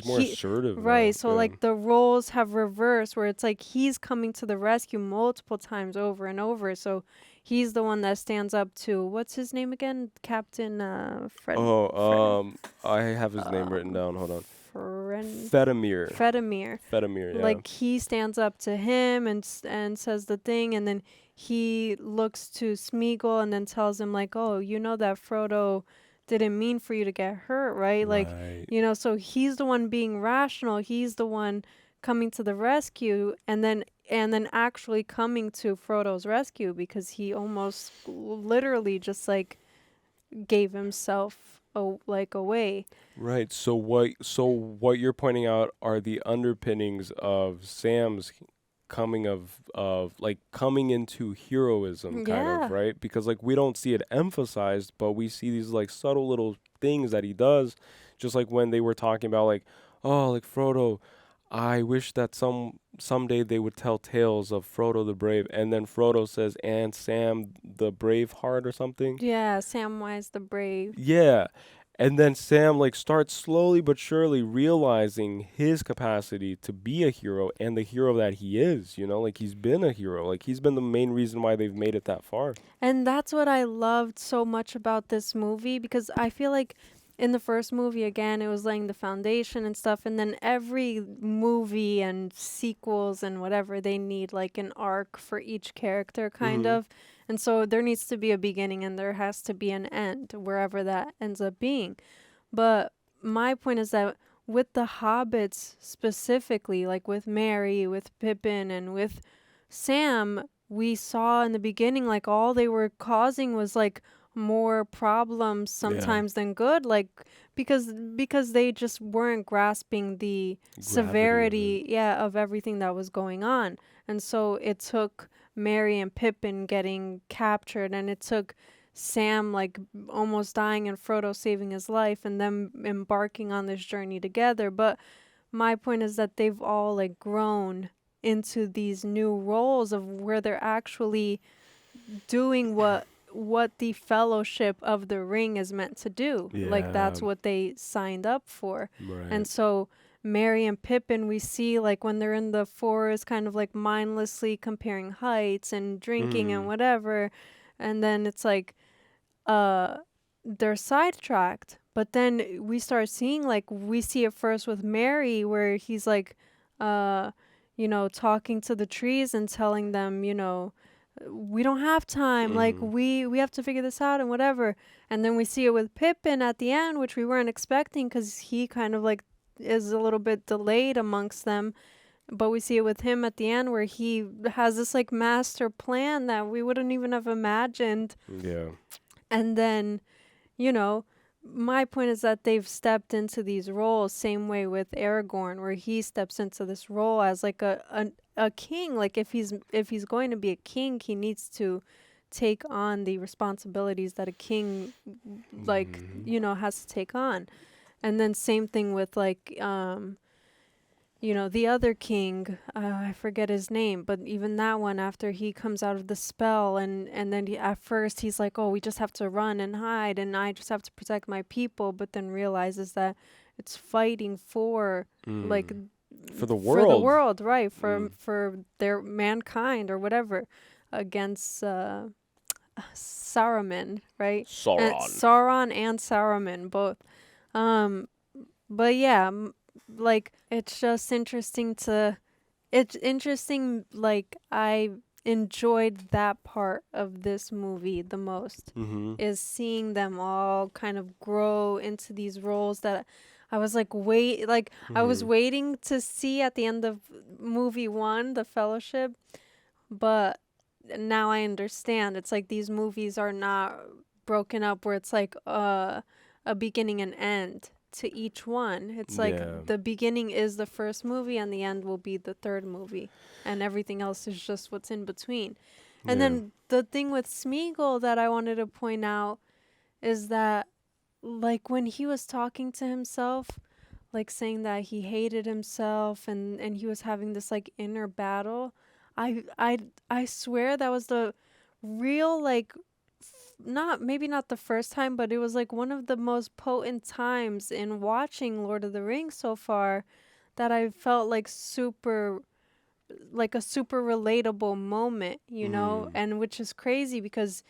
more assertive, right now. So the roles have reversed, where it's he's coming to the rescue multiple times over and over. So he's the one that stands up to, what's his name again, Captain Fred. I have his name written down, hold on. Fedamir. Yeah. He stands up to him and says the thing, and then he looks to Sméagol and then tells him oh, that Frodo didn't mean for you to get hurt, right? So he's the one being rational. He's the one coming to the rescue, and then actually coming to Frodo's rescue, because he almost literally just gave himself away. Right. So what you're pointing out are the underpinnings of Sam's coming coming into heroism, kind of, right? Because we don't see it emphasized, but we see these subtle little things that he does, just when they were talking about Frodo, I wish that someday they would tell tales of Frodo the Brave, and then Frodo says, and Sam the Brave Heart or something. Yeah, Samwise the Brave. Yeah. And then Sam starts slowly but surely realizing his capacity to be a hero, and the hero that he is, he's been a hero. He's been the main reason why they've made it that far. And that's what I loved so much about this movie, because I feel in the first movie, again, it was laying the foundation and stuff, and then every movie and sequels and whatever, they need an arc for each character, kind of. And so there needs to be a beginning and there has to be an end, wherever that ends up being. But my point is that with the hobbits specifically, with Merry, with Pippin, and with Sam, we saw in the beginning all they were causing was more problems sometimes than good, because they just weren't grasping the severity of everything that was going on. And so it took Merry and Pippin getting captured, and it took Sam almost dying and Frodo saving his life, and them embarking on this journey together. But my point is that they've all grown into these new roles of where they're actually doing what the Fellowship of the Ring is meant to do. That's what they signed up for. Right. And so Merry and Pippin, we see when they're in the forest, kind of mindlessly comparing heights and drinking and whatever, and then it's they're sidetracked. But then we start seeing we see it first with Merry, where he's talking to the trees and telling them, we don't have time, we have to figure this out and whatever. And then we see it with Pippin at the end, which we weren't expecting, because he kind of is a little bit delayed amongst them. But we see it with him at the end, where he has this master plan that we wouldn't even have imagined. Yeah. And then my point is that they've stepped into these roles same way with Aragorn, where he steps into this role as like a king. Like if he's going to be a king, he needs to take on the responsibilities that a king like has to take on. And then same thing with like the other king, I forget his name, but even that one, after he comes out of the spell, and then at first he's like, oh, we just have to run and hide, and I just have to protect my people, but then realizes that it's fighting for, like, for the world, right, for their mankind or whatever, against Saruman, right? Sauron and Saruman, both. But yeah, like it's just interesting like I enjoyed that part of this movie the most, is seeing them all kind of grow into these roles that I was like I was waiting to see at the end of movie 1, The Fellowship, but now I understand. It's like these movies are not broken up where it's like a beginning and end to each one. It's like the beginning is the first movie and the end will be the third movie, and everything else is just what's in between. And then the thing with Sméagol that I wanted to point out is that, like, when he was talking to himself, like saying that he hated himself and he was having this like inner battle, I swear that was the real, like, maybe not the first time, but it was like one of the most potent times in watching Lord of the Rings so far, that I felt like a super relatable moment, and which is crazy because,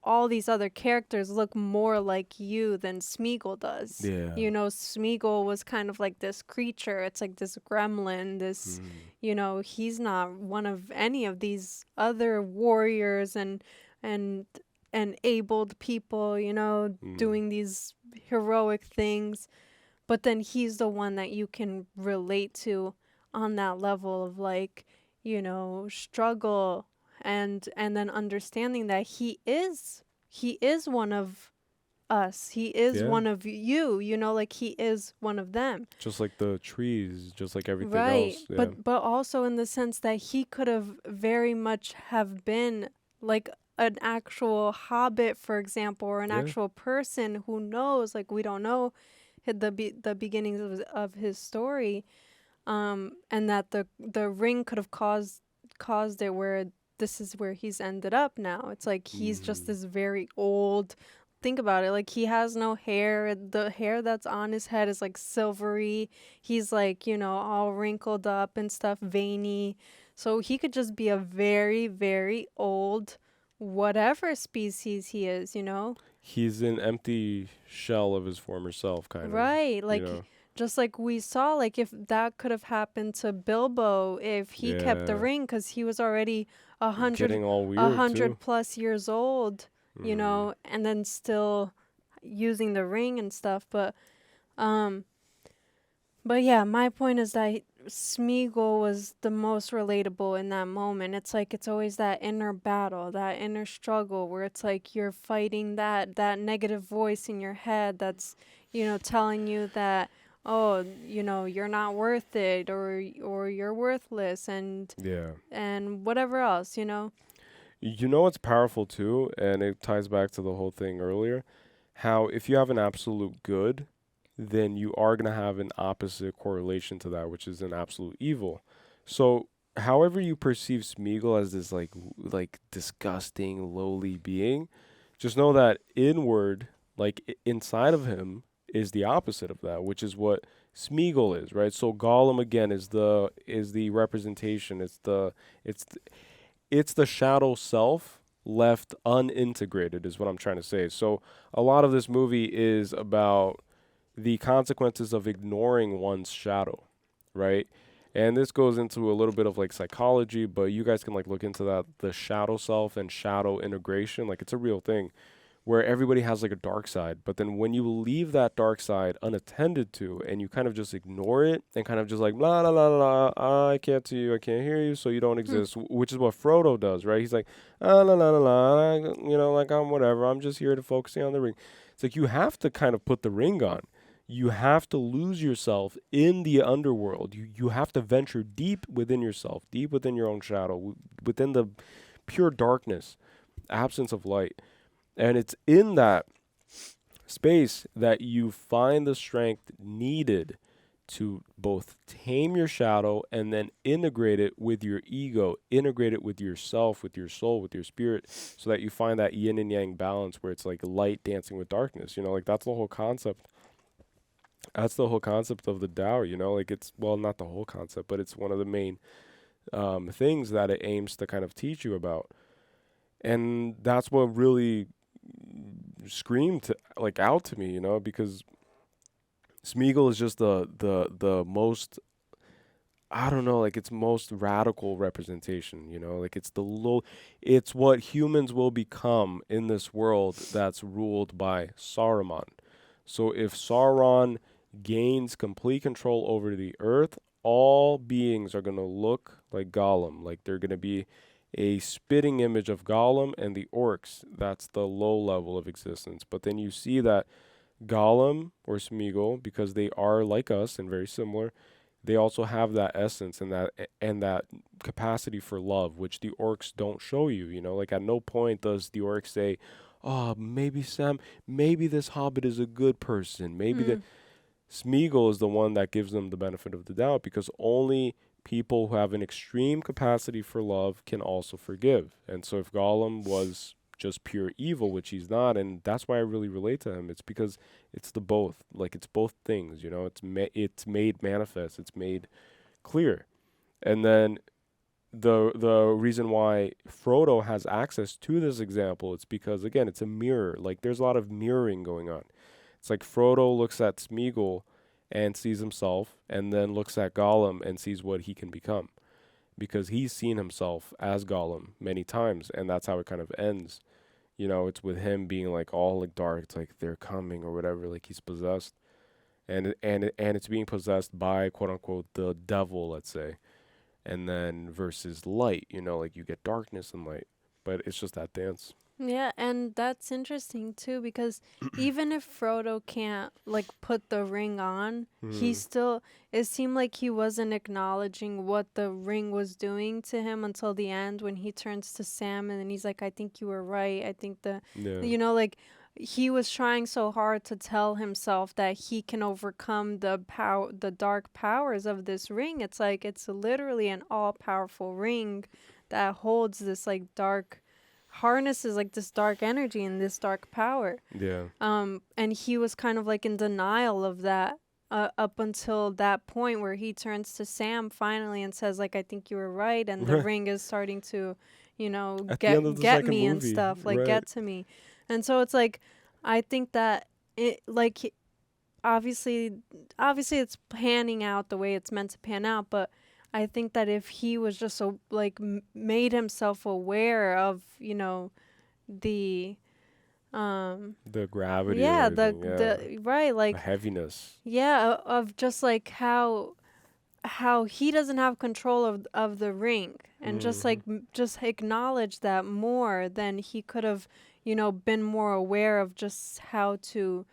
all these other characters look more like you than Sméagol does. Yeah. Sméagol was kind of like this creature. It's like this gremlin, this, he's not one of any of these other warriors and abled people, doing these heroic things. But then he's the one that you can relate to on that level of, like, struggle and then understanding that he is one of us. He is one of you, like he is one of them. Just like the trees, just like everything Right. else. Yeah. But also in the sense that he could have very much have been like an actual hobbit, for example, or an actual person. Who knows? Like, we don't know the beginnings of his story, and that the ring could have caused it where this is where he's ended up now. It's like he's just this very old. Think about it. Like, he has no hair. The hair that's on his head is like silvery. He's like, all wrinkled up and stuff, veiny. So he could just be a very, very old, whatever species he is, He's an empty shell of his former self, kind of. Right. Like, just like we saw, like, if that could have happened to Bilbo if he kept the ring, because he was already 100 plus years old, and then still using the ring and stuff. But yeah, my point is that Sméagol was the most relatable in that moment. It's like it's always that inner battle, that inner struggle, where it's like you're fighting that negative voice in your head that's, telling you that, oh, you're not worth it, or you're worthless, and whatever else, what's powerful too, and it ties back to the whole thing earlier, how if you have an absolute good, then you are going to have an opposite correlation to that, which is an absolute evil. So however you perceive Sméagol as this like disgusting, lowly being, just know that inward, like inside of him, is the opposite of that, which is what Sméagol is, right? So Gollum again is the representation. It's the shadow self left unintegrated, is what I'm trying to say. So a lot of this movie is about the consequences of ignoring one's shadow, right? And this goes into a little bit of like psychology, but you guys can like look into that, the shadow self and shadow integration. Like, it's a real thing where everybody has like a dark side, but then when you leave that dark side unattended to and you kind of just ignore it and kind of just like blah blah blah blah, I can't see you, I can't hear you, so you don't exist, which is what Frodo does, right? He's like la la la la, you know, like I'm whatever, I'm just here to focusing on the ring. It's like you have to kind of put the ring on. You have to lose yourself in the underworld. You have to venture deep within yourself, deep within your own shadow, within the pure darkness, absence of light. And it's in that space that you find the strength needed to both tame your shadow and then integrate it with your ego, integrate it with yourself, with your soul, with your spirit, so that you find that yin and yang balance where it's like light dancing with darkness. You know, like that's the whole concept. That's the whole concept of the Tao, you know, like it's, well, not the whole concept, but it's one of the main things that it aims to kind of teach you about. And that's what really screamed like out to me, you know, because Sméagol is just the most, I don't know, like it's most radical representation, you know, like it's it's what humans will become in this world that's ruled by Saruman. So if Sauron gains complete control over the earth, all beings are going to look like Gollum, like they're going to be a spitting image of Gollum and the orcs. That's the low level of existence. But then you see that Gollum or Sméagol, because they are like us and very similar, they also have that essence and that capacity for love, which the orcs don't show you. You know, like at no point does the orc say, "Oh, maybe Sam, maybe this hobbit is a good person. Maybe the Sméagol is the one that gives them the benefit of the doubt, because only people who have an extreme capacity for love can also forgive. And so if Gollum was just pure evil, which he's not, and that's why I really relate to him, it's because it's the both. Like it's both things, you know. It's made manifest. It's made clear. And then the reason why Frodo has access to this example, it's because, again, it's a mirror. Like there's a lot of mirroring going on. It's like Frodo looks at Sméagol and sees himself, and then looks at Gollum and sees what he can become, because he's seen himself as Gollum many times, and that's how it kind of ends. You know, it's with him being like all like dark. It's like they're coming or whatever. Like he's possessed, and it's being possessed by quote unquote the devil, let's say, and then versus light. You know, like you get darkness and light, but it's just that dance. Yeah, and that's interesting too, because even if Frodo can't like put the ring on, he still, it seemed like he wasn't acknowledging what the ring was doing to him until the end, when he turns to Sam and then he's like, I think you were right. I think you know, like he was trying so hard to tell himself that he can overcome the dark powers of this ring. It's like, it's literally an all powerful ring that holds this like harnesses like this dark energy and this dark power. Yeah. And he was kind of like in denial of that up until that point where he turns to Sam finally and says like, I think you were right, and the ring is starting to, you know, get me and stuff, like get to me. And so it's like, I think that it like obviously it's panning out the way it's meant to pan out, but I think that if he was just so like made himself aware of, you know, the gravity, the right, like the heaviness, of just like how he doesn't have control of the ring, and just like just acknowledge that more, then he could have, you know, been more aware of just how to,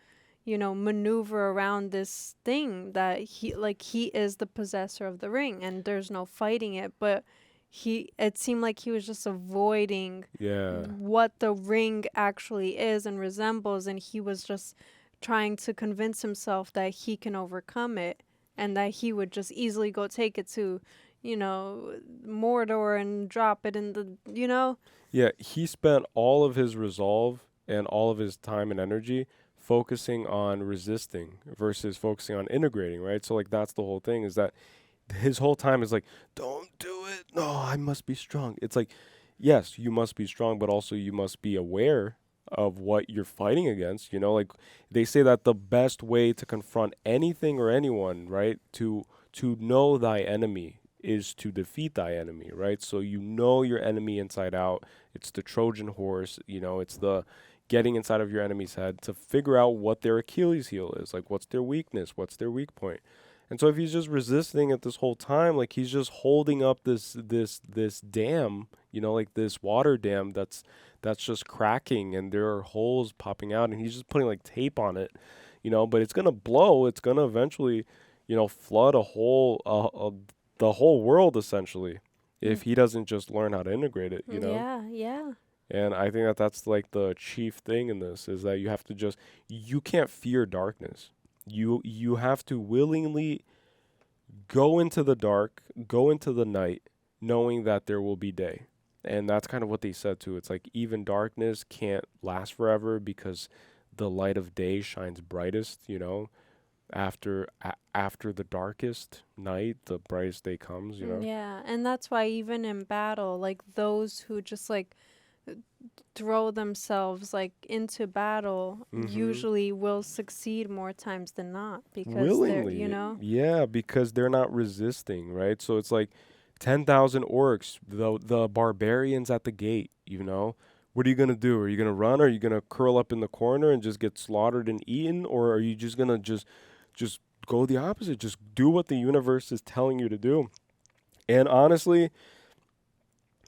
you know, maneuver around this thing that he is the possessor of the ring and there's no fighting it. But it seemed like he was just avoiding what the ring actually is and resembles, and he was just trying to convince himself that he can overcome it and that he would just easily go take it to, you know, Mordor and drop it in the, you know. Yeah, he spent all of his resolve and all of his time and energy focusing on resisting versus focusing on integrating, right? So like that's the whole thing, is that his whole time is like, don't do it. No, I must be strong. It's like, yes, you must be strong, but also you must be aware of what you're fighting against. You know, like they say that the best way to confront anything or anyone, right, to know thy enemy is to defeat thy enemy, right? So you know your enemy inside out. It's the Trojan horse, you know, it's the getting inside of your enemy's head to figure out what their Achilles heel is, like what's their weakness, what's their weak point. And so if he's just resisting it this whole time, like he's just holding up this dam, you know, like this water dam that's just cracking and there are holes popping out and he's just putting like tape on it, you know, but it's going to blow. It's going to eventually, you know, flood the whole world essentially if he doesn't just learn how to integrate it, you know? Yeah, yeah. And I think that that's like the chief thing in this is that you have to just, you can't fear darkness. You have to willingly go into the dark, go into the night, knowing that there will be day. And that's kind of what they said too. It's like even darkness can't last forever because the light of day shines brightest, you know. After the darkest night, the brightest day comes, you know. Yeah, and that's why even in battle, like those who just like throw themselves like into battle usually will succeed more times than not because willingly, they're, you know. Yeah, because they're not resisting, right? So it's like 10,000 orcs, the barbarians at the gate, you know. What are you going to do? Are you going to run? Or are you going to curl up in the corner and just get slaughtered and eaten? Or are you just going to just go the opposite? Just do what the universe is telling you to do. And honestly,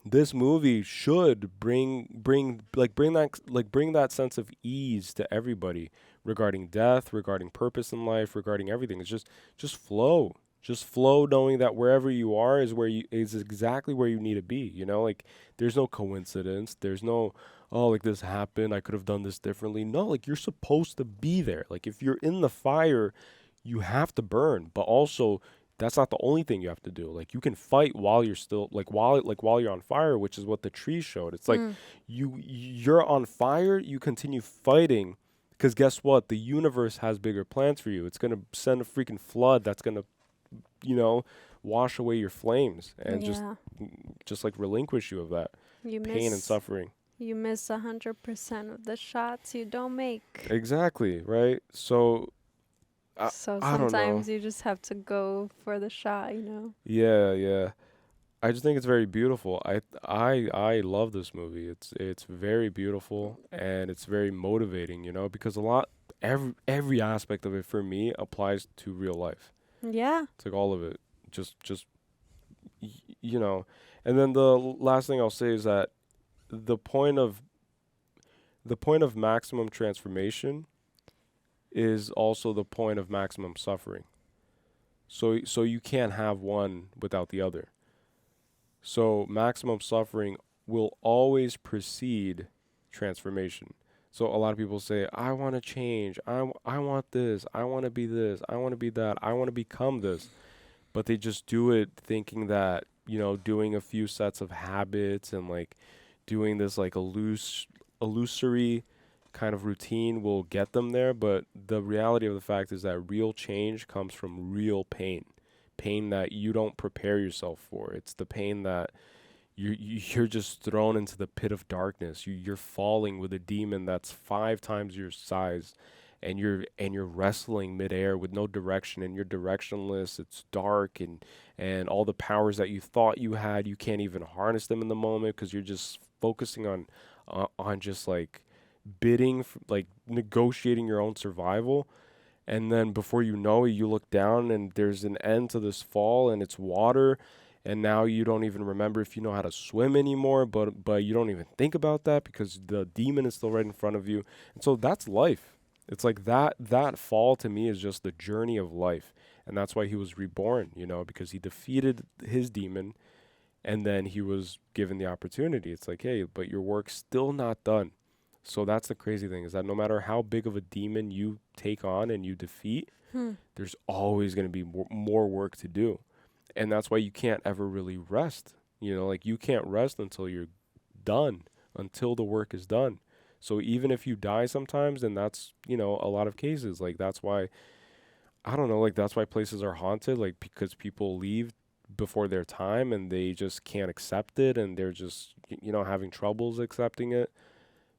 this movie should bring that sense of ease to everybody regarding death, regarding purpose in life, regarding everything. It's just flow. Just flow, knowing that wherever you are is exactly where you need to be. You know, like there's no coincidence. There's no, oh, like this happened, I could have done this differently. No, like you're supposed to be there. Like if you're in the fire, you have to burn. But also, that's not the only thing you have to do. Like you can fight while you're still while you're on fire, which is what the tree showed. It's like you're on fire, you continue fighting, because guess what? The universe has bigger plans for you. It's gonna send a freaking flood that's gonna, you know, wash away your flames and just like relinquish you of that pain and suffering. You miss 100% of the shots you don't make. Exactly, right? So sometimes you just have to go for the shot, you know. Yeah. I just think it's very beautiful. I love this movie. It's very beautiful and it's very motivating, you know, because every aspect of it for me applies to real life. Yeah. It's like all of it. Just you know. And then the last thing I'll say is that the point of maximum transformation is also the point of maximum suffering. So you can't have one without the other. So maximum suffering will always precede transformation. So a lot of people say, I want to change. I want this. I want to be this. I want to be that. I want to become this. But they just do it thinking that, you know, doing a few sets of habits and like doing this like illusory kind of routine will get them there. But the reality of the fact is that real change comes from real pain that you don't prepare yourself for. It's the pain that you're just thrown into the pit of darkness. You're falling with a demon that's 5 times your size, and you're wrestling midair with no direction, and you're directionless. It's dark, and all the powers that you thought you had, you can't even harness them in the moment because you're just focusing on just like bidding, like negotiating your own survival. And then before you know it, you look down and there's an end to this fall and it's water. And now you don't even remember if you know how to swim anymore, but you don't even think about that because the demon is still right in front of you. And so that's life. It's like that fall to me is just the journey of life. And that's why he was reborn, you know, because he defeated his demon and then he was given the opportunity. It's like, hey, but your work's still not done. So that's the crazy thing, is that no matter how big of a demon you take on and you defeat, there's always going to be more work to do. And that's why you can't ever really rest. You know, like you can't rest until you're done, until the work is done. So even if you die sometimes, and that's, you know, a lot of cases, like that's why, I don't know, like that's why places are haunted, like because people leave before their time and they just can't accept it and they're just, you know, having troubles accepting it.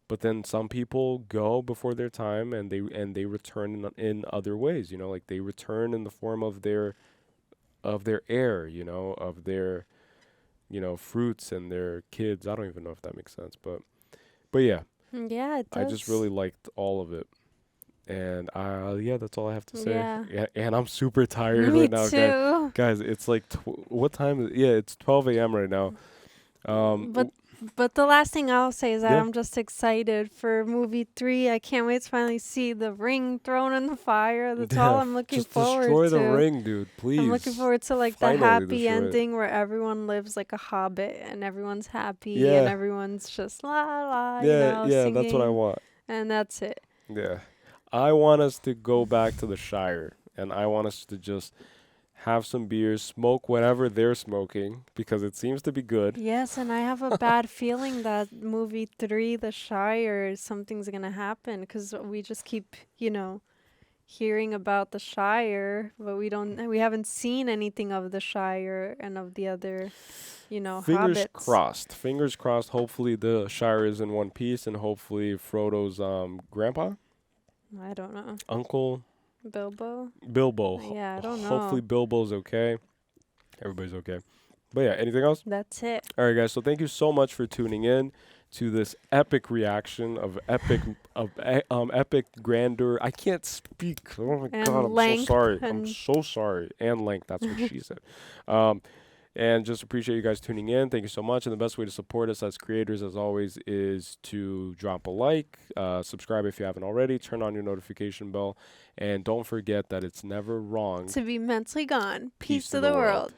But then some people go before their time and they return in other ways, you know, like they return in the form of their heir, you know, of their, you know, fruits and their kids. I don't even know if that makes sense, but yeah. Yeah, it does. I just really liked all of it. And yeah, that's all I have to say. Yeah. And I'm super tired Me right now, too. guys. It's like what time is it? Yeah, it's 12 a.m. right now. But the last thing I'll say is that Yeah. I'm just excited for movie 3. I can't wait to finally see the ring thrown in the fire. That's all I'm looking forward to. Just destroy the ring, dude, please. I'm looking forward to like Finally the happy destroy it. ending where everyone lives like a hobbit and everyone's happy Yeah. and everyone's just la la, Yeah, singing. that's what I want. And that's it. Yeah. I want us to go back to the Shire, and I want us to just have some beers, smoke whatever they're smoking, because it seems to be good. Yes, and I have a bad feeling that movie 3, The Shire, something's going to happen because we just keep, hearing about the Shire, but we haven't seen anything of the Shire and of the other, Fingers hobbits. crossed. Fingers crossed. Hopefully the Shire is in one piece, and hopefully Frodo's grandpa, I don't know. uncle, Bilbo? Bilbo. Yeah, I don't know. Hopefully Bilbo's okay. Everybody's okay. But yeah, anything else? That's it. All right, guys. So thank you so much for tuning in to this epic reaction of epic grandeur. I can't speak. Oh my And god, I'm so length sorry. I'm and- so sorry. And length. That's what she said. And just appreciate you guys tuning in. Thank you so much. And the best way to support us as creators, as always, is to drop a like, subscribe if you haven't already, turn on your notification bell, and don't forget that it's never wrong To be mentally gone. Peace to the world.